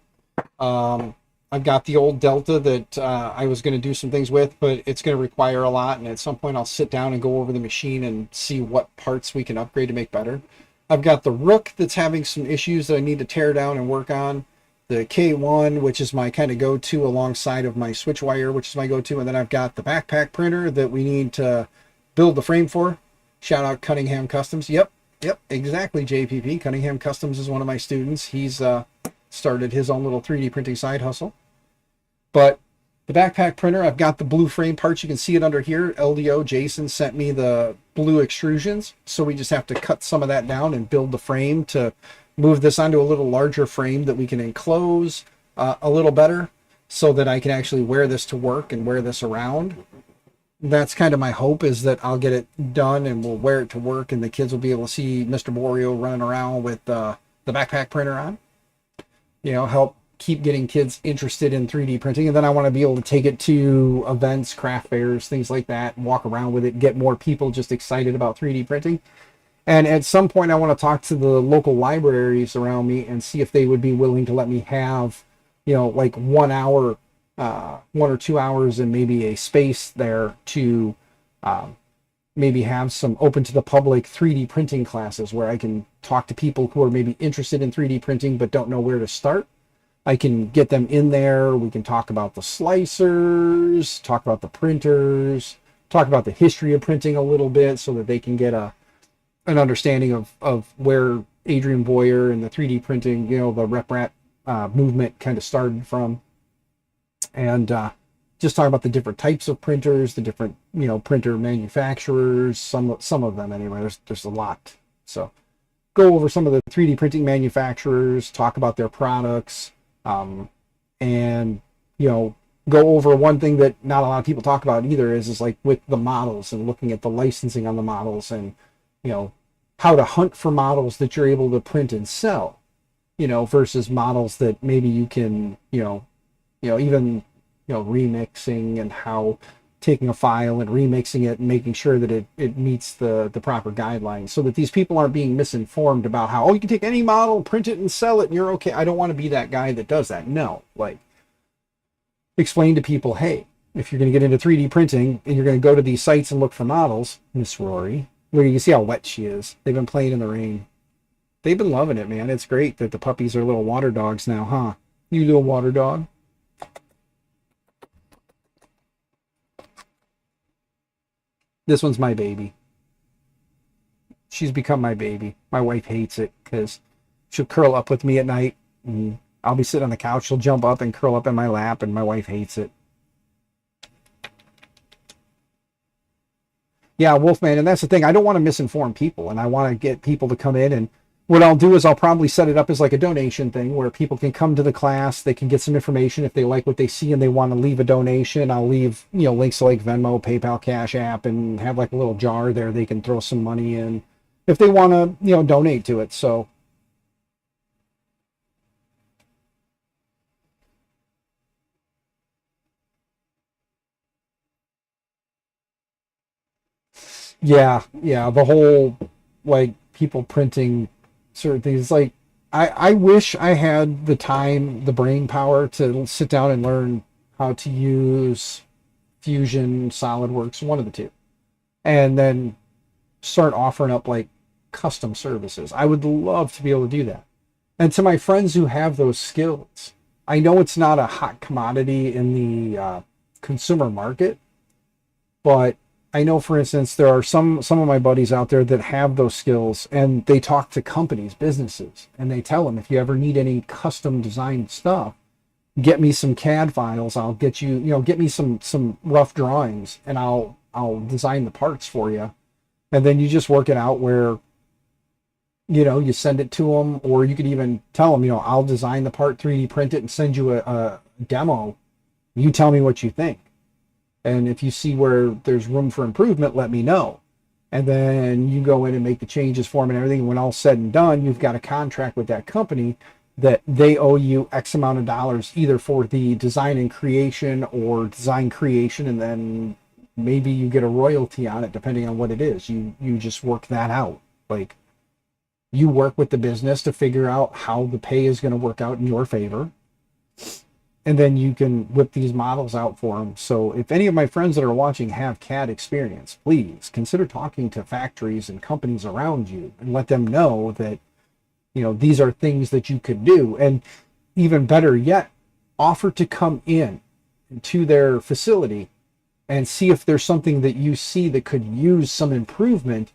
I'm I've got the old Delta that I was going to do some things with, but it's going to require a lot. And at some point, I'll sit down and go over the machine and see what parts we can upgrade to make better. I've got the Rook that's having some issues that I need to tear down and work on. The K1, which is my kind of go-to alongside of my Switchwire, which is my go-to. And then I've got the backpack printer that we need to build the frame for. Shout out Cunningham Customs. Yep, exactly, JPP. Cunningham Customs is one of my students. He's started his own little 3D printing side hustle. But the backpack printer, I've got the blue frame parts. You can see it under here. LDO Jason sent me the blue extrusions. So we just have to cut some of that down and build the frame to move this onto a little larger frame that we can enclose a little better so that I can actually wear this to work and wear this around. That's kind of my hope, is that I'll get it done and we'll wear it to work and the kids will be able to see Mr. Borio running around with the backpack printer on. You know, help keep getting kids interested in 3D printing. And then I want to be able to take it to events, craft fairs, things like that, walk around with it, get more people just excited about 3D printing. And at some point, I want to talk to the local libraries around me and see if they would be willing to let me have, you know, like 1 hour, 1 or 2 hours and maybe a space there to maybe have some open to the public 3D printing classes where I can talk to people who are maybe interested in 3D printing but don't know where to start. I can get them in there. We can talk about the slicers, talk about the printers, talk about the history of printing a little bit so that they can get an understanding of where Adrian Boyer and the 3D printing, you know, the RepRap movement kind of started from. And just talk about the different types of printers, the different, you know, printer manufacturers, some of them anyway. There's a lot. So go over some of the 3D printing manufacturers, talk about their products, and, you know, go over one thing that not a lot of people talk about either is like with the models and looking at the licensing on the models and, you know, how to hunt for models that you're able to print and sell, you know, versus models that maybe you can, you know, even, you know, remixing and how taking a file and remixing it and making sure that it meets the proper guidelines so that these people aren't being misinformed about how, oh, you can take any model, print it and sell it and you're okay. I don't want to be that guy that does that. No, like, explain to people, hey, if you're going to get into 3D printing and you're going to go to these sites and look for models, Miss Rory, where you can see how wet she is. They've been playing in the rain. They've been loving it, man. It's great that the puppies are little water dogs now, huh? You little water dog. This one's my baby. She's become my baby. My wife hates it because she'll curl up with me at night and I'll be sitting on the couch. She'll jump up and curl up in my lap and my wife hates it. Yeah, Wolfman, and that's the thing. I don't want to misinform people, and I want to get people to come in, and what I'll do is I'll probably set it up as like a donation thing where people can come to the class, they can get some information if they like what they see and they want to leave a donation. I'll leave, you know, links to like Venmo, PayPal, Cash App, and have like a little jar there they can throw some money in if they want to, you know, donate to it. So yeah, the whole like people printing certain things. Like I wish I had the time, the brain power to sit down and learn how to use Fusion, SolidWorks, one of the two, and then start offering up like custom services. I would love to be able to do that. And to my friends who have those skills, I know it's not a hot commodity in the consumer market, but I know, for instance, there are some of my buddies out there that have those skills and they talk to companies, businesses, and they tell them, if you ever need any custom designed stuff, get me some CAD files. I'll get you, you know, get me some rough drawings and I'll design the parts for you. And then you just work it out where, you know, you send it to them, or you could even tell them, you know, I'll design the part, 3D print it and send you a demo. You tell me what you think. And if you see where there's room for improvement, let me know. And then you go in and make the changes for them and everything. When all's said and done, you've got a contract with that company that they owe you X amount of dollars, either for the design and creation or design creation, and then maybe you get a royalty on it, depending on what it is. You just work that out. Like, you work with the business to figure out how the pay is going to work out in your favor. and then you can whip these models out for them. So if any of my friends that are watching have CAD experience, please consider talking to factories and companies around you and let them know that, you know, these are things that you could do. And even better yet, offer to come in to their facility and see if there's something that you see that could use some improvement,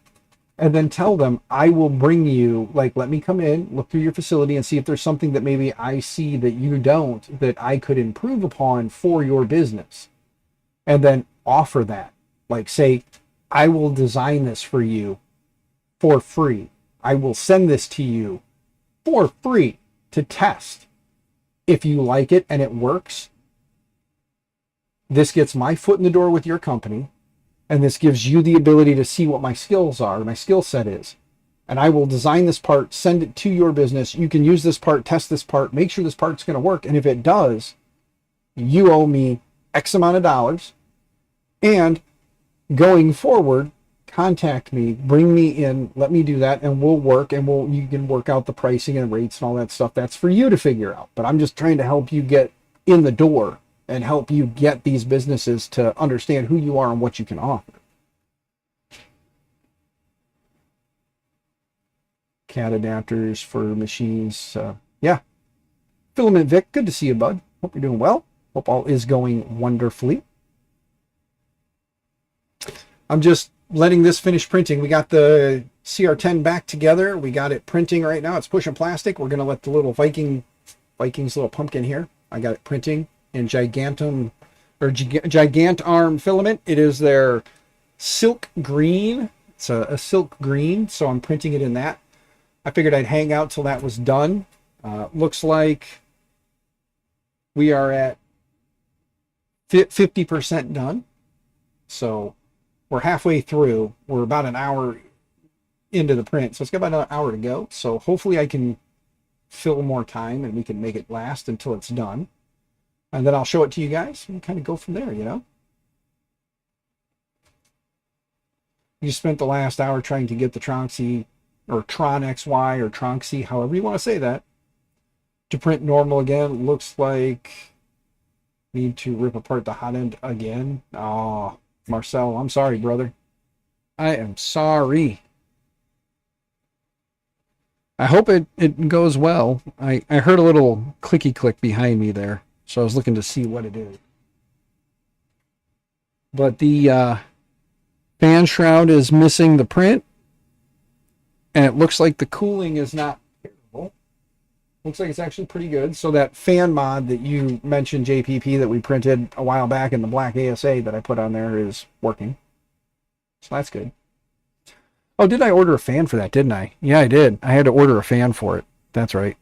and then tell them, I will bring you, like, let me come in, look through your facility and see if there's something that maybe I see that you don't, that I could improve upon for your business. And then offer that. Like, say, I will design this for you for free. I will send this to you for free to test. If you like it and it works, this gets my foot in the door with your company. And this gives you the ability to see what my skills are, my skill set is. And I will design this part, send it to your business. You can use this part, test this part, make sure this part's going to work. And if it does, you owe me X amount of dollars. And going forward, contact me, bring me in, let me do that, and we'll work, and you can work out the pricing and rates and all that stuff. That's for you to figure out. But I'm just trying to help you get in the door and help you get these businesses to understand who you are and what you can offer. CAD adapters for machines. Yeah. Filament Vic, good to see you, bud. Hope you're doing well. Hope all is going wonderfully. I'm just letting this finish printing. We got the CR10 back together. We got it printing right now. It's pushing plastic. We're going to let the little Viking's little pumpkin here. I got it printing in Gigant Arm filament. It is their silk green. It's a silk green, so I'm printing it in that. I figured I'd hang out till that was done. Looks like we are at 50% done. So we're halfway through. We're about an hour into the print, so it's got about another hour to go. So hopefully I can fill more time and we can make it last until it's done. And then I'll show it to you guys and kind of go from there, you know? You spent the last hour trying to get the Tronxy, or Tron XY, or Tronxy, however you want to say that, to print normal again. Looks like need to rip apart the hot end again. Oh, Marcel, I'm sorry, brother. I am sorry. I hope it goes well. I heard a little clicky click behind me there, so I was looking to see what it is. But the fan shroud is missing the print, and it looks like the cooling is not terrible. Looks like it's actually pretty good. So that fan mod that you mentioned, JPP, that we printed a while back in the black ASA that I put on there is working. So that's good. Oh, did I order a fan for that, didn't I? Yeah, I did. I had to order a fan for it. That's right.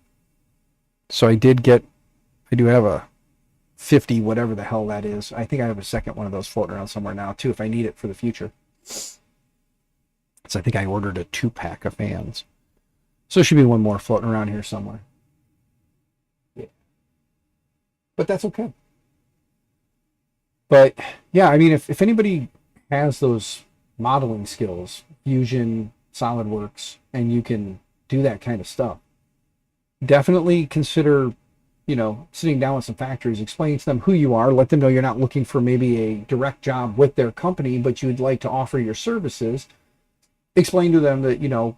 So I do have a 50, whatever the hell that is. I think I have a second one of those floating around somewhere now, too, if I need it for the future. So I think I ordered a 2-pack of fans. So there should be one more floating around here somewhere. Yeah. But that's okay. But, yeah, I mean, if anybody has those modeling skills, Fusion, SolidWorks, and you can do that kind of stuff, definitely consider, you know, sitting down with some factories, explaining to them who you are, let them know you're not looking for maybe a direct job with their company, but you'd like to offer your services. Explain to them that, you know,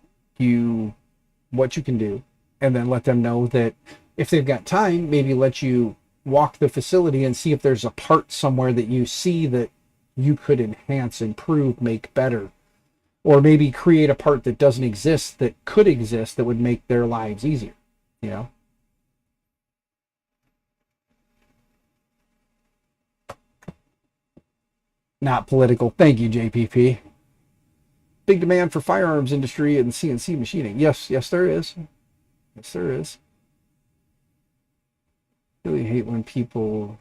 what you can do, and then let them know that if they've got time, maybe let you walk the facility and see if there's a part somewhere that you see that you could enhance, improve, make better, or maybe create a part that doesn't exist that could exist that would make their lives easier, you know? Not political. Thank you, JPP. Big demand for firearms industry and CNC machining. Yes, there is. Yes, there is. Really hate when people...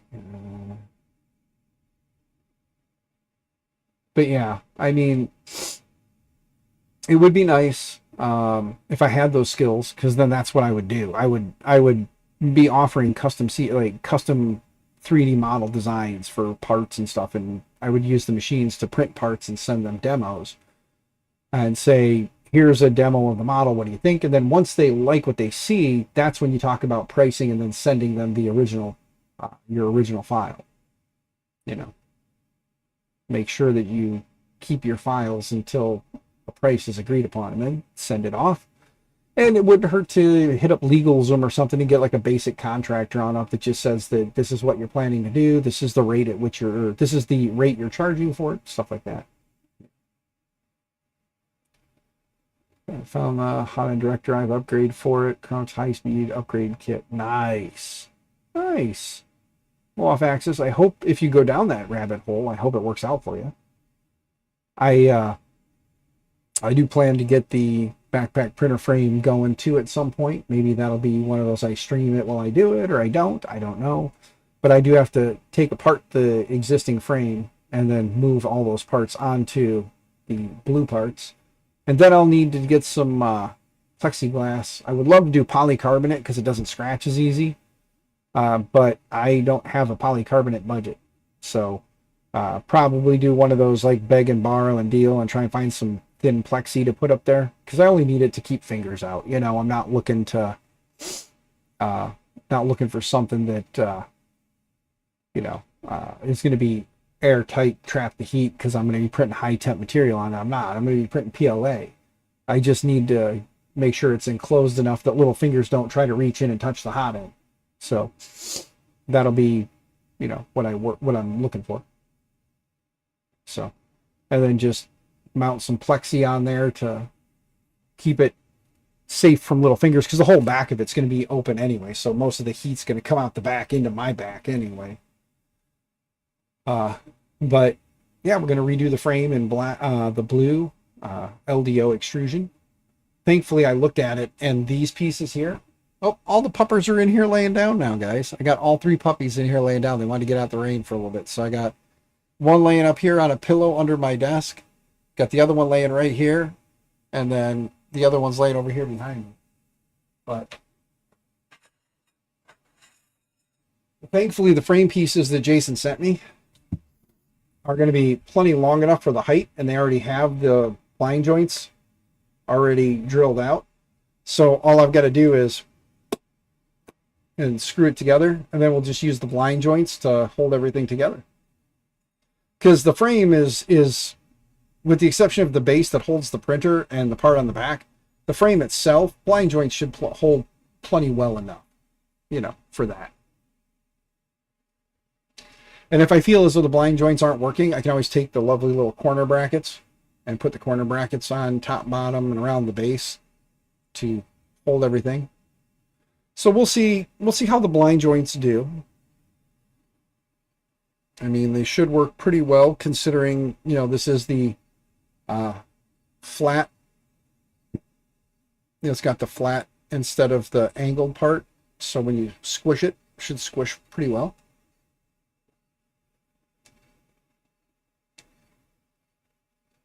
But yeah, I mean, it would be nice if I had those skills, because then that's what I would do. I would be offering custom 3D model designs for parts and stuff, and I would use the machines to print parts and send them demos and say, here's a demo of the model, what do you think? And then once they like what they see, that's when you talk about pricing and then sending them the original your original file. You know, make sure that you keep your files until a price is agreed upon, and then send it off. And it wouldn't hurt to hit up LegalZoom or something and get like a basic contract drawn up that just says that this is what you're planning to do, this is the rate at which this is the rate you're charging for it, stuff like that. I found the hot and direct drive upgrade for it. Crown's high-speed upgrade kit. Nice. Nice. Well, off axis. I hope if you go down that rabbit hole, I hope it works out for you. I do plan to get the backpack printer frame going too at some point. Maybe that'll be one of those I stream it while I do it, or I don't know. But I do have to take apart the existing frame and then move all those parts onto the blue parts. And then I'll need to get some plexiglass. I would love to do polycarbonate because it doesn't scratch as easy. But I don't have a polycarbonate budget. So probably do one of those like beg and borrow and deal and try and find some thin plexi to put up there. Because I only need it to keep fingers out. You know, I'm not looking to, not looking for something that, you know, is going to be airtight, trap the heat, because I'm going to be printing high temp material on it. I'm going to be printing PLA. I just need to make sure it's enclosed enough that little fingers don't try to reach in and touch the hot end. So that'll be, you know, what I'm looking for. So, and then just mount some plexi on there to keep it safe from little fingers, because the whole back of it's going to be open anyway. So most of the heat's going to come out the back into my back anyway. But yeah, we're going to redo the frame in black, the blue LDO extrusion. Thankfully, I looked at it, and these pieces here, oh, all the puppers are in here laying down now, guys. I got all 3 puppies in here laying down. They wanted to get out the rain for a little bit. So I got one laying up here on a pillow under my desk. Got the other one laying right here. And then the other one's laying over here behind me. But thankfully, the frame pieces that Jason sent me are going to be plenty long enough for the height, and they already have the blind joints already drilled out. So all I've got to do is and screw it together, and then we'll just use the blind joints to hold everything together. Because the frame is, with the exception of the base that holds the printer and the part on the back, the frame itself, blind joints should hold plenty well enough, you know, for that. And if I feel as though the blind joints aren't working, I can always take the lovely little corner brackets and put the corner brackets on top, bottom, and around the base to hold everything. So we'll see how the blind joints do. I mean, they should work pretty well considering, you know, this is the flat. It's got the flat instead of the angled part. So when you squish it, it should squish pretty well.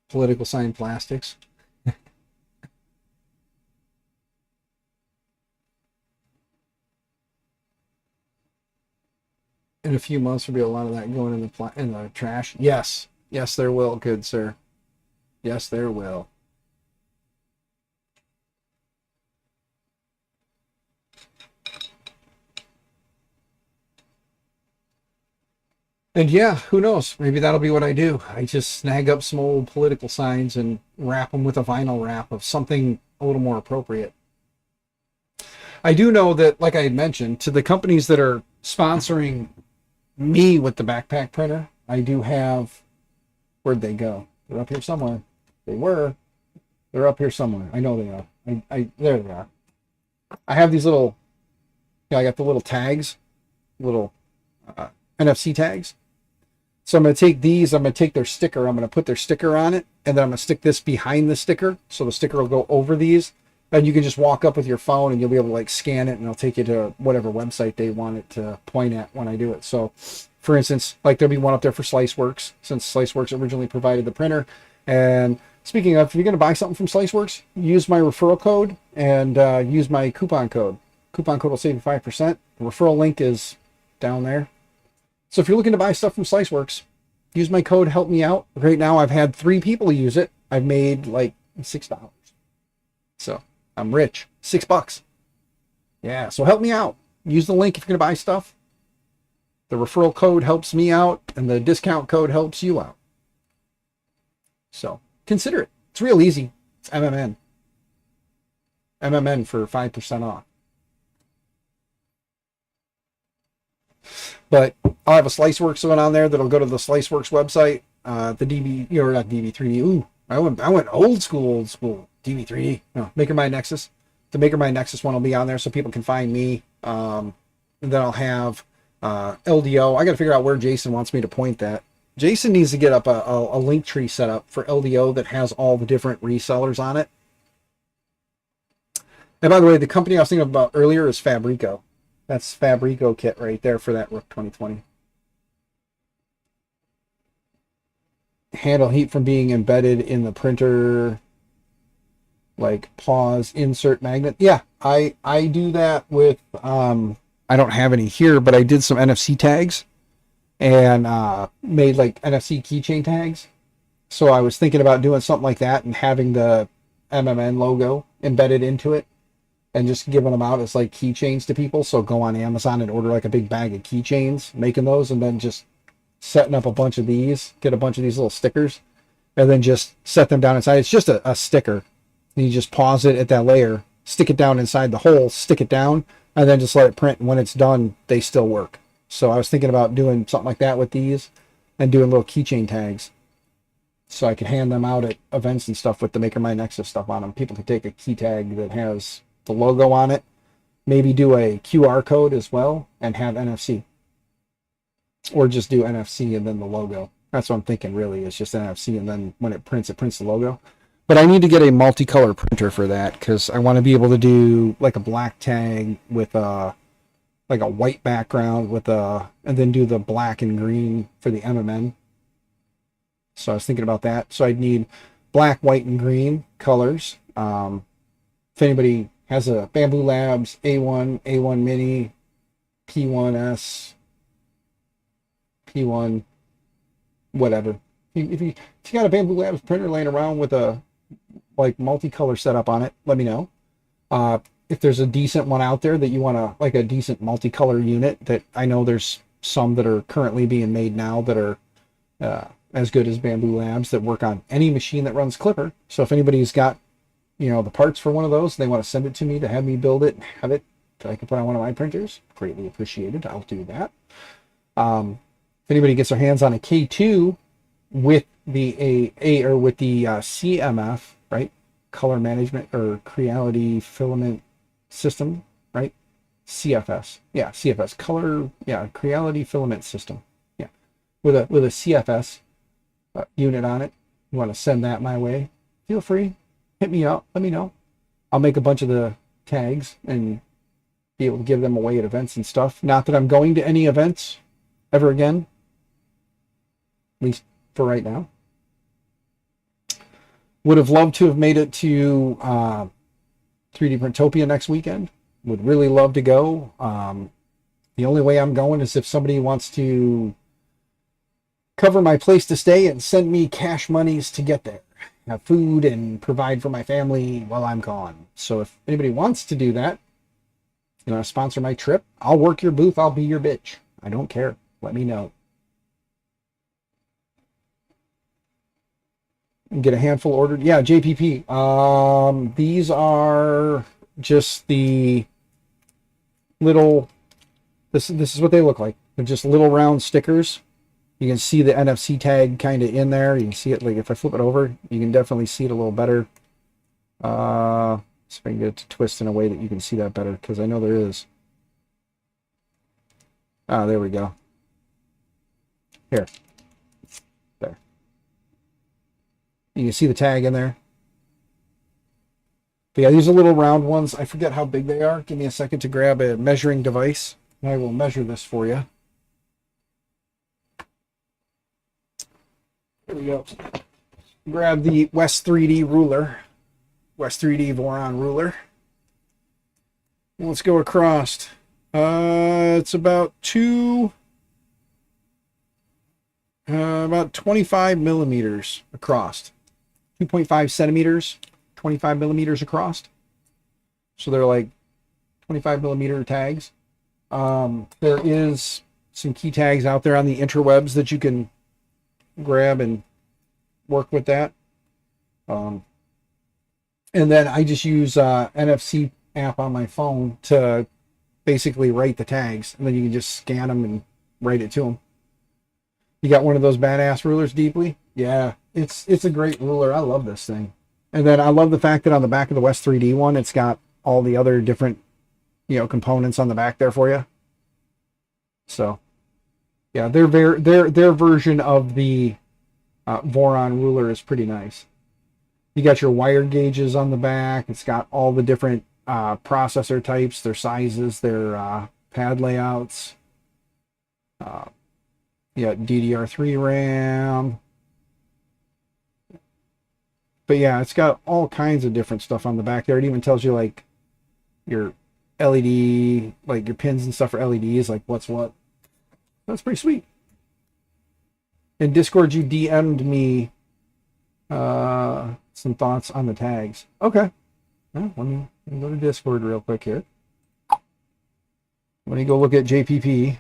Political sign plastics. In a few months, there'll be a lot of that going in the trash. Yes, yes, there will, good sir. Yes, there will. And yeah, who knows? Maybe that'll be what I do. I just snag up some old political signs and wrap them with a vinyl wrap of something a little more appropriate. I do know that, like I had mentioned, to the companies that are sponsoring me with the backpack printer, I do have, where'd they go? They're up here somewhere. They're up here somewhere. I know they are. There they are. I have these little, I got the little tags, little NFC tags. So I'm going to take these, I'm going to take their sticker, I'm going to put their sticker on it, and then I'm going to stick this behind the sticker, so the sticker will go over these, and you can just walk up with your phone and you'll be able to like scan it, and it'll take you to whatever website they want it to point at when I do it. So for instance, like there'll be one up there for SliceWorks, since SliceWorks originally provided the printer. And speaking of, if you're going to buy something from SliceWorks, use my referral code and use my coupon code. Coupon code will save you 5%. The referral link is down there. So if you're looking to buy stuff from SliceWorks, use my code, help me out. Right now I've had 3 people use it. I've made like $6. So I'm rich. $6. Yeah, so help me out. Use the link if you're going to buy stuff. The referral code helps me out, and the discount code helps you out. So consider it. It's real easy. It's MMN. MMN for 5% off. But I'll have a SliceWorks one on there that'll go to the SliceWorks website. The DB, or not DB3D. Ooh, I went old school. DB3D. No, MakerMy Nexus. The MakerMy Nexus one will be on there so people can find me. And then I'll have LDO. I got to figure out where Jason wants me to point that. Jason needs to get up a Linktree set up for LDO that has all the different resellers on it. And by the way, the company I was thinking about earlier is Fabrico. That's Fabrico kit right there for that Rook 2020. Handle heat from being embedded in the printer, like pause, insert magnet. Yeah, I do that with, I don't have any here, but I did some NFC tags and made like NFC keychain tags. So I was thinking about doing something like that and having the MMN logo embedded into it and just giving them out as like keychains to people. So go on Amazon and order like a big bag of keychains, making those, and then just setting up a bunch of these, get a bunch of these little stickers, and then just set them down inside. It's just a sticker. You just pause it at that layer, stick it down inside the hole, stick it down, and then just let it print. And when it's done, they still work. So I was thinking about doing something like that with these and doing little keychain tags. So I could hand them out at events and stuff with the MakerMy Nexus stuff on them. People could take a key tag that has the logo on it, maybe do a QR code as well, and have NFC. Or just do NFC and then the logo. That's what I'm thinking, really, is just NFC, and then when it prints the logo. But I need to get a multicolor printer for that, because I want to be able to do like a black tag with a like a white background with a, and then do the black and green for the MMN. So I was thinking about that. So I'd need black, white, and green colors. If anybody has a Bamboo Labs A1, A1 Mini, P1S, P1, whatever. If you got a Bamboo Labs printer laying around with a like multicolor setup on it, let me know. If there's a decent one out there that you want to, like a decent multicolor unit, that I know there's some that are currently being made now that are as good as Bamboo Labs, that work on any machine that runs Clipper. So if anybody's got, you know, the parts for one of those, they want to send it to me to have me build it and have it that I can put on one of my printers, greatly appreciated. I'll do that. If anybody gets their hands on a K2 with the or with the CMF, right, color management or Creality filament system, right, CFS, yeah, CFS color, yeah, Creality filament system, yeah, with a CFS unit on it. You want to send that my way, feel free, hit me up, let me know. I'll make a bunch of the tags and be able to give them away at events and stuff. Not that I'm going to any events ever again, at least for right now. Would have loved to have made it to 3D Printopia next weekend. Would really love to go. The only way I'm going is if somebody wants to cover my place to stay and send me cash monies to get there, have food and provide for my family while I'm gone. So if anybody wants to do that, you want to sponsor my trip, I'll work your booth, I'll be your bitch. I don't care. Let me know. Get a handful ordered. Yeah, JPP. These are just the little, this is what they look like. They're just little round stickers. You can see the NFC tag kind of in there. You can see it, like if I flip it over, you can definitely see it a little better. See if I can get it to twist in a way that you can see that better, because I know there is. Ah, there we go. Here. There. You can see the tag in there. But yeah, these are little round ones. I forget how big they are. Give me a second to grab a measuring device, and I will measure this for you. Here we go. Grab the West 3D ruler. West 3D Voron ruler. And let's go across. It's about about 25 millimeters across. 2.5 centimeters, 25 millimeters across. So they're like 25 millimeter tags. There is some key tags out there on the interwebs that you can grab and work with that. And then I just use NFC app on my phone to basically write the tags, and then you can just scan them and write it to them. You got one of those badass rulers, Deeply? Yeah, it's a great ruler. I love this thing. And then I love the fact that on the back of the West 3D one, it's got all the other different, components on the back there for you. So, yeah, their version of the Voron ruler is pretty nice. You got your wire gauges on the back. It's got all the different processor types, their sizes, their pad layouts. You got DDR3 RAM. But yeah, it's got all kinds of different stuff on the back there. It even tells you like your LED, like your pins and stuff for LEDs, like what's what. That's pretty sweet. In Discord, you DM'd me some thoughts on the tags. Okay. Well, let me go to Discord real quick here. Let me go look at JPP.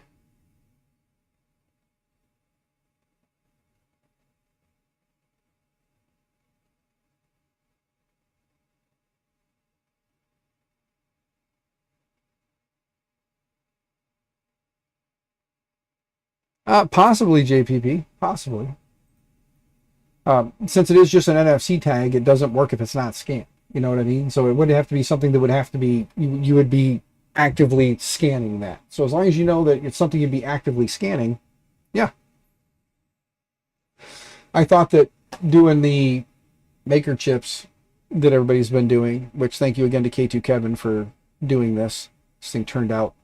Possibly JPP, possibly. Since it is just an NFC tag, it doesn't work if it's not scanned. You know what I mean? So it would have to be something that would have to be, you would be actively scanning that. So as long as you know that it's something you'd be actively scanning, yeah. I thought that doing the maker chips that everybody's been doing, which thank you again to K2 Kevin for doing this. This thing turned out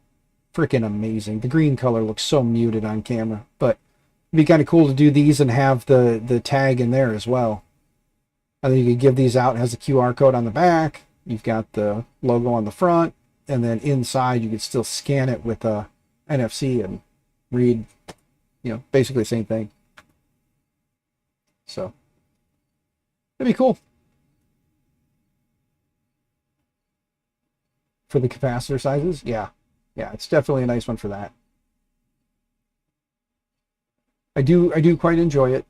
freaking amazing. The green color looks so muted on camera, but it'd be kind of cool to do these and have the tag in there as well. And then you could give these out. It has a QR code on the back. You've got the logo on the front, and then inside you could still scan it with a NFC and read, basically the same thing. So that'd be cool. For the capacitor sizes, yeah. Yeah, it's definitely a nice one for that. I do quite enjoy it.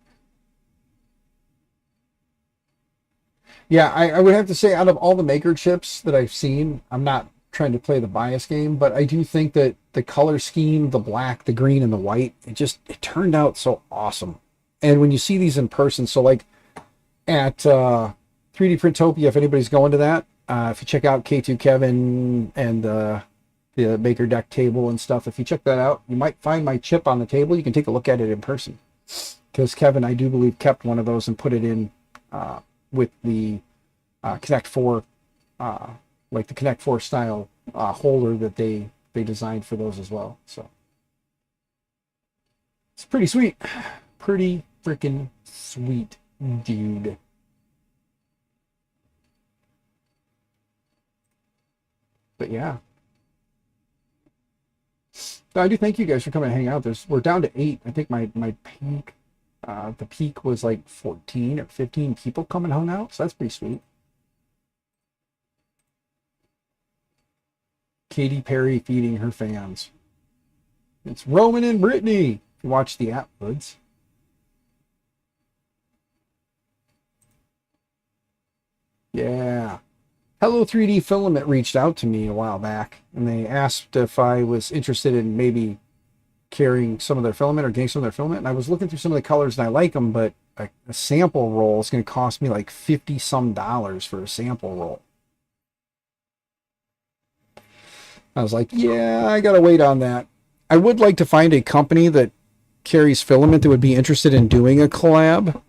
Yeah, I would have to say out of all the maker chips that I've seen, I'm not trying to play the bias game, but I do think that the color scheme, the black, the green, and the white, it turned out so awesome. And when you see these in person, so like at 3D Printopia, if anybody's going to that, if you check out K2 Kevin and the Maker Deck table and stuff, if you check that out, you might find my chip on the table. You can take a look at it in person, because Kevin, I do believe, kept one of those and put it in with the Connect 4, like the Connect 4 style holder that they designed for those as well. So it's pretty sweet. Pretty freaking sweet, dude. But yeah. I do thank you guys for coming and hang out. We're down to 8. I think my peak, the peak was like 14 or 15 people coming hung out, so that's pretty sweet. Katy Perry feeding her fans. It's Roman and Brittany. If you watch the Atwoods. Yeah. Hello 3D Filament reached out to me a while back, and they asked if I was interested in maybe carrying some of their filament or getting some of their filament. And I was looking through some of the colors and I like them, but a sample roll is going to cost me like $50 some for a sample roll. I was like, yeah, I got to wait on that. I would like to find a company that carries filament that would be interested in doing a collab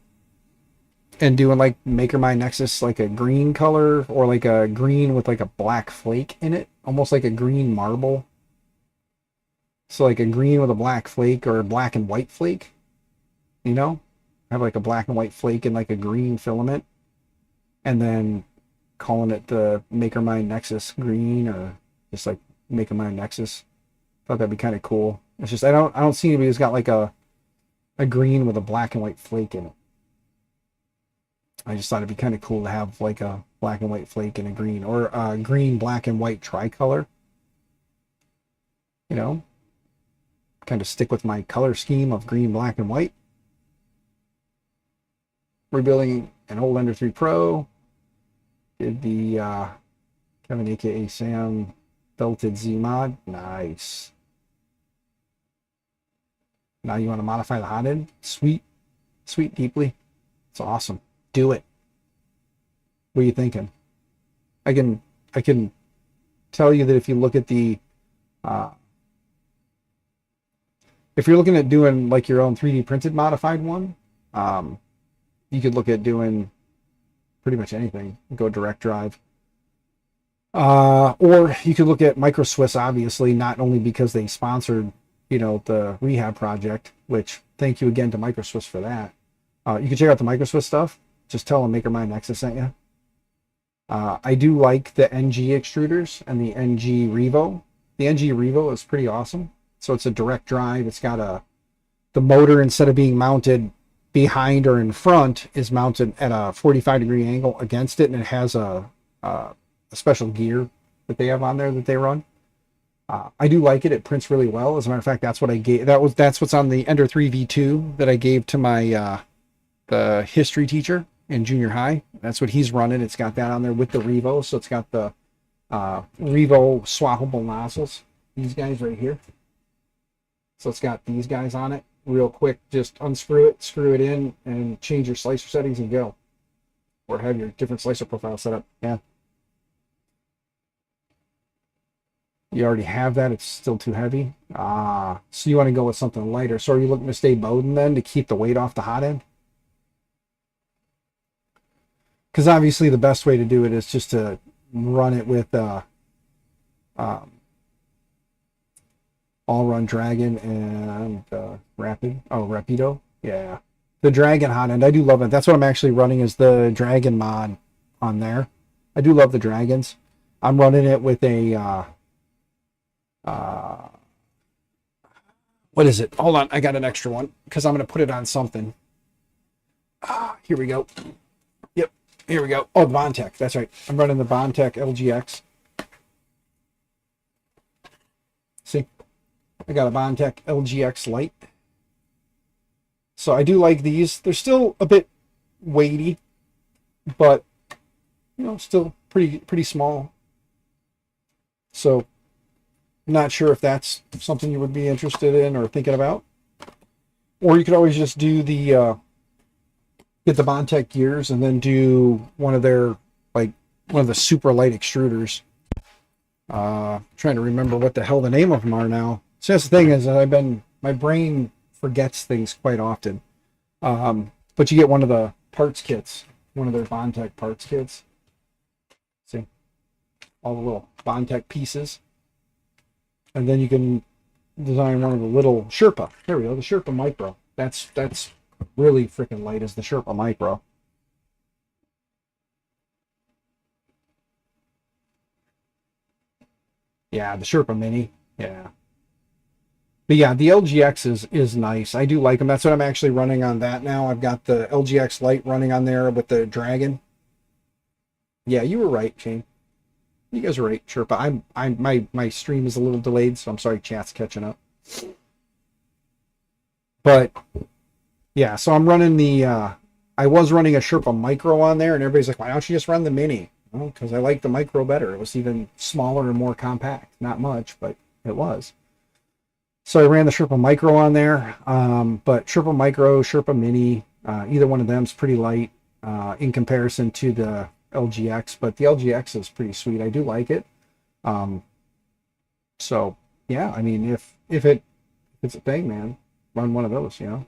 and doing like Maker My Nexus, like a green color, or like a green with like a black flake in it, almost like a green marble. So like a green with a black flake, or a black and white flake, have like a black and white flake and like a green filament, and then calling it the Maker My Nexus green, or just like Maker My Nexus. Thought that'd be kind of cool. It's just I don't see anybody who's got like a green with a black and white flake in it. I just thought it'd be kind of cool to have like a black and white flake and a green, or a green, black, and white tricolor. kind of stick with my color scheme of green, black, and white. Rebuilding an old Ender 3 Pro. Did the Kevin aka Sam belted Z mod. Nice. Now you want to modify the hot end? Sweet. Sweet deeply. It's awesome. Do it. What are you thinking? I can tell you that if you look at the if you're looking at doing like your own 3D printed modified one, you could look at doing pretty much anything. Go direct drive. Or you could look at Micro Swiss, obviously, not only because they sponsored, you know, the rehab project, which thank you again to Micro Swiss for that. You can check out the Micro Swiss stuff. Just tell them MakerMind Nexus sent you. I do like the NG extruders and the NG Revo. The NG Revo is pretty awesome. So it's a direct drive. It's got the motor, instead of being mounted behind or in front, is mounted at a 45-degree angle against it, and it has a special gear that they have on there that they run. I do like it. It prints really well. As a matter of fact, that's what I gave. That's what's on the Ender 3 V2 that I gave to my the history teacher in junior high. That's what he's running. It's got that on there with the Revo. So it's got the Revo swappable nozzles. These guys right here. So it's got these guys on it. Real quick, just unscrew it, screw it in, and change your slicer settings and go. Or have your different slicer profile set up. Yeah. You already have that. It's still too heavy. So you want to go with something lighter. So are you looking to stay Bowden then to keep the weight off the hot end? Because obviously the best way to do it is just to run it with All Run Dragon and Rapido. Yeah. The Dragon hot end. I do love it. That's what I'm actually running, is the Dragon mod on there. I do love the Dragons. I'm running it with a what is it? Hold on, I got an extra one because I'm going to put it on something. Here we go. Yep, here we go. Oh, the Bondtech. That's right. I'm running the Bondtech LGX. See, I got a Bondtech LGX Lite. So I do like these. They're still a bit weighty, but you know, still pretty small. So not sure if that's something you would be interested in or thinking about. Or you could always just do the get the Bondtech gears and then do one of their, like, one of the super light extruders. Trying to remember what the hell the name of them are now. So that's the thing, is that my brain forgets things quite often. But you get one of the parts kits, one of their Bondtech parts kits. See, all the little Bondtech pieces. And then you can design one of the little Sherpa. There we go, the Sherpa Micro. That's really freaking light, as the Sherpa Micro. Yeah, the Sherpa Mini. Yeah. But yeah, the LGX is nice. I do like them. That's what I'm actually running on that now. I've got the LGX Lite running on there with the Dragon. Yeah, you were right, Shane. You guys are right, Sherpa. My stream is a little delayed, so I'm sorry, chat's catching up. But yeah, so I'm running the I was running a Sherpa Micro on there, and everybody's like, why don't you just run the Mini? Well, because I like the Micro better. It was even smaller and more compact. Not much, but it was. So I ran the Sherpa Micro on there. But Sherpa Micro, Sherpa Mini, either one of them is pretty light in comparison to the LGX, but the LGX is pretty sweet. I do like it. So yeah, I mean, if it's a thing, man, run one of those, you know.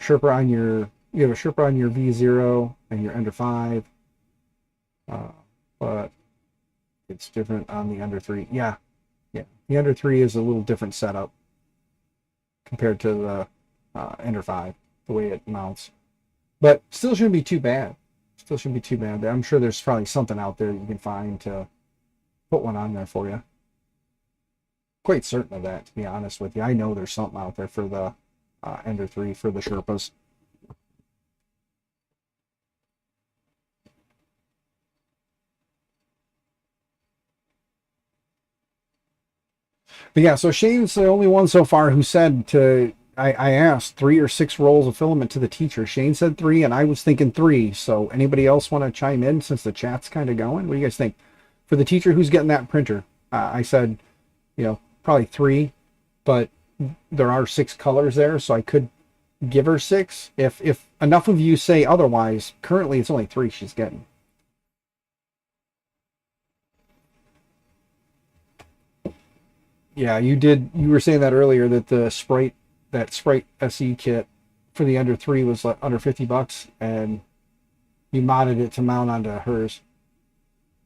Sherpa on you have a Sherpa on your V0 and your Ender 5, but it's different on the Ender 3. Yeah, the Ender 3 is a little different setup compared to the Ender 5, the way it mounts, but still shouldn't be too bad. Still shouldn't be too bad. I'm sure there's probably something out there you can find to put one on there for you. Quite certain of that, to be honest with you. I know there's something out there for the Ender 3 for the Sherpas. But yeah, so Shane's the only one so far who said to, I asked 3 or 6 rolls of filament to the teacher. Shane said 3, and I was thinking 3. So anybody else want to chime in since the chat's kind of going? What do you guys think? For the teacher who's getting that printer, I said, probably 3, but there are 6 colors there, so I could give her 6. If enough of you say otherwise, currently it's only 3 she's getting. Yeah, you were saying that earlier, that the Sprite SE kit for the under 3 was like under $50, and you modded it to mount onto hers.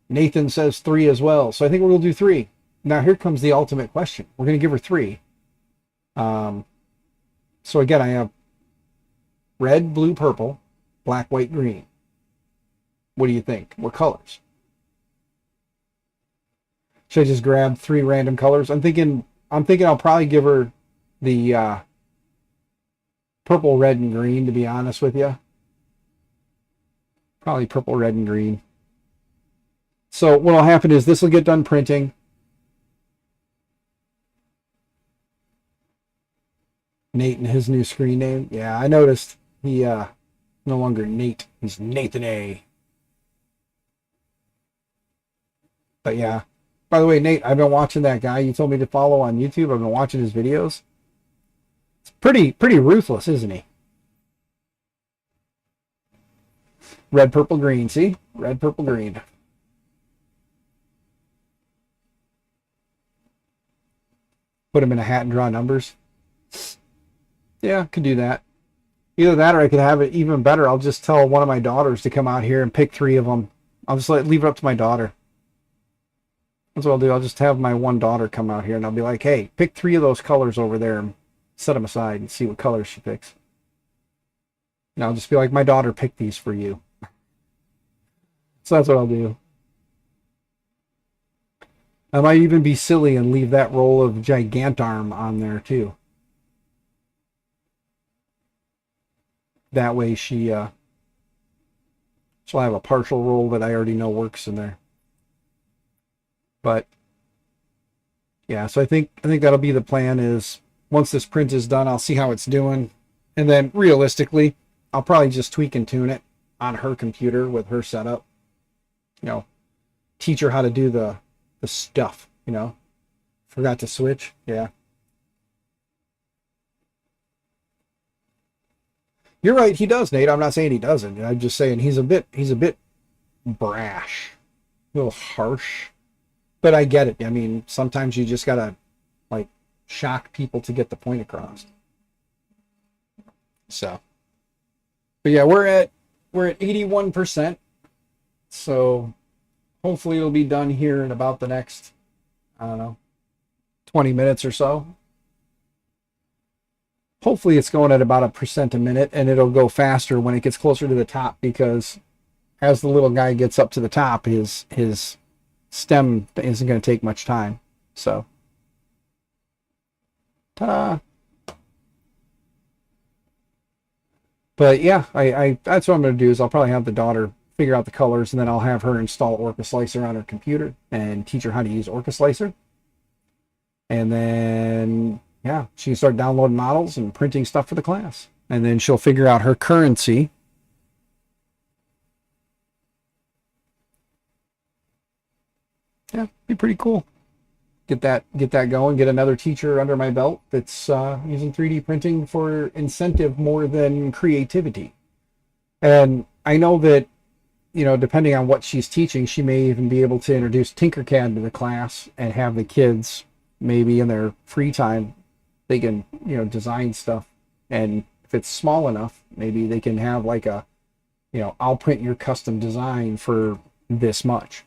Nathan says 3 as well, so I think we're going to do 3. Now here comes the ultimate question. We're going to give her 3. So again, I have red, blue, purple, black, white, green. What do you think? What colors? Should I just grab 3 random colors? I'm thinking I'll probably give her the purple, red, and green, to be honest with you. Probably purple, red, and green. So what will happen is this will get done printing. Nate and his new screen name. Yeah, I noticed he no longer Nate. He's Nathan A. But yeah. By the way, Nate, I've been watching that guy you told me to follow on YouTube. I've been watching his videos. It's pretty ruthless, isn't he? Red, purple, green. See? Red, purple, green. Put him in a hat and draw numbers. Yeah, could do that. Either that, or I could have it even better. I'll just tell one of my daughters to come out here and pick 3 of them. I'll just leave it up to my daughter. That's what I'll do. I'll just have my one daughter come out here, and I'll be like, hey, pick 3 of those colors over there and set them aside and see what colors she picks. And I'll just be like, my daughter picked these for you. So that's what I'll do. I might even be silly and leave that roll of Gigantarm on there too. That way she'll have a partial roll that I already know works in there. But yeah, so I think that'll be the plan. Is once this print is done, I'll see how it's doing, and then realistically, I'll probably just tweak and tune it on her computer with her setup. Teach her how to do the stuff. Forgot to switch. Yeah. You're right, he does, Nate. I'm not saying he doesn't. I'm just saying he's a bit brash, a little harsh. But I get it. I mean, sometimes you just gotta shock people to get the point across. So, but yeah, we're at 81%. So hopefully it'll be done here in about the next, I don't know, 20 minutes or so. Hopefully it's going at about 1% a minute, and it'll go faster when it gets closer to the top, because as the little guy gets up to the top, his stem isn't going to take much time. So, ta-da! But yeah, I that's what I'm going to do. Is I'll probably have the daughter figure out the colors, and then I'll have her install Orca Slicer on her computer and teach her how to use Orca Slicer. And then yeah, she can start downloading models and printing stuff for the class. And then she'll figure out her currency. Yeah, be pretty cool. Get that going. Get another teacher under my belt that's using 3D printing for incentive more than creativity. And I know that, depending on what she's teaching, she may even be able to introduce Tinkercad to the class and have the kids, maybe in their free time, they can, design stuff. And if it's small enough, maybe they can have I'll print your custom design for this much.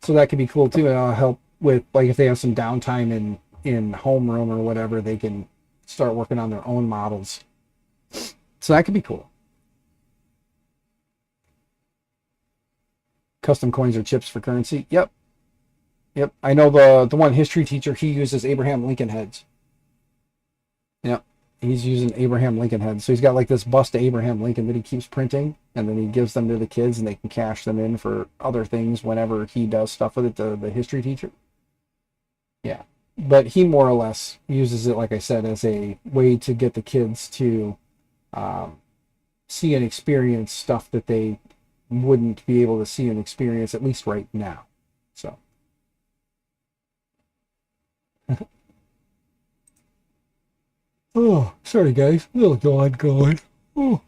So that could be cool too, and I'll help with, if they have some downtime in homeroom or whatever, they can start working on their own models. So that could be cool. Custom coins or chips for currency. Yep. I know the one history teacher, he uses Abraham Lincoln heads. Yep. he's using Abraham Lincoln heads. So he's got like this bust of Abraham Lincoln that he keeps printing, and then he gives them to the kids, and they can cash them in for other things whenever he does stuff with it, the history teacher. Yeah. But he more or less uses it, like I said, as a way to get the kids to see and experience stuff that they wouldn't be able to see and experience, at least right now. So. Oh, sorry guys. Little yawn going. Oh.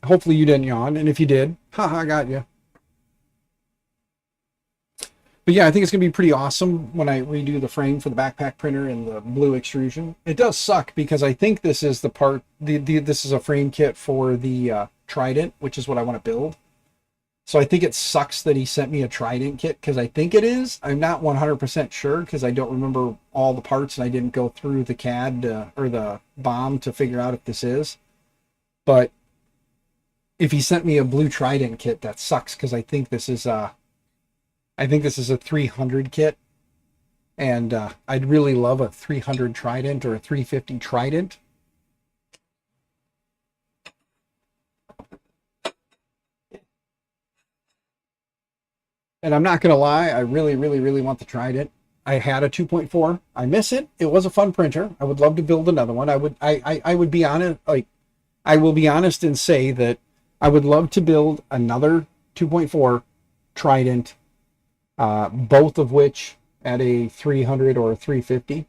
Hopefully you didn't yawn, and if you did, haha, I got you. But yeah, I think it's going to be pretty awesome when I redo the frame for the backpack printer and the blue extrusion. It does suck because I think this is the part, this is a frame kit for the Trident, which is what I want to build. So I think it sucks that he sent me a Trident kit, because I think it is. I'm not 100% sure because I don't remember all the parts and I didn't go through the CAD or the BOM to figure out if this is. But if he sent me a blue Trident kit, that sucks, because I think this is a 300 kit, and I'd really love a 300 Trident or a 350 Trident. And I'm not going to lie, I really, really, really want the Trident. I had a 2.4. I miss it. It was a fun printer. I would love to build another one. I would be honest, like, I will be honest and say that I would love to build another 2.4 Trident, both of which at a 300 or a 350.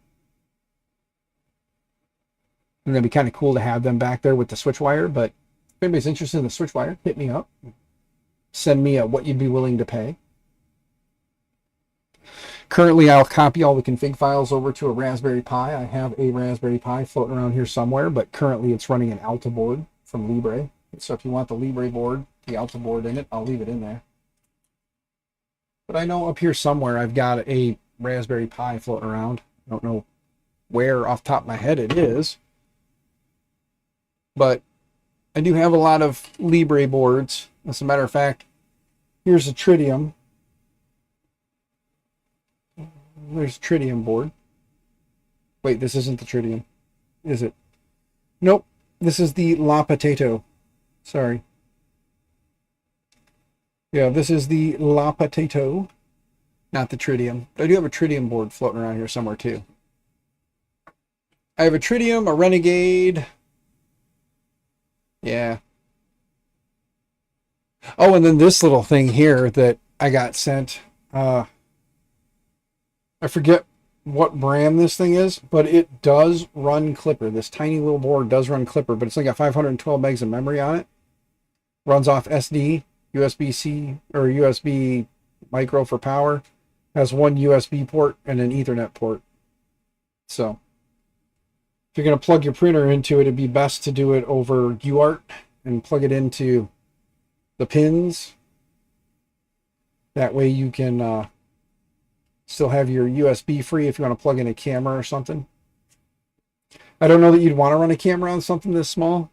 And that'd be kind of cool to have them back there with the switch wire. But if anybody's interested in the switch wire, hit me up. Send me what you'd be willing to pay. Currently, I'll copy all the config files over to a Raspberry Pi. I have a Raspberry Pi floating around here somewhere, but currently it's running an Alta board from Libre. So if you want the Libre board, the Alta board in it, I'll leave it in there. But I know up here somewhere I've got a Raspberry Pi floating around. I don't know where off the top of my head it is. But I do have a lot of Libre boards. As a matter of fact, here's a Tritium. There's a Tritium board. Wait, this isn't the Tritium, is it? Nope, this is the La Potato. Sorry. Yeah, this is the La Potato, not the Tritium. I do have a Tritium board floating around here somewhere too. I have a Tritium, a Renegade. Yeah. Oh, and then this little thing here that I got sent. I forget what brand this thing is, but it does run Clipper. This tiny little board does run Clipper, but it's only got 512 megs of memory on it. Runs off SD, USB-C, or USB micro for power. Has one USB port and an Ethernet port. So, if you're going to plug your printer into it, it'd be best to do it over UART and plug it into the pins. That way you can still have your USB free if you want to plug in a camera or something. I don't know that you'd want to run a camera on something this small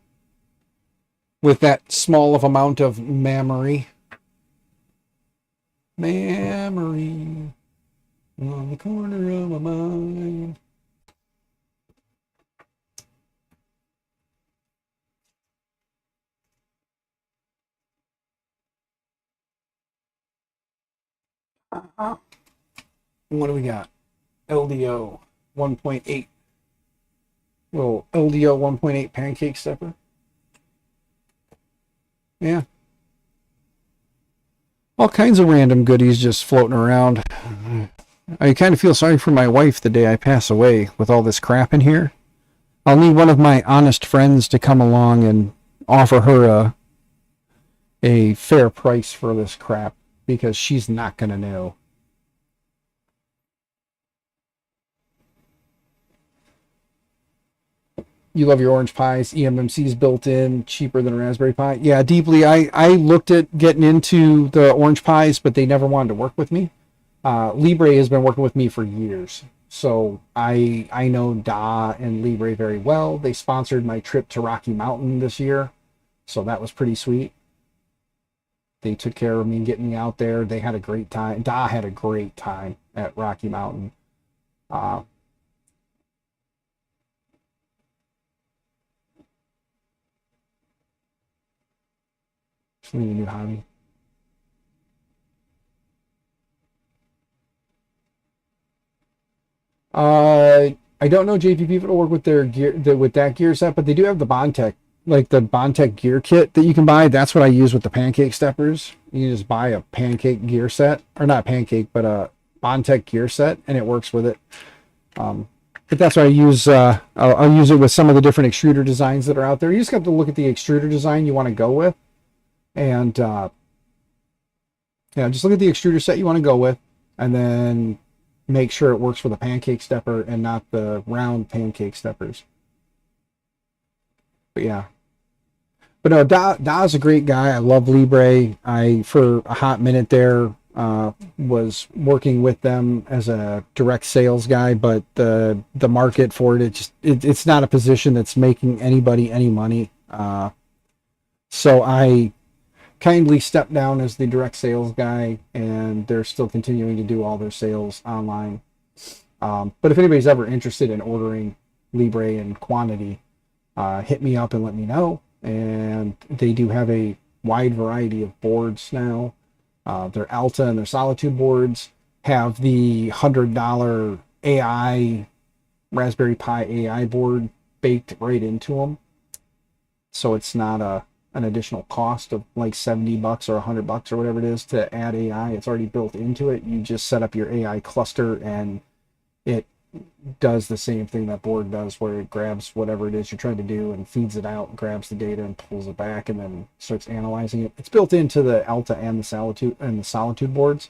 with that small of amount of memory. Memory on the corner of my mind. What do we got? LDO 1.8. Little LDO 1.8 pancake stepper. Yeah. All kinds of random goodies just floating around. I kind of feel sorry for my wife the day I pass away with all this crap in here. I'll need one of my honest friends to come along and offer her a fair price for this crap, because she's not going to know. You love your orange pies. eMMC's built in, cheaper than a Raspberry Pi. Yeah, deeply. I looked at getting into the orange pies, but they never wanted to work with me. Libre has been working with me for years. So I know Da and Libre very well. They sponsored my trip to Rocky Mountain this year. So that was pretty sweet. They took care of me getting me out there. They had a great time. Da had a great time at Rocky Mountain. Something a new hobby. I don't know JPP if it'll work with their gear with that gear set, but they do have the Bondtech, like the Bondtech gear kit that you can buy. That's what I use with the pancake steppers. You just buy a pancake gear set, or not pancake, but a Bondtech gear set, and it works with it. But that's what I use. I'll use it with some of the different extruder designs that are out there. You just have to look at the extruder design you want to go with, and yeah, just look at the extruder set you want to go with, and then make sure it works for the pancake stepper and not the round pancake steppers. But yeah. But no, Da's a great guy. I love Libre. I, for a hot minute there, was working with them as a direct sales guy, but the market for it's not a position that's making anybody any money. So I kindly stepped down as the direct sales guy, and they're still continuing to do all their sales online. But if anybody's ever interested in ordering Libre in quantity, hit me up and let me know. And they do have a wide variety of boards now. Their Alta and their Solitude boards have the $100 AI Raspberry Pi AI board baked right into them. So it's not an additional cost of like $70 or $100 or whatever it is to add AI. It's already built into it. You just set up your AI cluster and it does the same thing that board does, where it grabs whatever it is you're trying to do and feeds it out, grabs the data and pulls it back, and then starts analyzing it. It's built into the Alta and the Solitude boards.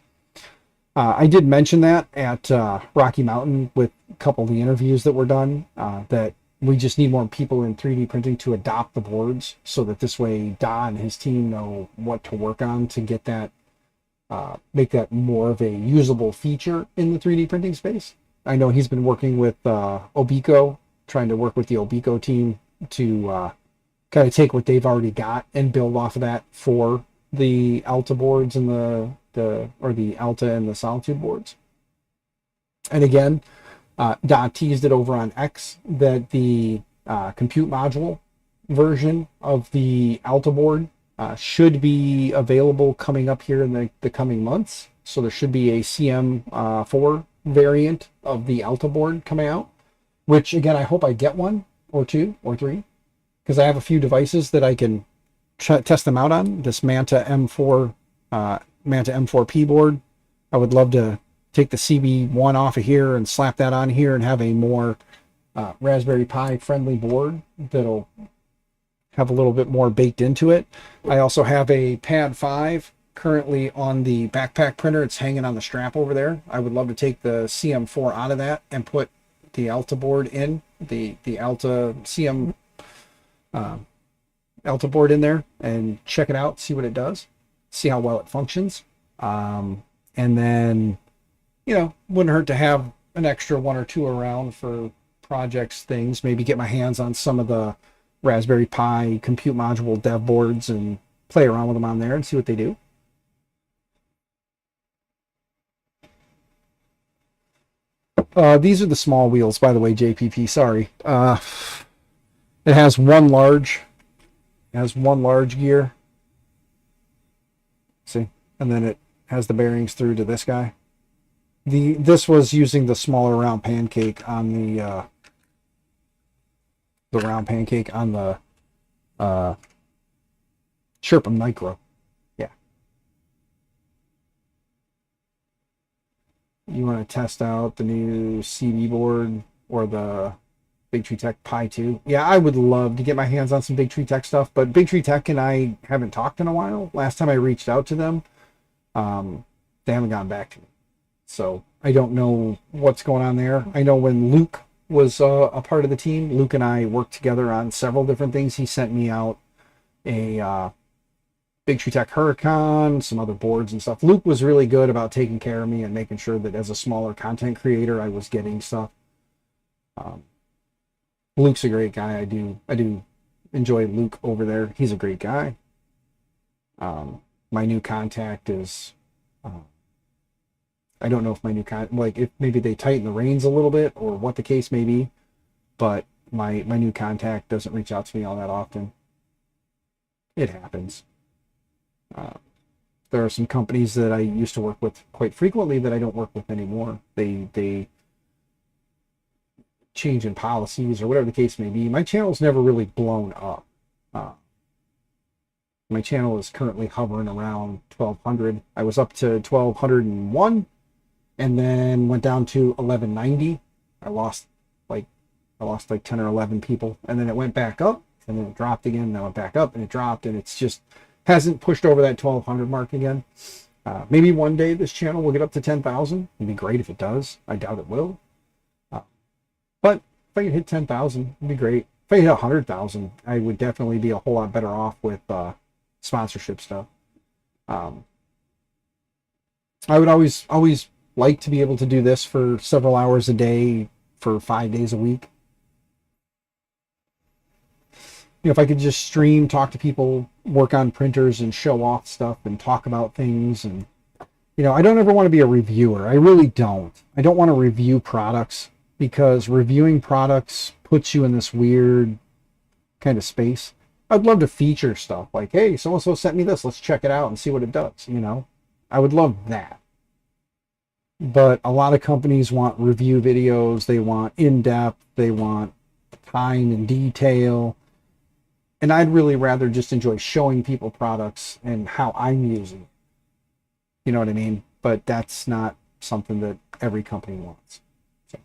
I did mention that at Rocky Mountain with a couple of the interviews that were done, that we just need more people in 3D printing to adopt the boards, so that this way Da and his team know what to work on to get that, make that more of a usable feature in the 3D printing space. I know he's been working with Obico, trying to work with the Obico team to kind of take what they've already got and build off of that for the Alta boards and the Alta and the Solitude boards. And again, Da teased it over on X that the compute module version of the Alta board should be available coming up here in the coming months. So there should be a CM4 variant of the Alta board coming out, which again, I hope I get one or two or three, because I have a few devices that I can test them out on. This Manta M4P board, I would love to take the CB1 off of here and slap that on here and have a more Raspberry Pi friendly board that'll have a little bit more baked into it. I also have a Pad 5 currently on the backpack printer. It's hanging on the strap over there. I would love to take the CM4 out of that and put the Alta board in, the Alta CM Alta board in there and check it out, see what it does, see how well it functions. And then, wouldn't hurt to have an extra one or two around for projects, things, maybe get my hands on some of the Raspberry Pi compute module dev boards and play around with them on there and see what they do. These are the small wheels, by the way, JPP, sorry. It has one large gear. See? And then it has the bearings through to this guy. This was using the smaller round pancake on the round pancake on the Sherpa Micro. Yeah. You want to test out the new CB board or the Big Tree Tech Pi 2? Yeah, I would love to get my hands on some Big Tree Tech stuff, but Big Tree Tech and I haven't talked in a while. Last time I reached out to them, they haven't gotten back to me. So I don't know what's going on there. I know when Luke was a part of the team, Luke and I worked together on several different things. He sent me out a Big Tree Tech Huracan, some other boards and stuff. Luke was really good about taking care of me and making sure that as a smaller content creator, I was getting stuff. Luke's a great guy. I do enjoy Luke over there. He's a great guy. My new contact is, I don't know if my new if maybe they tighten the reins a little bit or what the case may be, but my new contact doesn't reach out to me all that often. It happens. There are some companies that I used to work with quite frequently that I don't work with anymore. They change in policies or whatever the case may be. My channel's never really blown up. Uh, my channel is currently hovering around 1200. I was up to 1201 and then went down to 1190. I lost like 10 or 11 people, and then it went back up and then it dropped again. And then it went back up and it dropped, and it's just hasn't pushed over that 1200 mark again. Maybe one day this channel will get up to 10,000. It'd be great if it does. I doubt it will. But if I could hit 10,000, it'd be great. If I hit 100,000, I would definitely be a whole lot better off with sponsorship stuff. I would always like to be able to do this for several hours a day for 5 days a week. You know, if I could just stream, talk to people, work on printers and show off stuff and talk about things. And, you know, I don't ever want to be a reviewer. I really don't. I don't want to review products, because reviewing products puts you in this weird kind of space. I'd love to feature stuff like, hey, so-and-so sent me this. Let's check it out and see what it does, you know. I would love that. But a lot of companies want review videos. They want in-depth. They want time and detail. And I'd really rather just enjoy showing people products and how I'm using it. You know what I mean? But that's not something that every company wants. So.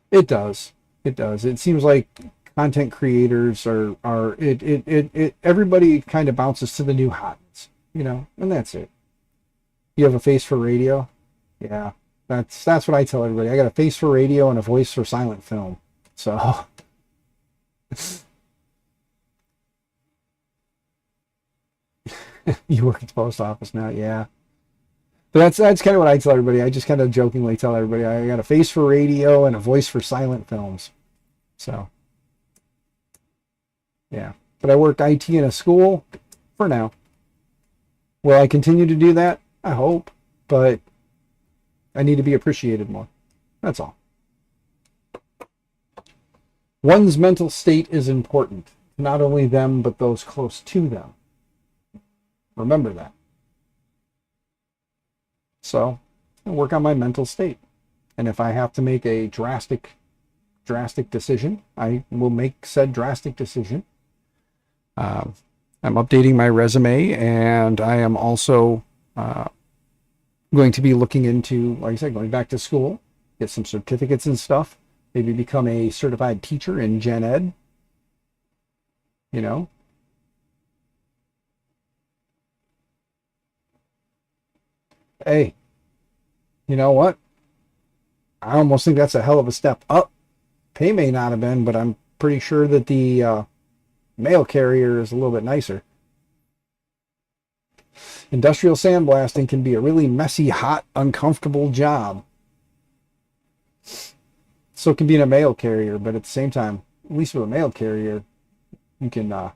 It does. It does. It seems like content creators are everybody kind of bounces to the new hotness, you know, and that's it. You have a face for radio? Yeah. That's what I tell everybody. I got a face for radio and a voice for silent film. So you work at the post office now, yeah. But that's kind of what I tell everybody. I just kind of jokingly tell everybody I got a face for radio and a voice for silent films. So yeah. But I work IT in a school for now. Will I continue to do that? I hope. But I need to be appreciated more. That's all. One's mental state is important. Not only them, but those close to them. Remember that. So, I work on my mental state. And if I have to make a drastic decision, I will make said drastic decision. I'm updating my resume, and I am also going to be looking into, like I said, going back to school, get some certificates and stuff, maybe become a certified teacher in gen ed, you know. Hey, you know what? I almost think that's a hell of a step up. Pay may not have been, but I'm pretty sure that the mail carrier is a little bit nicer. Industrial sandblasting can be a really messy, hot, uncomfortable job. So it can be in a mail carrier, but at the same time, at least with a mail carrier, you can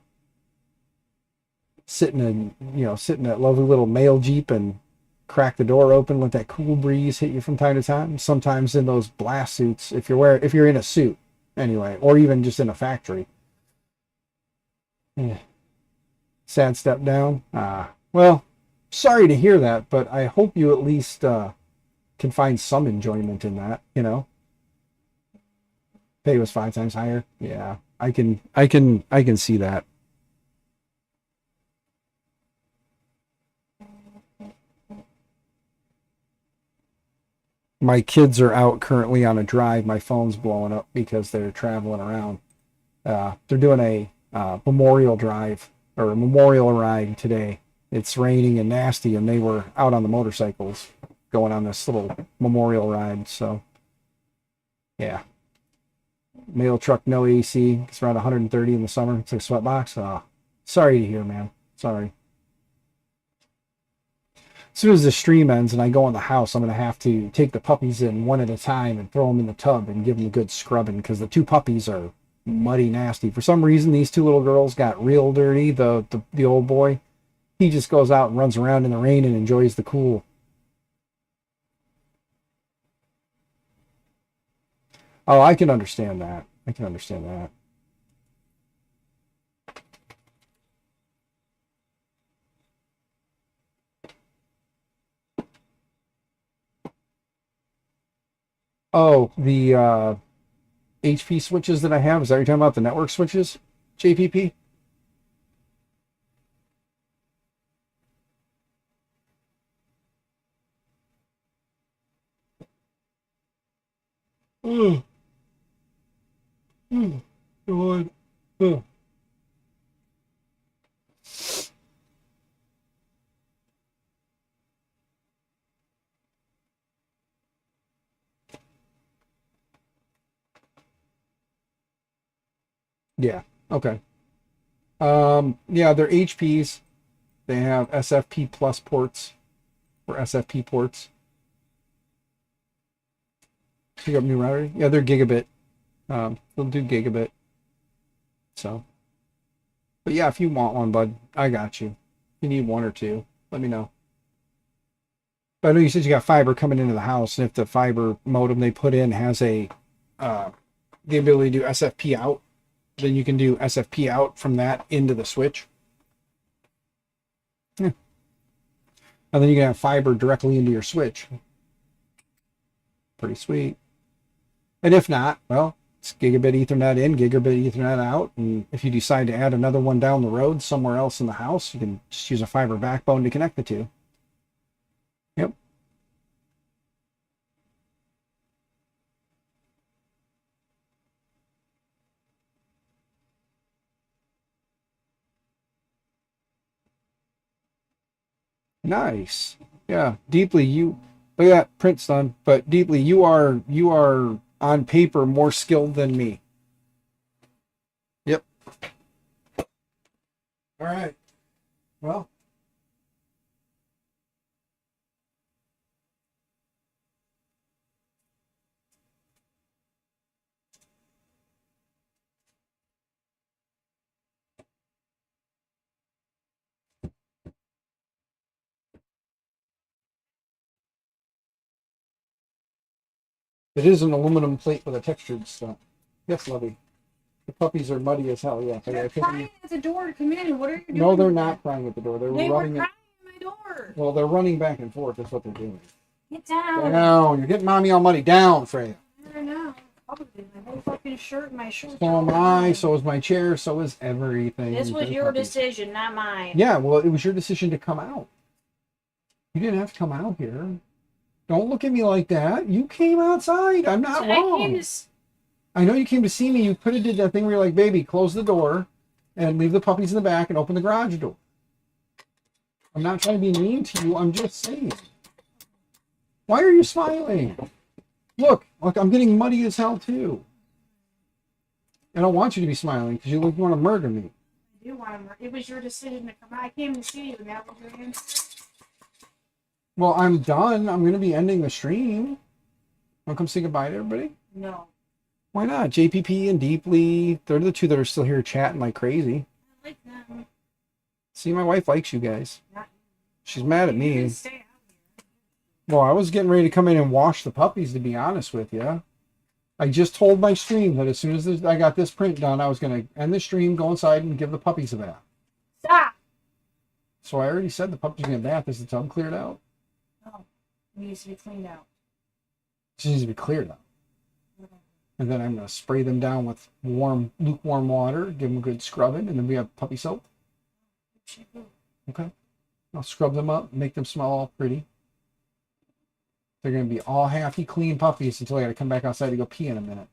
sit in that lovely little mail Jeep and crack the door open, let that cool breeze hit you from time to time. Sometimes in those blast suits, if you're in a suit anyway, or even just in a factory. Yeah. Sad step down. Well, sorry to hear that, but I hope you at least can find some enjoyment in that, you know. Pay was 5 times higher. Yeah, I can see that. My kids are out currently on a drive. My phone's blowing up because they're traveling around. They're doing a memorial drive or a memorial ride today. It's raining and nasty, and they were out on the motorcycles going on this little memorial ride. So, yeah. Mail truck, no AC. It's around 130 in the summer. It's like a sweatbox. Sorry to hear, man. Sorry. As soon as the stream ends and I go in the house, I'm going to have to take the puppies in one at a time and throw them in the tub and give them a good scrubbing, because the 2 puppies are muddy nasty. For some reason, these 2 little girls got real dirty. The old boy, he just goes out and runs around in the rain and enjoys the cool. Oh, I can understand that. I can understand that. Oh, the HP switches that I have. Is that what you're talking about? The network switches? JPP? Mm, God. Mm. Yeah. Okay. Yeah, they're HPs. They have SFP plus ports or SFP ports. Pick up new router. Yeah, they're gigabit. They'll do gigabit. So, but yeah, if you want one, bud, I got you. If you need one or two, let me know. But I know you said you got fiber coming into the house, and if the fiber modem they put in has uh, the ability to do SFP out, then you can do SFP out from that into the switch. Yeah. And then you can have fiber directly into your switch. Pretty sweet. And if not, well, it's gigabit Ethernet in, gigabit Ethernet out. And if you decide to add another one down the road somewhere else in the house, you can just use a fiber backbone to connect the two. Yep. Nice. Yeah. Deeply, you look at that print's done, but deeply, you are on paper more skilled than me. Yep. All right. Well, it is an aluminum plate with a textured stuff. Yes, Lovey. The puppies are muddy as hell. Yeah. They're crying at the door to come in. What are you doing? No, they're not crying at the door. They're They were running. crying at my door. Well, they're running back and forth. That's what they're doing. Get down. Down. You're getting mommy all muddy. Down, Freya. I know. Probably my whole fucking shirt, my shirt. So am I. So is my chair. So is everything. This was They're your puppies. decision, not mine. Yeah, well, it was your decision to come out. You didn't have to come out here. Don't look at me like that. You came outside. I'm not wrong. I know you came to see me. You could have did that thing where you're like, baby, close the door and leave the puppies in the back and open the garage door. I'm not trying to be mean to you. I'm just saying. Why are you smiling? Look, I'm getting muddy as hell too. I don't want you to be smiling because you look, you want to murder me. I do want to murder. It was your decision to come out. I came to see you, and that was your answer. Well, I'm done. I'm going to be ending the stream. Want to come say goodbye to everybody? No. Why not? JPP and Deeply. They're the two that are still here chatting like crazy. I like them. See, my wife likes you guys. Not She's mad at you. me. Can stay out here. Well, I was getting ready to come in and wash the puppies, to be honest with you. I just told my stream that as soon as I got this print done, I was going to end the stream, go inside, and give the puppies a bath. Stop. So I already said the puppies get a bath. Is the tub cleared out? No. It needs to be cleaned out. It needs to be cleared out. And then I'm going to spray them down with lukewarm water, give them a good scrubbing, and then we have puppy soap. Okay. I'll scrub them up, make them smell all pretty. They're going to be all happy, clean puppies until I got to come back outside to go pee in a minute.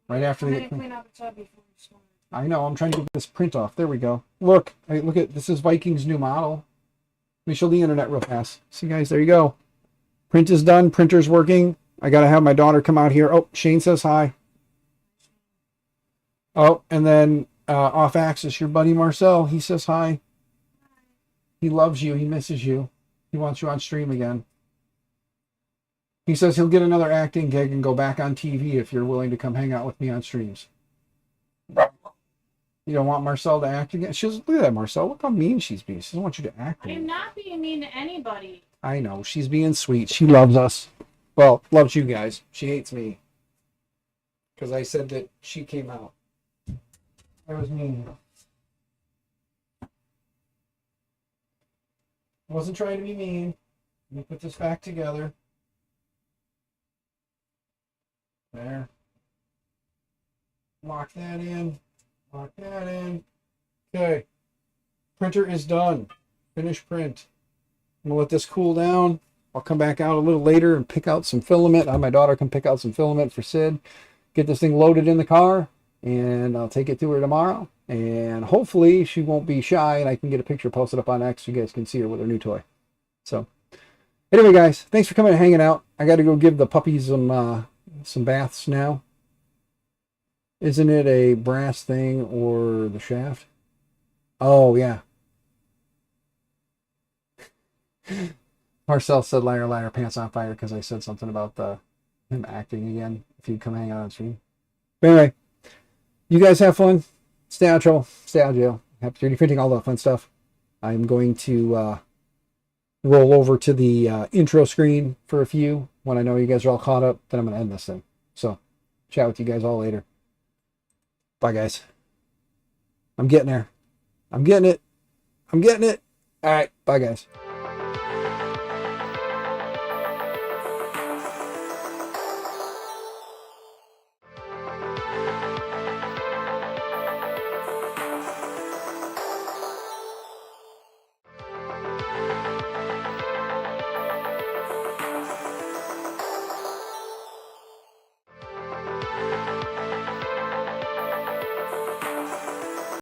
Right after they get clean. Clean out the tub before you start. I know. I'm trying to get this print off. There we go. Look. Look at this. Is Viking's new model. Let me show the internet real fast. See, guys, there you go. Print is done. Printer's working. I got to have my daughter come out here. Oh, Shane says hi. Oh, and then off axis, your buddy Marcel. He says hi. He loves you. He misses you. He wants you on stream again. He says he'll get another acting gig and go back on TV if you're willing to come hang out with me on streams. You don't want Marcel to act again? She says, look at that, Marcel. Look how mean she's being. She doesn't want you to act. I am not being mean to anybody. I know. She's being sweet. She loves us. Well, loves you guys. She hates me. Because I said that she came out. I was mean. I wasn't trying to be mean. Let me put this back together. There. Lock that in. Lock that in. Okay. Printer is done. Finish print. I'm going to let this cool down. I'll come back out a little later and pick out some filament. My daughter can pick out some filament for Sid. Get this thing loaded in the car, and I'll take it to her tomorrow. And hopefully she won't be shy, and I can get a picture posted up on X so you guys can see her with her new toy. So anyway, guys, thanks for coming and hanging out. I got to go give the puppies some baths now. Isn't it a brass thing or the shaft? Oh, yeah. Marcel said, liar, liar, pants on fire, because I said something about him acting again, if he'd come hang out on stream. But anyway, you guys have fun. Stay out of trouble. Stay out of jail. Happy 3D printing, all that fun stuff. I'm going to roll over to the intro screen for a few. When I know you guys are all caught up, then I'm going to end this thing. So, chat with you guys all later. Bye, guys. I'm getting there. I'm getting it. I'm getting it. All right. Bye, guys.